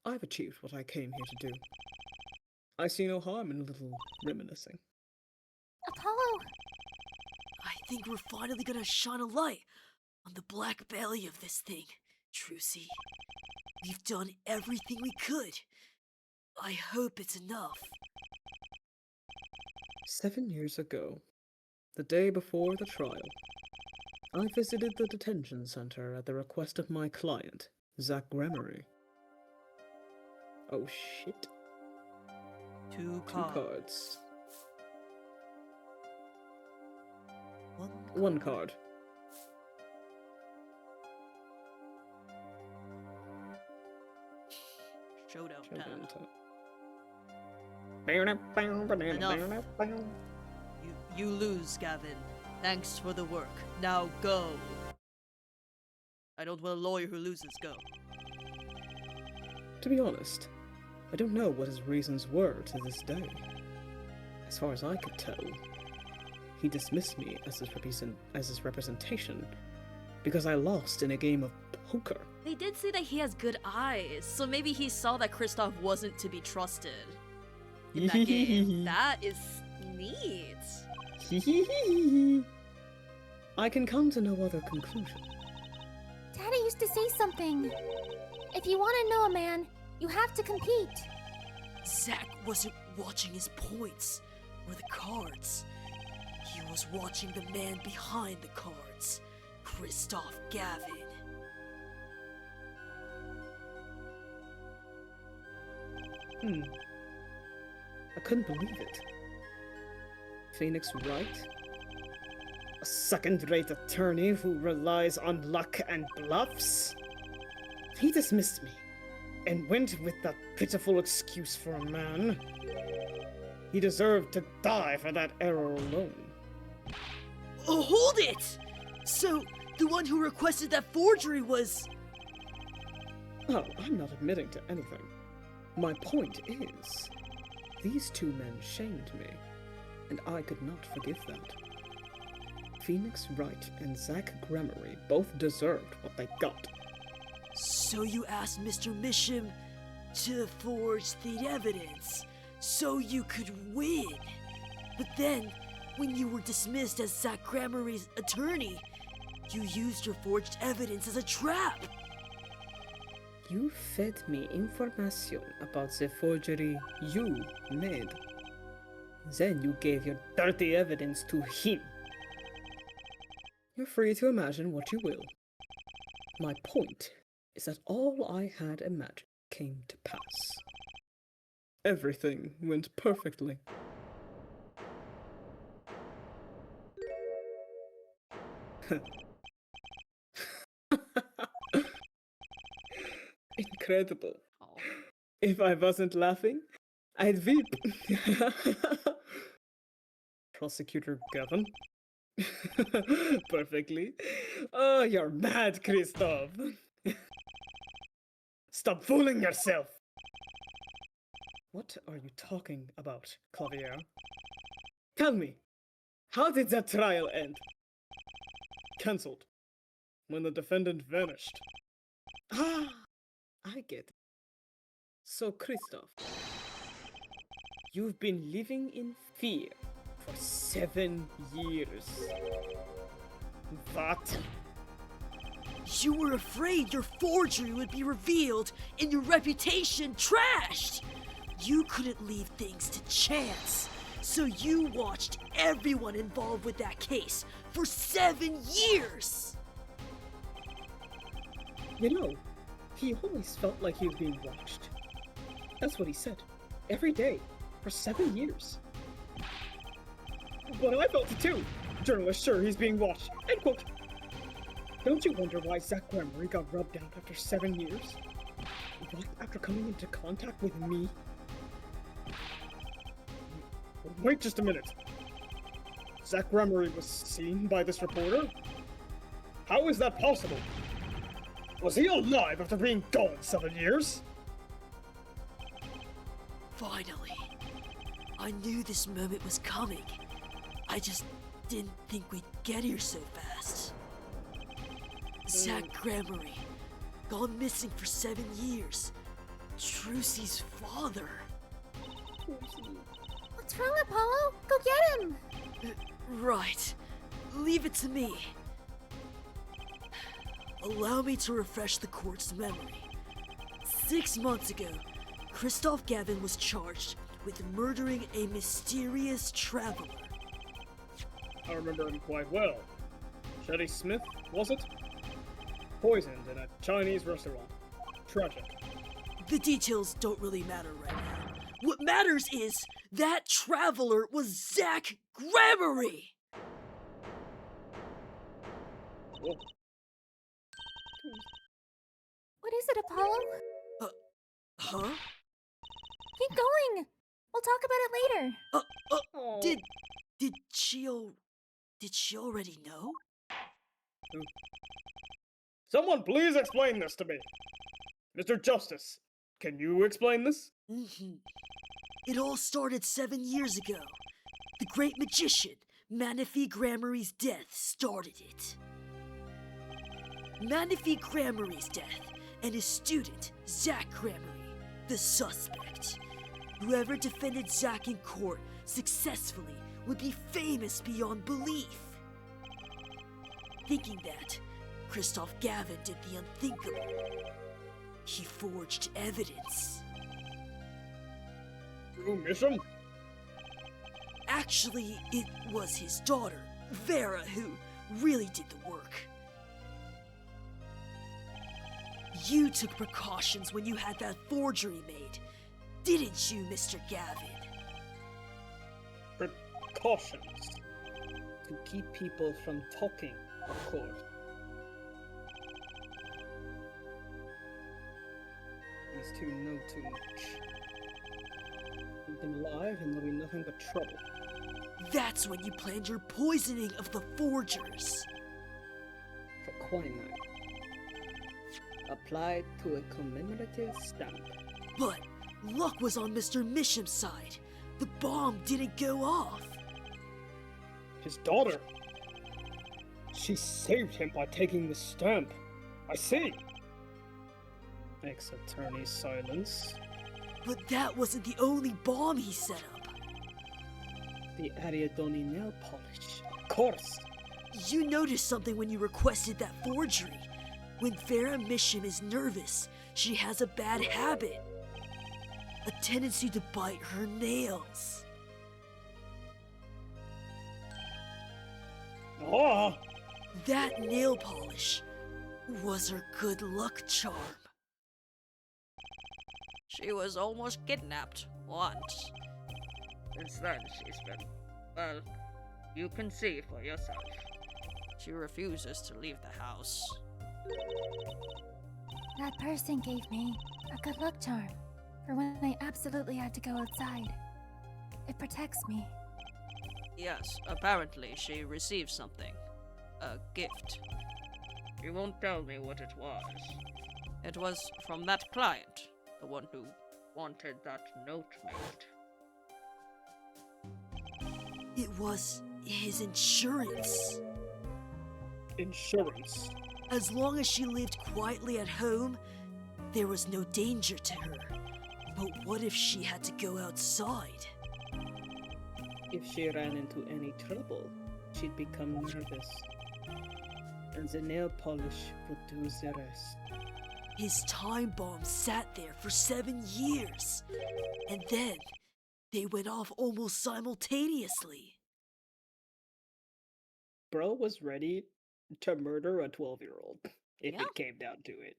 I've achieved what I came here to do. I see no harm in a little reminiscing. Apollo! I think we're finally gonna shine a light on the black belly of this thing, Trucy. We've done everything we could. I hope it's enough. 7 years ago, the day before the trial, I visited the detention center at the request of my client, Zach Gremery. Oh shit. Two Two cards. One One card. Showdown Showdown time. Enough. You lose, Gavin. Thanks for the work. Now go. I don't want a lawyer who loses. Go. To be honest, I don't know what his reasons were to this day. As far as I could tell, he dismissed me as his representation because I lost in a game of poker. They did say that he has good eyes, so maybe he saw that Christoph wasn't to be trusted in that game. That is neat. I can come to no other conclusion. Daddy used to say something. If you want to know a man, you have to compete. Zach wasn't watching his points or the cards. He was watching the man behind the cards, Christoph Gavin. I couldn't believe it. Phoenix Wright? A second-rate attorney who relies on luck and bluffs? He dismissed me, and went with that pitiful excuse for a man. He deserved to die for that error alone. Oh, hold it! So, the one who requested that forgery was... Oh, I'm not admitting to anything. My point is, these two men shamed me, and I could not forgive that. Phoenix Wright and Zach Gremery both deserved what they got. So you asked Mr. Misham to forge the evidence, so you could win. But then, when you were dismissed as Zach Gremery's attorney, you used your forged evidence as a trap. You fed me information about the forgery you made. Then you gave your dirty evidence to him. You're free to imagine what you will. My point is that all I had imagined came to pass. Everything went perfectly. Incredible. Oh. If I wasn't laughing, I'd weep. Prosecutor Gavin? Perfectly. Oh, you're mad, Christoph. Stop fooling yourself. What are you talking about, Clavier? Tell me, how did that trial end? Cancelled. When the defendant vanished. Ah, I get it. So, Christoph, you've been living in fear for 7 years. What? You were afraid your forgery would be revealed and your reputation trashed! You couldn't leave things to chance, so you watched everyone involved with that case for 7 years! You know, he always felt like he was being watched. That's what he said. Every day, for 7 years. But I felt it too. Journalist sure he's being watched. End quote. Don't you wonder why Zach Gremory got rubbed out after 7 years? Right after coming into contact with me? Wait just a minute. Zach Gremory was seen by this reporter? How is that possible? Was he alive after being gone 7 years? Finally. I knew this moment was coming. I just didn't think we'd get here so fast. Zach Gremory, gone missing for 7 years. Trucy's father. What's wrong, Apollo? Go get him! Right. Leave it to me. Allow me to refresh the court's memory. 6 months ago, Christoph Gavin was charged with murdering a mysterious traveler. I remember him quite well. Shetty Smith, was it? Poisoned in a Chinese restaurant. Tragic. The details don't really matter right now. What matters is that traveler was Zach Gremory! Whoa. What is it, Apollo? Huh? Keep going! We'll talk about it later. Did she already know? Someone please explain this to me. Mr. Justice, can you explain this? It all started 7 years ago. The great magician, Manaphy Gremory's death started it. Manaphy Gremory's death and his student, Zach Gremory, the suspect. Whoever defended Zach in court successfully would be famous beyond belief. Thinking that, Christoph Gavin did the unthinkable. He forged evidence. You miss him? Actually, it was his daughter, Vera, who really did the work. You took precautions when you had that forgery made, didn't you, Mr. Gavin? Precautions. To keep people from talking, of course. These two know too much. Keep them alive and there'll be nothing but trouble. That's when you planned your poisoning of the forgers. For quinine. Applied to a commemorative stamp. But luck was on Mr. Misham's side. The bomb didn't go off. His daughter. She saved him by taking the stamp. I see. Ex-attorney silence. But that wasn't the only bomb he set up. The Ariadne nail polish. Of course. You noticed something when you requested that forgery. When Vera Misham is nervous, she has a bad habit. A tendency to bite her nails. Oh! That nail polish was her good luck charm. She was almost kidnapped once. Since then, she's been, well, you can see for yourself. She refuses to leave the house. That person gave me a good luck charm for when I absolutely had to go outside. It protects me. Yes, apparently she received something. A gift. She won't tell me what it was. It was from that client, the one who wanted that note made. It was his insurance. Insurance? As long as she lived quietly at home, there was no danger to her. But what if she had to go outside? If she ran into any trouble, she'd become nervous. And the nail polish would do the rest. His time bomb sat there for 7 years. And then, they went off almost simultaneously. Bro was ready to murder a 12-year-old, if it came down to it.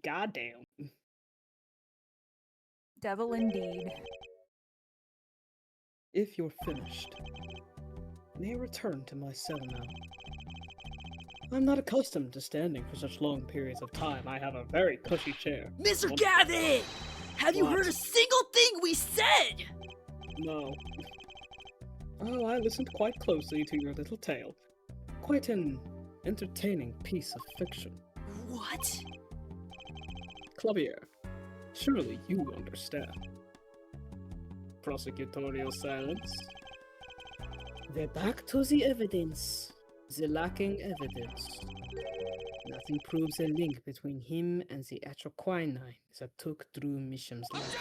Goddamn. Devil indeed. If you're finished, may I return to my cell now. I'm not accustomed to standing for such long periods of time. I have a very cushy chair. Mr. Gavin! Have you heard a single thing we said? No. Oh, I listened quite closely to your little tale. Quite an entertaining piece of fiction. What? Clavier, surely you understand. Prosecutorial silence. We're back to the evidence. The lacking evidence. Nothing proves a link between him and the actual quinine that took Drew Misham's life.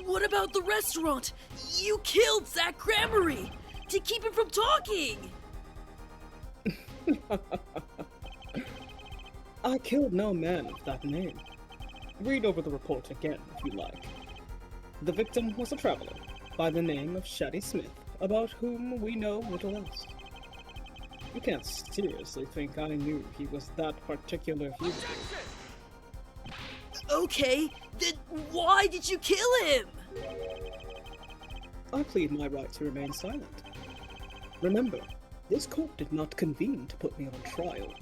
What about the restaurant? You killed Zach Cranberry to keep him from talking! I killed no man of that name. Read over the report again if you like. The victim was a traveler by the name of Shaddy Smith, about whom we know little else. You can't seriously think I knew he was that particular fugitive. Okay, then why did you kill him? I plead my right to remain silent. Remember, this court did not convene to put me on trial.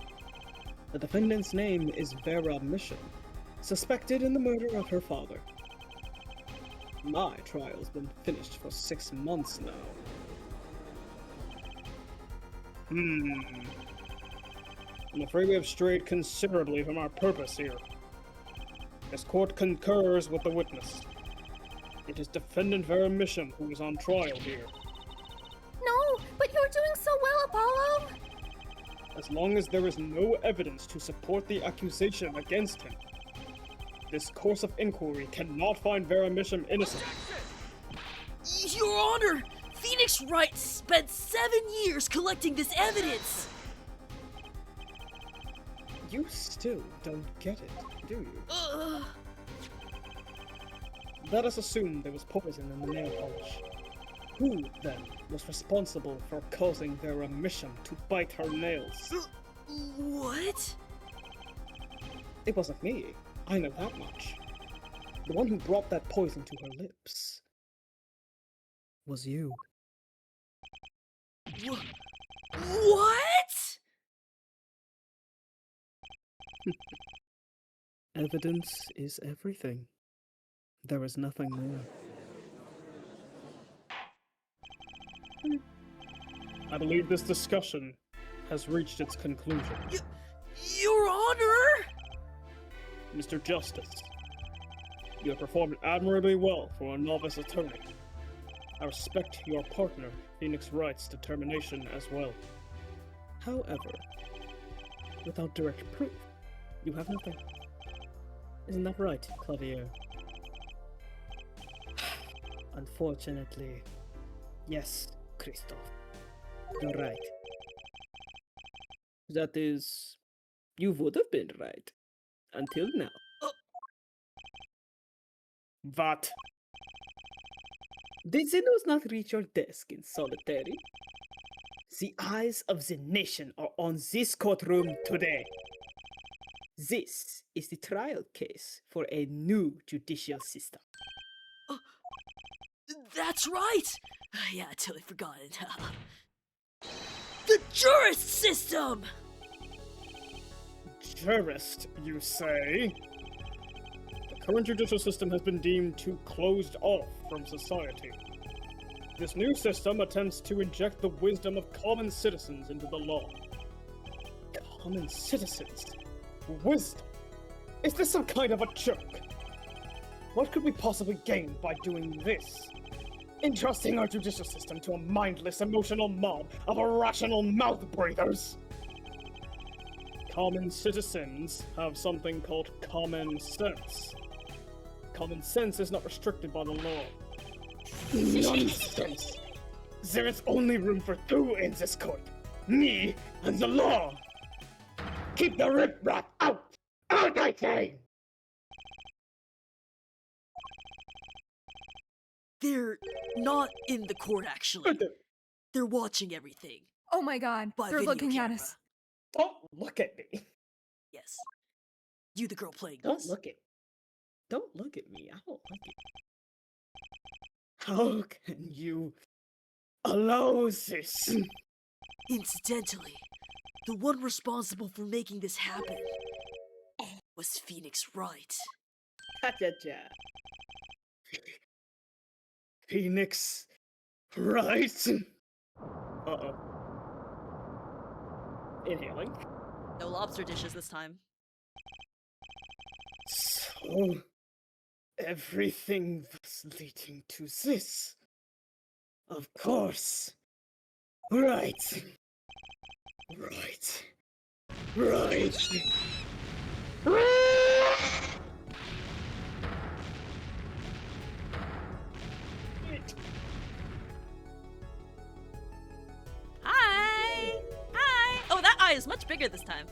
The defendant's name is Vera Mission, suspected in the murder of her father. My trial's been finished for 6 months now. I'm afraid we have strayed considerably from our purpose here. This court concurs with the witness. It is defendant Vera Mission who is on trial here. No, but you're doing so well, Apollo! As long as there is no evidence to support the accusation against him, this course of inquiry cannot find Vera Mission innocent. Your Honor! Phoenix Wright spent 7 years collecting this evidence! You still don't get it, do you? Let us assume there was poison in the nail polish. Who, then, was responsible for causing Vera Mission to bite her nails? What? It wasn't me. I know that much. The one who brought that poison to her lips was you. What? Evidence is everything. There is nothing more. I believe this discussion has reached its conclusion. Your Honor! Mr. Justice, you have performed admirably well for a novice attorney. I respect your partner, Phoenix Wright's determination as well. However, without direct proof, you have nothing. Isn't that right, Clavier? Unfortunately, yes, Christoph. You're right. That is, you would have been right. Until now. What? Did the news not reach your desk in solitary? The eyes of the nation are on this courtroom today. This is the trial case for a new judicial system. That's right! Yeah, I totally forgot it. The jurist system! Jurist, you say? The current judicial system has been deemed too closed off from society. This new system attempts to inject the wisdom of common citizens into the law. Common citizens? Wisdom? Is this some kind of a joke? What could we possibly gain by doing this? Entrusting our judicial system to a mindless, emotional mob of irrational mouth-breathers? Common citizens have something called common sense. Common sense is not restricted by the law. Nonsense! There is only room for two in this court. Me and the law! Keep the rip-rap out! Out, I say! They're not in the court, actually. They're watching everything. Oh my god, By they're video looking camera. at us. Don't look at me. Yes. You the girl playing Don't this? look at me. Don't look at me. I don't like it. How can you allow this? Incidentally, the one responsible for making this happen was Phoenix Wright. Cha-cha-cha. Phoenix Wright? Uh-oh. Inhaling. No lobster dishes this time. So, everything was leading to this. Of course. Right. Right. Right. Hi! Hi! Oh, that eye is much bigger this time.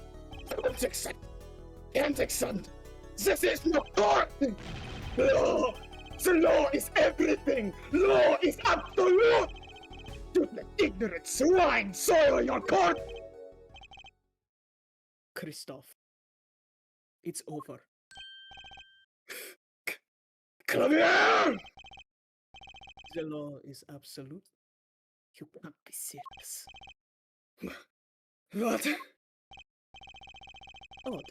Can't accept. This is not court! Law! The law is everything! Law is absolute! Don't let ignorant swine soil your court! Christoph, it's over. Clavier! The law is absolute. You can't be serious. What? Odd.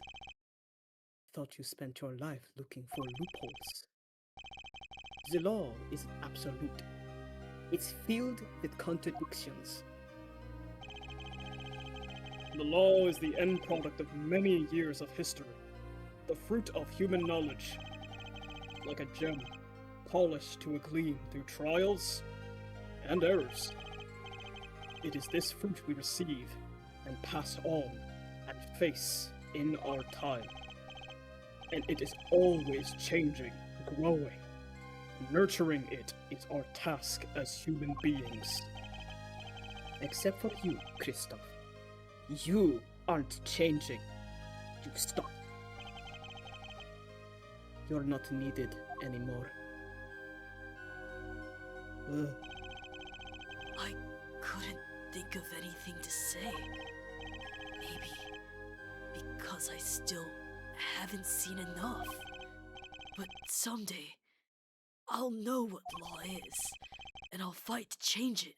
Thought you spent your life looking for loopholes. The law is absolute. It's filled with contradictions. The law is the end product of many years of history, the fruit of human knowledge, like a gem, polished to a gleam through trials and errors. It is this fruit we receive and pass on and face in our time. And it is always changing, growing. Nurturing it is our task as human beings. Except for you, Christoph. You aren't changing. You stop. You're not needed anymore. I couldn't think of anything to say. Maybe because I still haven't seen enough. But someday, I'll know what law is, and I'll fight to change it,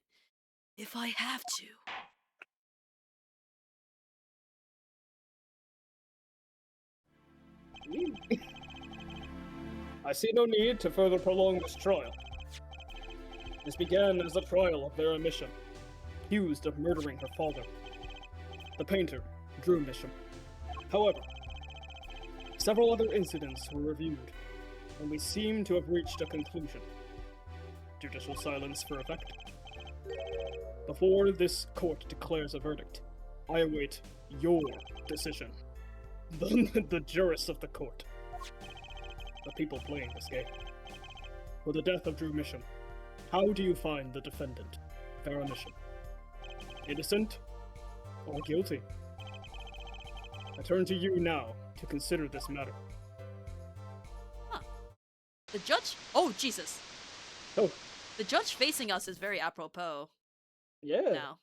if I have to. I see no need to further prolong this trial. This began as the trial of Vera Misham, accused of murdering her father, the painter, Drew Misham. However, several other incidents were reviewed, and we seem to have reached a conclusion. Judicial silence for effect. Before this court declares a verdict, I await your decision. The jurists of the court. The people playing this game. For the death of Drew Misham, how do you find the defendant, Vera Misham? Innocent or guilty? I turn to you now to consider this matter. Huh. The judge? Oh, Jesus. Oh, The judge facing us is very apropos. Yeah. Now.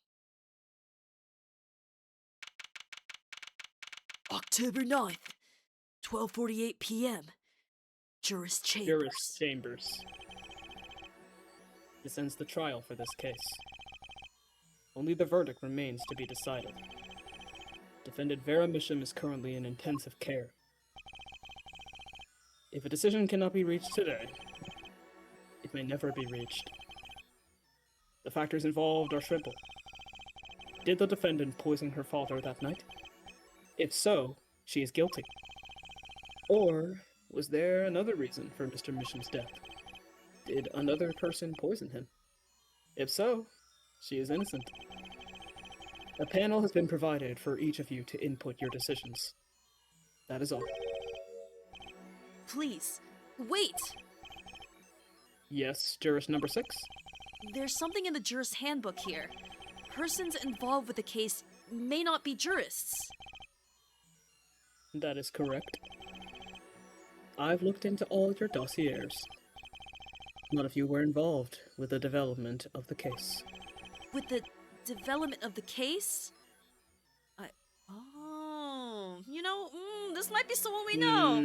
October 9th, 12:48 p.m. Juris Chambers. Juris Chambers. This ends the trial for this case. Only the verdict remains to be decided. Defendant Vera Misham is currently in intensive care. If a decision cannot be reached today, it may never be reached. The factors involved are simple. Did the defendant poison her father that night? If so, she is guilty. Or was there another reason for Mr. Misham's death? Did another person poison him? If so, she is innocent. A panel has been provided for each of you to input your decisions. That is all. Please, wait! Yes, Juris number 6? There's something in the jurist handbook here. Persons involved with the case may not be jurists. That is correct. I've looked into all your dossiers. None of you were involved with the development of the case. With the development of the case? Oh, you know, this might be someone we know.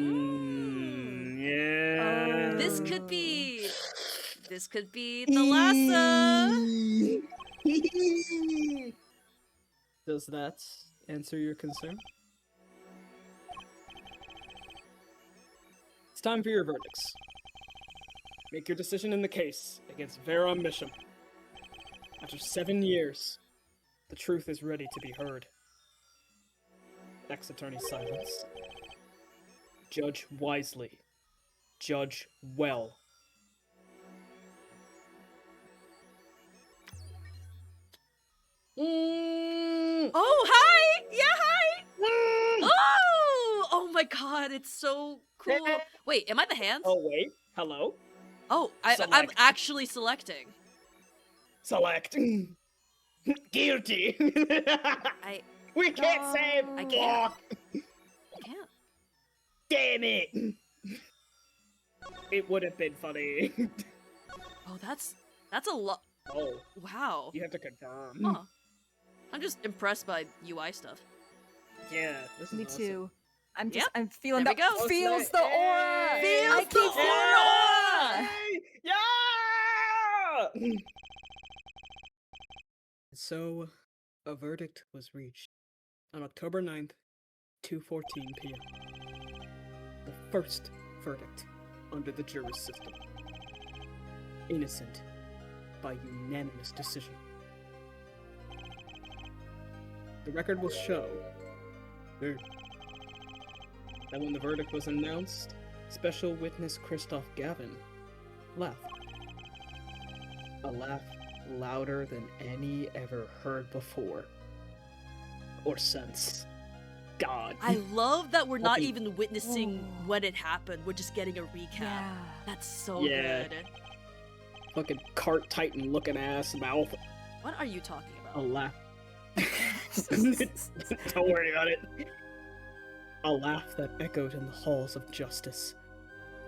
Yeah. This could be the Lassa. Does that answer your concern? It's time for your verdicts. Make your decision in the case against Vera Misham. After 7 years, the truth is ready to be heard. Ex-attorney silence. Judge wisely. Judge well. Oh, hi! Yeah, hi! Oh my god, it's so cool. Wait, am I the hands? Oh wait, hello. Oh, I'm actually selecting. Select. Guilty. We can't save. I can't. I can't. Damn it. It would have been funny. Oh, that's a lot. Oh, Wow. you have to confirm. Huh. I'm just impressed by UI stuff. Yeah, this is Me awesome. too. I'm Yep. I'm feeling There we that. go. Feels the aura. Feels I keep the feeling the aura. Yeah! So, a verdict was reached on October 9th, 2:14 p.m. The first verdict under the juris system. Innocent by unanimous decision. The record will show that when the verdict was announced, special witness Christoph Gavin laughed. A laugh louder than any ever heard before. Or since. God. I love that we're not Fucking- even witnessing when it happened. We're just getting a recap. Yeah. That's so Yeah. good. Fucking cart titan looking ass mouth. What are you talking A about? laugh. Don't worry about it. A laugh that echoed in the halls of justice,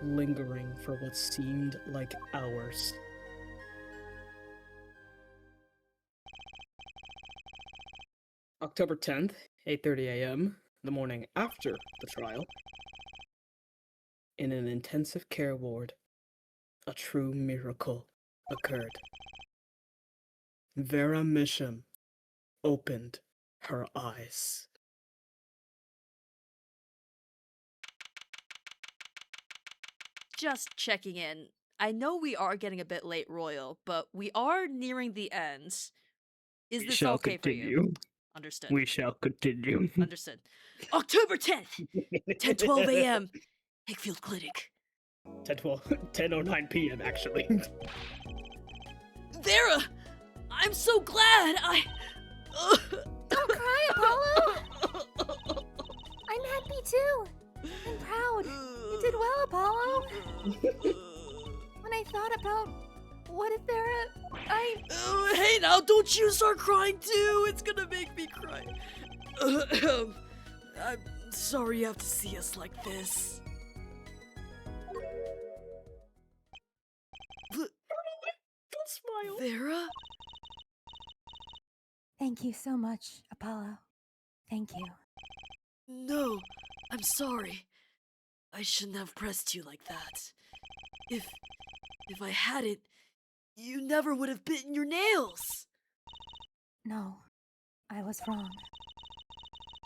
lingering for what seemed like hours. October 10th, 8:30 a.m., the morning after the trial, in an intensive care ward, a true miracle occurred. Vera Misham opened her eyes. Just checking in. I know we are getting a bit late, Royal, but we are nearing the end. Is this okay for you? Understood. We shall continue. Understood. October 10th, 10:12 a.m. Hickfield Clinic. 10:09 p.m. actually. Vera! I'm so glad Don't cry, Apollo! I'm happy too. I'm proud. You did well, Apollo. When I thought about what if Hey now, don't you start crying too! It's gonna make me cry. I'm sorry you have to see us like this. smile. Vera? Thank you so much, Apollo. Thank you. No, I'm sorry. I shouldn't have pressed you like that. If I hadn't, you never would have bitten your nails. No, I was wrong.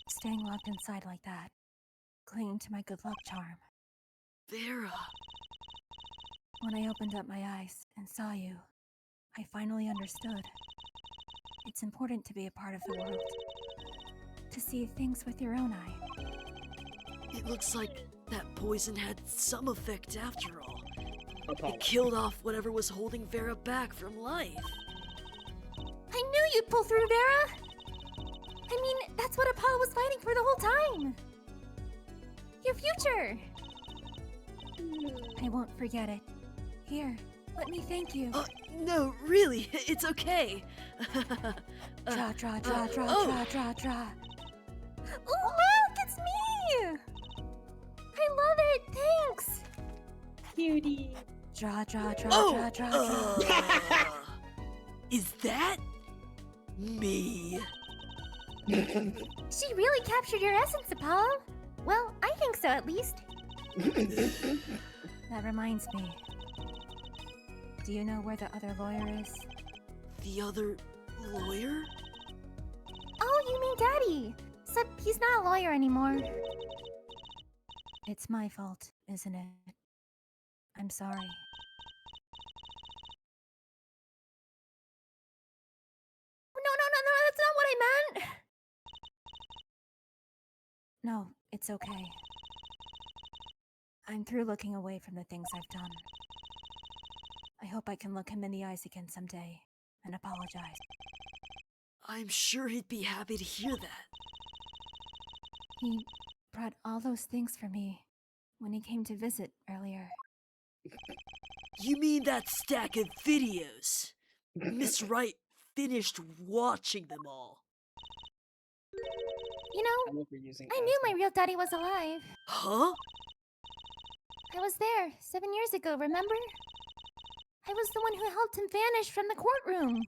Staying locked inside like that, clinging to my good luck charm. Vera. When I opened up my eyes and saw you, I finally understood. It's important to be a part of the world. To see things with your own eye. It looks like that poison had some effect after all. Apollo. It killed off whatever was holding Vera back from life. I knew you'd pull through, Vera! I mean, that's what Apollo was fighting for the whole time! Your future! I won't forget it. Here, let me thank you. No, really, it's okay. Draw. Oh, look, it's me! I love it, thanks! Cutie. Draw. Is that me? She really captured your essence, Apollo. Well, I think so, at least. That reminds me. Do you know where the other lawyer is? The other lawyer? Oh, you mean Daddy. Except he's not a lawyer anymore. It's my fault, isn't it? I'm sorry. No, that's not what I meant! No, it's okay. I'm through looking away from the things I've done. I hope I can look him in the eyes again someday and apologize. I'm sure he'd be happy to hear that. He brought all those things for me when he came to visit earlier. You mean that stack of videos? Miss Wright finished watching them all. You know, I knew my real daddy was alive. Huh? I was there 7 years ago, remember? I was the one who helped him vanish from the courtroom.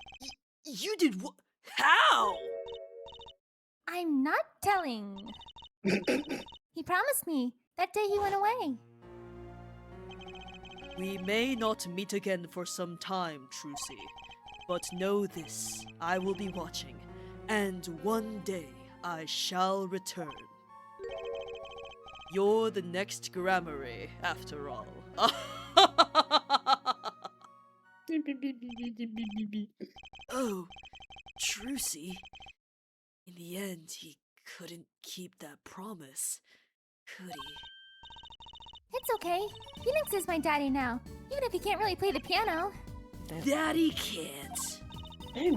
You did what? How? I'm not telling. He promised me that day he went away. We may not meet again for some time, Trucy. But know this, I will be watching, and one day I shall return. You're the next Grammary, after all. Oh, Trucy. In the end, he couldn't keep that promise, could he? It's okay. Phoenix is my daddy now, even if he can't really play the piano. Daddy can't. Damn,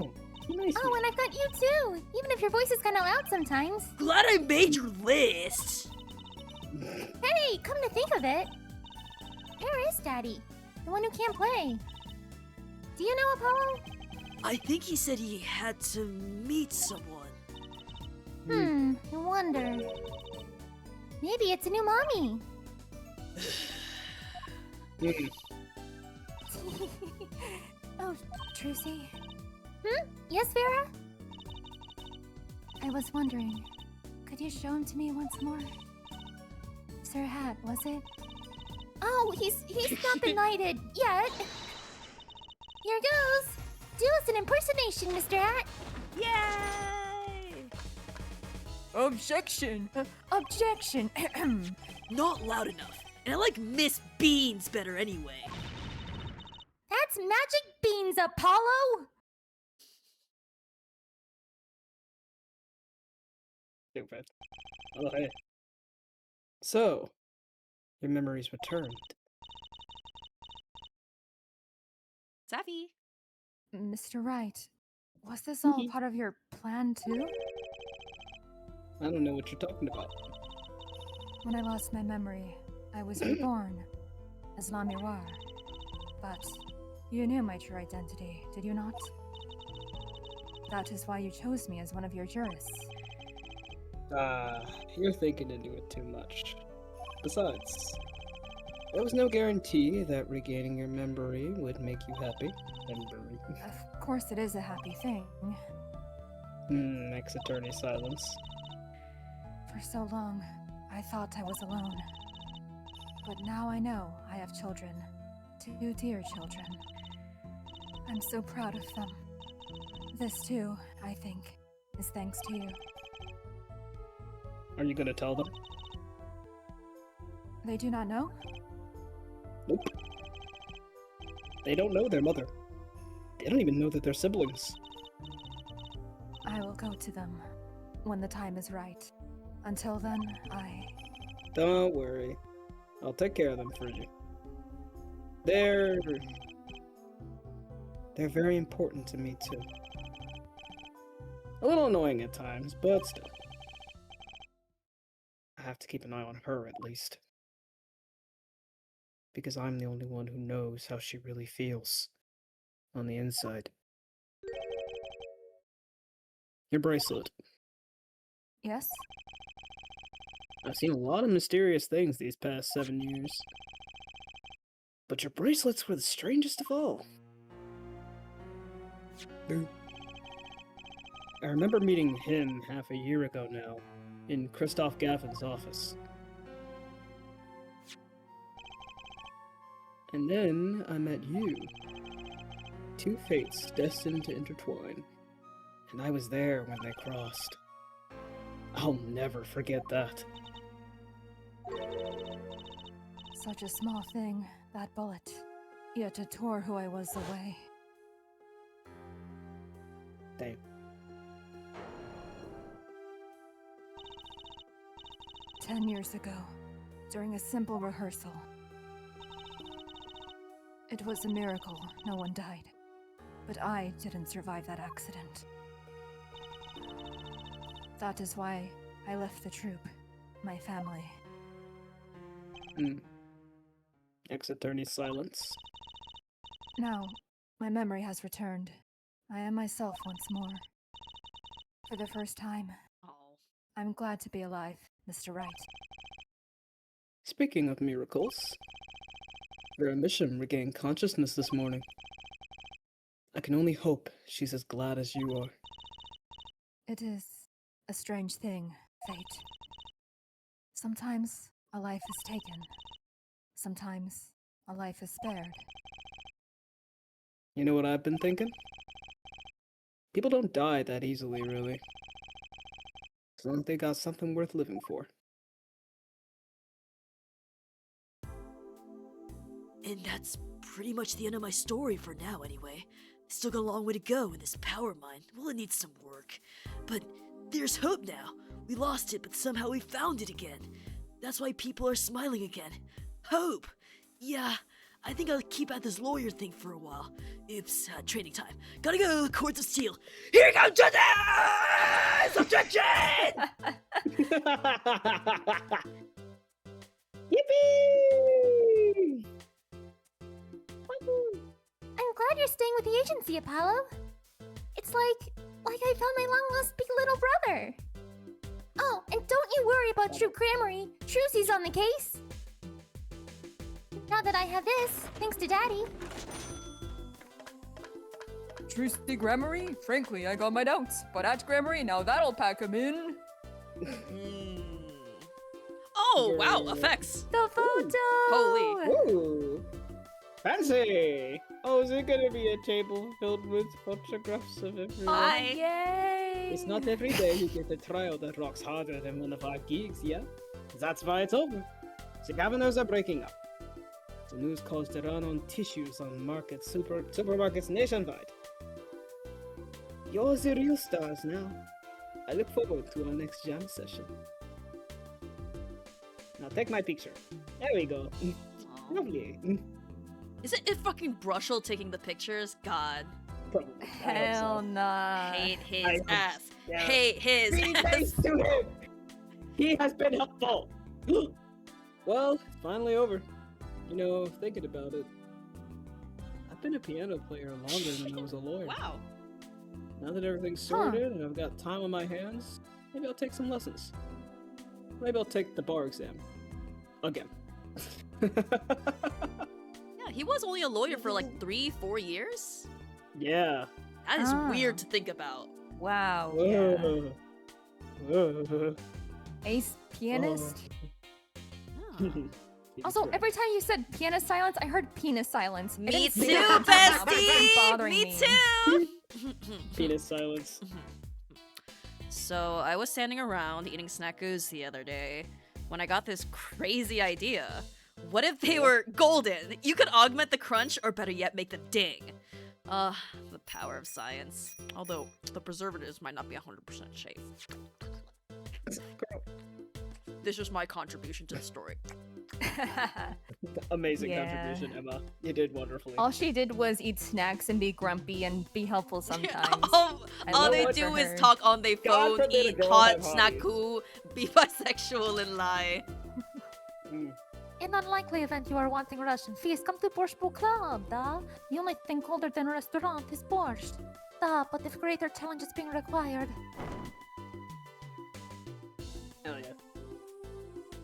nice. Oh, and I've got you too, even if your voice is kind of loud sometimes. Glad I made your list. Hey, come to think of it, where is Daddy? The one who can't play. Do you know Apollo? I think he said he had to meet someone. I wonder. Maybe it's a new mommy. Oh, Trucy. Yes, Vera? I was wondering, could you show him to me once more? Sir Hat, was it? Oh, he's not been knighted yet. Here goes. Do us an impersonation, Mr. Hat. Yay! Objection! Objection! Not loud enough. And I like Miss Beans better anyway. That's magic beans, Apollo! Stupid. Okay. So, your memories returned. Savvy. Mr. Wright, was this all part of your plan too? I don't know what you're talking about. When I lost my memory, I was reborn as La Miroir. But you knew my true identity, did you not? That is why you chose me as one of your jurists. You're thinking into it too much. Besides, There was no guarantee that regaining your memory would make you happy. Memory. Of course, it is a happy thing. Ex-attorney silence. For so long, I thought I was alone. But now I know I have children. 2 dear children. I'm so proud of them. This too, I think, is thanks to you. Are you gonna tell them? They do not know? Nope. They don't know their mother. They don't even know that they're siblings. I will go to them when the time is right. Until then, Don't worry. I'll take care of them for you. They're very important to me too. A little annoying at times, but still. I have to keep an eye on her at least. Because I'm the only one who knows how she really feels on the inside. Your bracelet. Yes? I've seen a lot of mysterious things these past 7 years. But your bracelets were the strangest of all. I remember meeting him half a year ago now, in Christoph Gaffin's office. And then I met you. 2 fates destined to intertwine. And I was there when they crossed. I'll never forget that. Such a small thing, that bullet. Yet it tore who I was away. Damn. 10 years ago, during a simple rehearsal. It was a miracle no one died. But I didn't survive that accident. That is why I left the troupe, my family. Ex-attorney silence. Now, my memory has returned. I am myself once more. For the first time, Oh. I'm glad to be alive, Mr. Wright. Speaking of miracles, Vera Misham regained consciousness this morning. I can only hope she's as glad as you are. It is a strange thing, fate. Sometimes a life is taken. Sometimes a life is spared. You know what I've been thinking? People don't die that easily, really. As long as they got something worth living for. And that's pretty much the end of my story for now, anyway. Still got a long way to go in this power mine. Well, it needs some work. But there's hope now. We lost it, but somehow we found it again. That's why people are smiling again. Hope! Yeah, I think I'll keep at this lawyer thing for a while. Oops, training time. Gotta go, Courts of Steel. Here comes justice! Objection! Yippee! I'm glad you're staying with the agency, Apollo. It's like I found my long-lost big little brother. Oh, and don't you worry about Troop Grammary. Trucy's on the case. Now that I have this, thanks to Daddy. Trucy Grammary? Frankly, I got my doubts. But at Grammary, now that'll pack 'em in. Oh, wow, effects. The photo! Holy. Ooh! Fancy! Oh, is it gonna be a table filled with photographs of everyone? Hi. Yay! It's not every day you get a trial that rocks harder than one of our gigs, yeah? That's why it's over. The governors are breaking up. The news caused a run on tissues on supermarkets nationwide. You're the real stars now. I look forward to our next jam session. Now take my picture. There we go. Aw. Lovely. Isn't it fucking Brushel taking the pictures? God. Probably. Hell nah. Hate his I hope ass. so. Hate his Be nice ass. to him! He has been helpful! Well, it's finally over. You know, thinking about it, I've been a piano player longer than I was a lawyer. Wow. Now that everything's sorted and I've got time on my hands, maybe I'll take some lessons. Maybe I'll take the bar exam. Again. Yeah, he was only a lawyer for like 3-4 years. Yeah. That is Ah. weird to think about. Wow. Yeah. Whoa. Ace pianist. Yeah. Also, every time you said pianist silence, I heard penis silence. I Me didn't too, say that until now, but it's been bestie! bothering Me too! Penis silence. So, I was standing around eating snackos the other day when I got this crazy idea. What if they were golden? You could augment the crunch, or better yet, make them ding. The power of science. Although, the preservatives might not be 100% safe. This was my contribution to the story. Amazing Yeah. contribution, Emma. You did wonderfully. All she did was eat snacks and be grumpy and be helpful sometimes. all I all love they it do for is her. talk on their God phone, forbid a eat girl hot have hobbies. snacku, be bisexual, and lie. Mm. In unlikely event you are wanting Russian feast, come to Borscht Book Club, da. You might think colder than restaurant is Borscht. Da, but if greater challenge is being required. Hell yeah.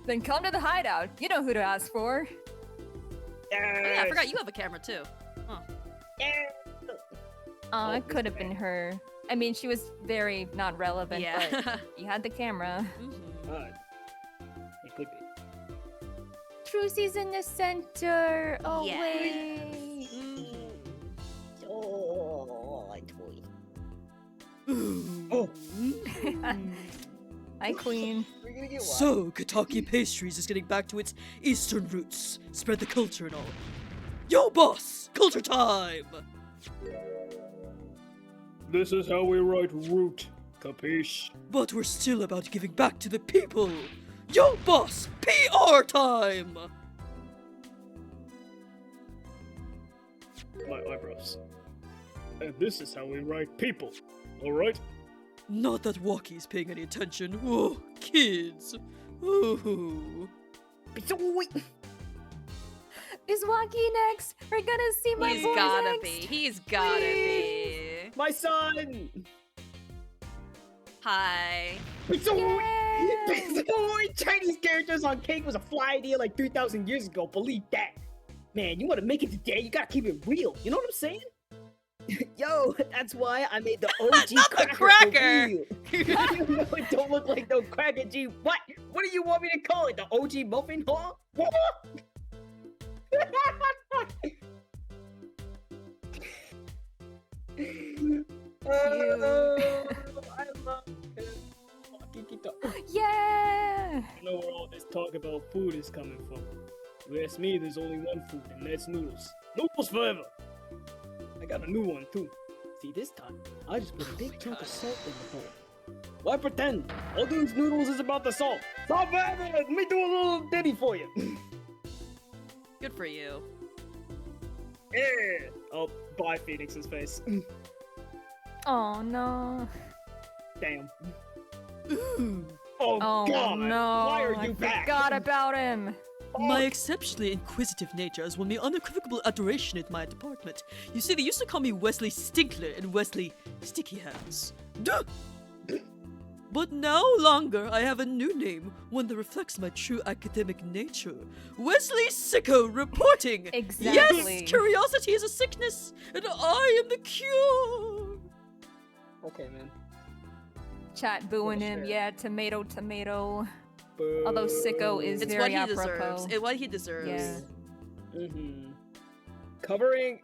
Then come to the hideout. You know who to ask for. Oh, yeah, I forgot you have a camera too. Oh, it Mr. could have been her. I mean, she was very not relevant, Yeah. but you had the camera. Mhm. It could be. Trucy's in the center. Oh, Yeah. wait. Oh, Hi, Queen. we're gonna get So, Kataki Pastries is getting back to its Eastern roots. Spread the culture and all. Yo, boss! Culture time! This is how we write root. Capiche? But we're still about giving back to the people. Yo, boss! PR time! My eyebrows. And this is how we write people. Alright? Not that Walkie's paying any attention. Oh, kids. Ooh. Is Waki next? We're gonna see my He's boys gotta next. be. He's gotta be. My son! Hi. Chinese characters on cake was a fly idea like 3,000 years ago, believe that. Man, you want to make it today, you gotta keep it real, you know what I'm saying? Yo, that's why I made the OG Not the cracker. cracker! For real. You know it don't look like no cracker, G. What? What do you want me to call it? The OG muffin, huh? What? I love it. Yeah. I know where all this talk about food is coming from. If you ask me, there's only one food, and that's noodles. Noodles forever! I got a new one, too. See, this time, I just put a big chunk of salt in the bowl. Why pretend? All these noodles is about the salt. Salt forever! Let me do a little ditty for you. Good for you. Yeah. Oh, bye, Phoenix's face. Oh no. Damn. Ooh. Oh, Oh God. no. Why are I you back? forgot about him. My exceptionally inquisitive nature has won me unequivocal adoration in my department. You see, they used to call me Wesley Stinkler and Wesley Sticky Hands. Duh! But no longer I have a new name, one that reflects my true academic nature. Wesley Sicko reporting! Exactly. Yes, curiosity is a sickness, and I am the cure! Okay, man. Chat booing For him. sure. Yeah, tomato, tomato. Boo. Although Sicko is It's very what he apropos. deserves. It's what he deserves. Yeah. Mm-hmm. Covering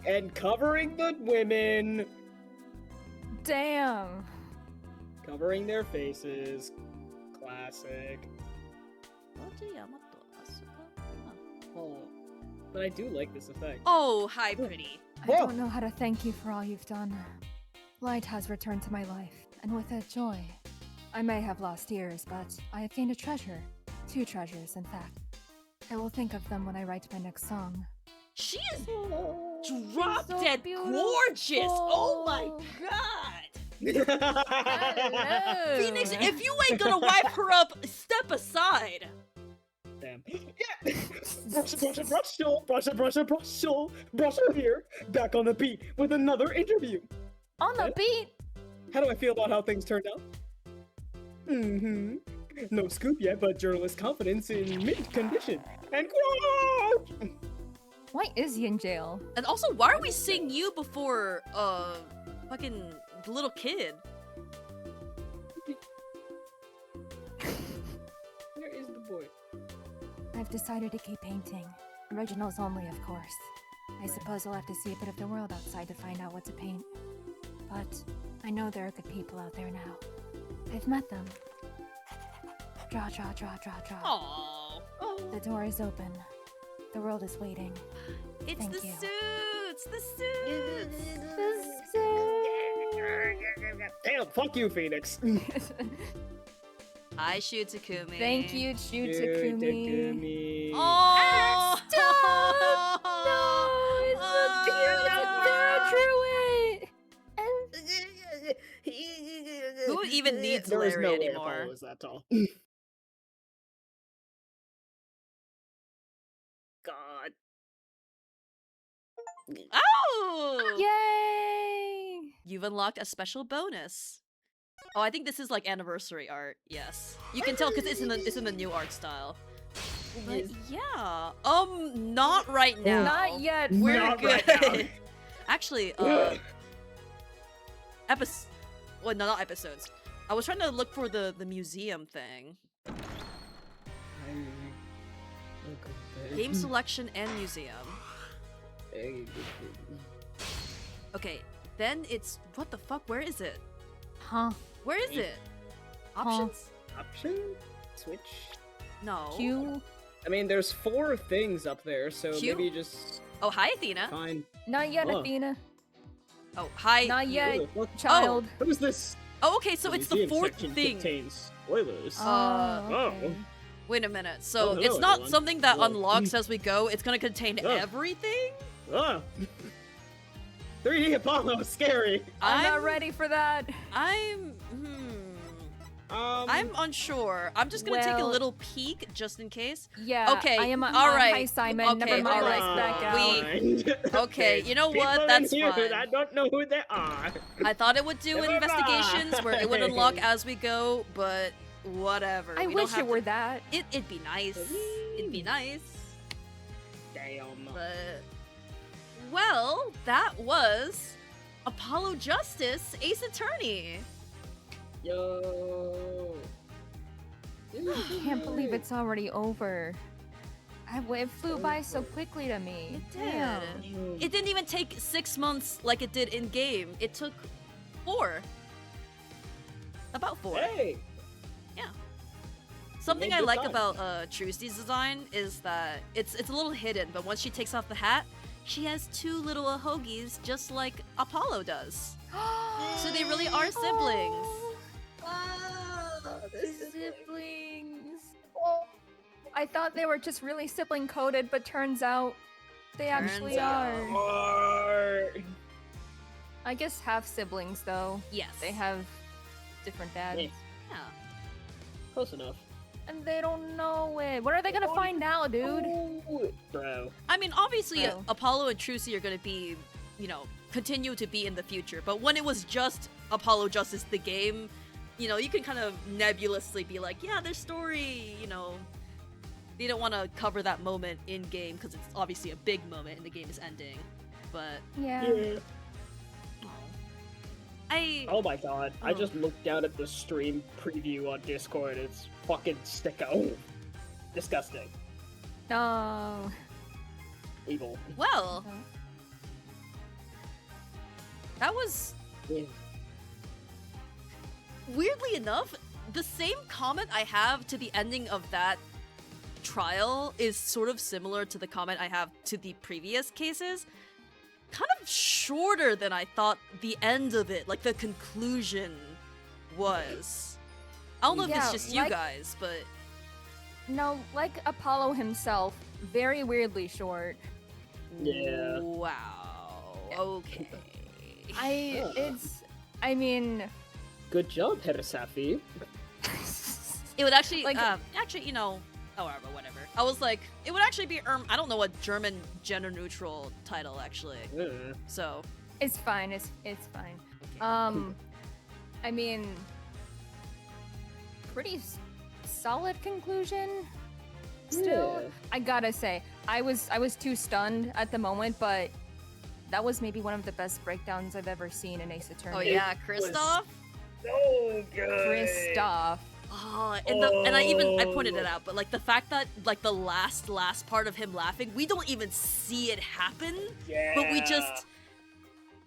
the women. Damn. Covering their faces. Classic. Oh, but I do like this effect. Oh, hi, pretty. I Whoa. don't know how to thank you for all you've done. Light has returned to my life, and with it, joy. I may have lost years, but I have gained a treasure. 2 treasures, in fact. I will think of them when I write my next song. She is drop so dead gorgeous. Oh my god. Hello. Phoenix, if you ain't gonna wipe her up, step aside. Damn. Yeah. Brush here. Back on the beat with another interview. On the beat. How do I feel about how things turned out? Mm-hmm. No scoop yet, but journalist confidence in mint condition. And quote! Why is he in jail? And also, why are we seeing you before, fucking little kid? Where is the boy? I've decided to keep painting. Originals only, of course. I suppose I'll have to see a bit of the world outside to find out what to paint. But I know there are good people out there now. I've met them. Draw, draw, draw, draw, draw. Aww. The door is open. The world is waiting. It's Thank the you. suits! The suits! Damn, fuck you, Phoenix. I shoot Takumi. Thank you, Chu Takumi. Oh! Stop! No, it's a druid! Who even needs There is Larry no way anymore? Apollo is that tall. God. Oh! Yay! You've unlocked a special bonus. Oh, I think this is like anniversary art. Yes, you can tell because it's in the new art style. But yeah, not right now. Not yet. We're Not good. right now. Actually, well, no, not episodes. I was trying to look for the museum thing. Game selection and museum. Okay, then it's what the fuck? Where is it? Huh? Where is it? Options? Option? Switch? No. Q? I mean, there's 4 things up there, so Q? maybe just Oh, hi, Athena. fine. Not yet, Oh. Athena. Oh, hi. Not yet, What? child. What is this? Oh, okay, so it's the museum 4th section thing. Contains spoilers. Okay. Wait a minute. So Oh, hello, it's not everyone. something that Whoa. unlocks as we go. It's gonna contain Oh. everything. Ah. 3D Apollo is scary. I'm not ready for that. I'm unsure. I'm just gonna take a Well- little peek just in case. Yeah. Okay, I am. all right. Hi, Simon. Okay, Never mind. all right. Let's back out. Okay, you know what? People in That's here fine. I don't know who they are. I thought it would do Never investigations where it would unlock mind. as we go, but whatever. I We don't wish have it were to- that. It'd be nice. It'd be nice. Damn. But well, that was Apollo Justice Ace Attorney. Yo. I can't believe it's already over. It flew by so quickly to me. It did. Damn. It didn't even take 6 months like it did in game. It took 4. About 4. Hey. Something made I good like time. about Trusty's design is that it's a little hidden, but once she takes off the hat, she has 2 little hoagies just like Apollo does. So they really are siblings. Siblings. I thought they were just really sibling coded, but turns out they actually out. are. I guess half siblings though. Yes. They have different dads. Yeah. Yeah. Close enough. And they don't know it. What are they gonna find out, dude? Bro. I mean, obviously, Bro. Apollo and Trusy are gonna be, continue to be in the future. But when it was just Apollo Justice the game, you can kind of nebulously be like, yeah, their story, They don't want to cover that moment in game because it's obviously a big moment and the game is ending. But Yeah. Oh my god. I Oh. just looked down at the stream preview on Discord. It's fucking sicko. Disgusting. No. Evil. well, that was Yeah. weirdly enough the same comment I have to the ending of that trial is sort of similar to the comment I have to the previous cases. Kind of shorter than I thought the end of it, like the conclusion, was. I don't know if it's Yeah, just you like- guys, but No, like Apollo himself, very weirdly short. Yeah. wow. Okay. I mean, Good job, Herasafi. It would actually, Like- whatever. I was like, it would actually be, I don't know, a German gender-neutral title, actually. So, it's fine. It's fine. okay. I mean, pretty solid conclusion. Still, Yeah. I gotta say, I was too stunned at the moment, but that was maybe one of the best breakdowns I've ever seen in Ace Attorney. Oh yeah, Kristoff. So good. Kristoff. Oh, and I pointed it out, but like the fact that like the last part of him laughing, we don't even see it happen, Yeah. but we just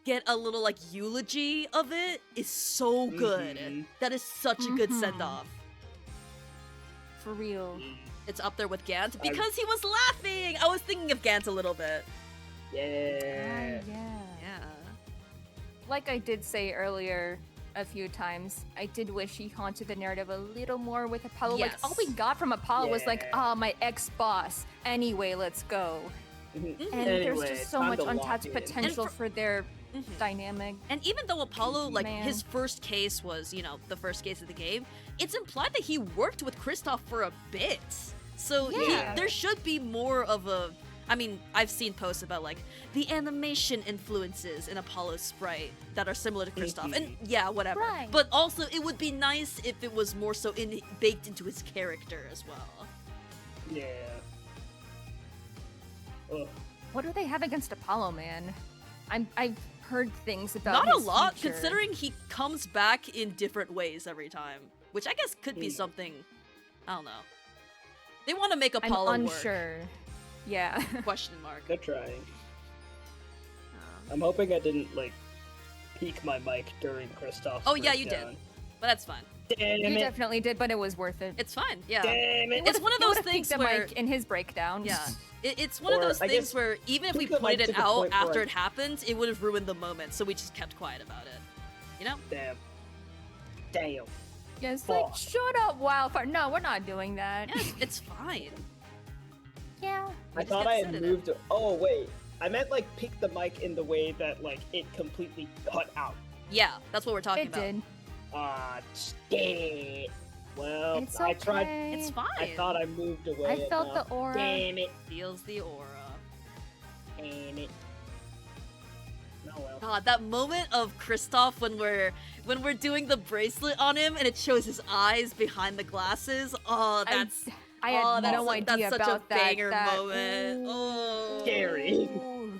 get a little like eulogy of it is so good. Mhm. That is such a good Mhm. send off. For real. It's up there with Gant because he was laughing. I was thinking of Gant a little bit. Yeah. Yeah. Yeah. Like I did say earlier a few times, I did wish he haunted the narrative a little more with Apollo. Yes. Like all we got from Apollo was like, Yeah. ah, my ex-boss. Anyway, let's go. Mhm. And there's Anyway, just so time much to lock untapped in. potential And for their Mhm. dynamic. And even though Apollo, like Man. his first case was, you know, the first case of the game, it's implied that he worked with Kristoff for a bit. So Yeah. there should be more of a. I mean, I've seen posts about like the animation influences in Apollo's sprite that are similar to Kristoff, and yeah, whatever. Right. But also, it would be nice if it was more so baked into his character as well. Yeah. Ugh. What do they have against Apollo, man? I've heard things about Not a his lot, future. considering he comes back in different ways every time, which I guess could be Hmm. something. I don't know. They want to make I'm Apollo unsure. Yeah. work? Question mark. They're trying. Uh, I'm hoping I didn't like peak my mic during Kristoff's. Oh, yeah, you breakdown. did. But that's fine. Damn You it! definitely did, but it was worth it. It's fine. Yeah. Damn it! It's one of You those would've things peaked the where. mic in his breakdown. Yeah. It's one of Or, those I things guess, where even if we peak the mic pointed to it the out point where after I- it happened, it would have ruined the moment, so we just kept quiet about it. You know? Damn. Damn. Yeah, it's like, Fuck. shut up, Wildfire. No, we're not doing that. Yeah, it's fine. Yeah. We I just thought get I to sit had in it. moved. Oh wait, I meant like peak the mic in the way that like it completely cut out. Yeah, that's what we're talking It about. did. Ah, shit. Well, It's I okay. tried. It's fine. I thought I moved away. I felt enough. the aura. Damn it! Feels the aura. Damn it! Oh well. God, that moment of Kristoff when we're doing the bracelet on him and it shows his eyes behind the glasses. Oh, that's I had oh, that's no idea that's such about a that. banger that moment. Oh, Scary. Ooh.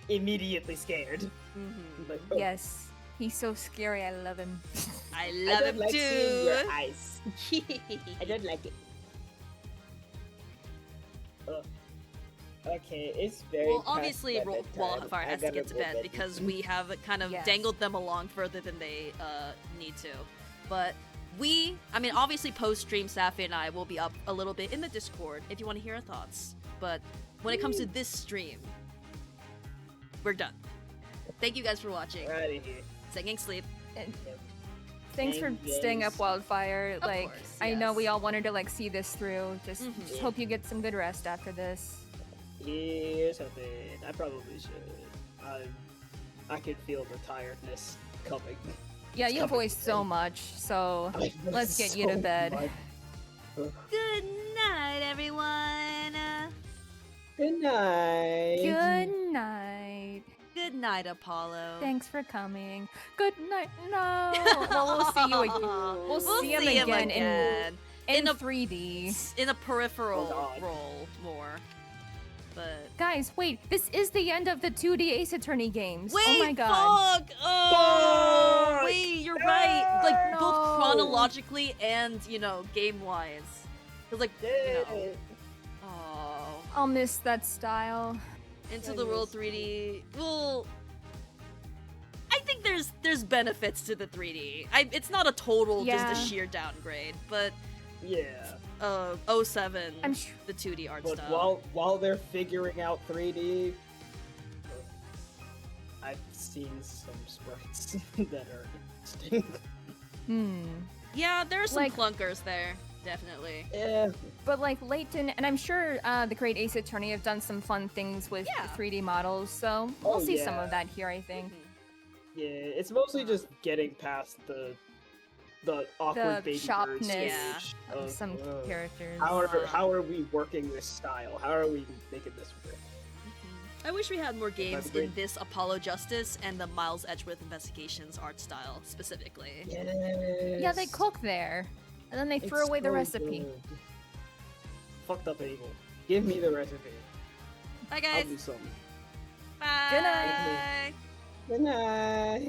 Immediately scared. Mhm. Like, oh, Yes, he's so scary. I love him. I I love don't him like seeing your too. eyes. I don't like it. Okay, it's very. Well, past obviously, my bedtime. Wildfire I has to gotta get to go bed because we have kind of Yes. dangled them along further than they need to. But I mean, obviously, post-stream, Safi and I will be up a little bit in the Discord if you want to hear our thoughts. But when it comes to this stream, we're done. Thank you guys for watching. We're out of here. Singing sleep. And thanks for Thank staying up, yous. Wildfire. Of like, course, I know yes. we all wanted to like see this through. Just Mhm. hope you get some good rest after this. Here's something. I probably should. I can feel the tiredness coming. Yeah, It's you coming voiced so in. much, so I let's miss get you to so bed. much. Good night, everyone. Good night. Good night. Good night, Apollo. Thanks for coming. Good night. No. Well, we'll see you again. We'll see him again in in a 3D. in a peripheral Oh, God. role more. But Guys, wait. This is the end of the 2D Ace Attorney games. wait, oh my god. fuck! Oh, Fuck! wait, you're right. Like both No. chronologically and game wise. Cause like Yeah. oh, I'll miss that style. Into Yeah, the you World miss 3D. Well, I think there's benefits to the 3D. It's not a total Yeah. just a sheer downgrade, but Yeah. 07 I'm sure. the 2D art But style. while they're figuring out 3D, I've seen some sprites that are interesting. Yeah, there are some Like- clunkers there, definitely. Yeah. But like Layton, and I'm sure the Great Ace Attorney have done some fun things with Yeah. 3D models, so we'll Oh, see some yeah. of that here, I think. Yeah, it's mostly just getting past the awkward The baby sharpness bird stage Yeah. Of of, some characters. how are we working this style? How are we making this work? I wish we had more games agree. in this Apollo Justice and the Miles Edgeworth Investigations art style specifically. Yes. Yeah, they cook there. And then they It's threw away the so recipe. good. Fucked up evil. Give me the recipe. Bye, I'll guys. do something. Bye. Good night. Good night.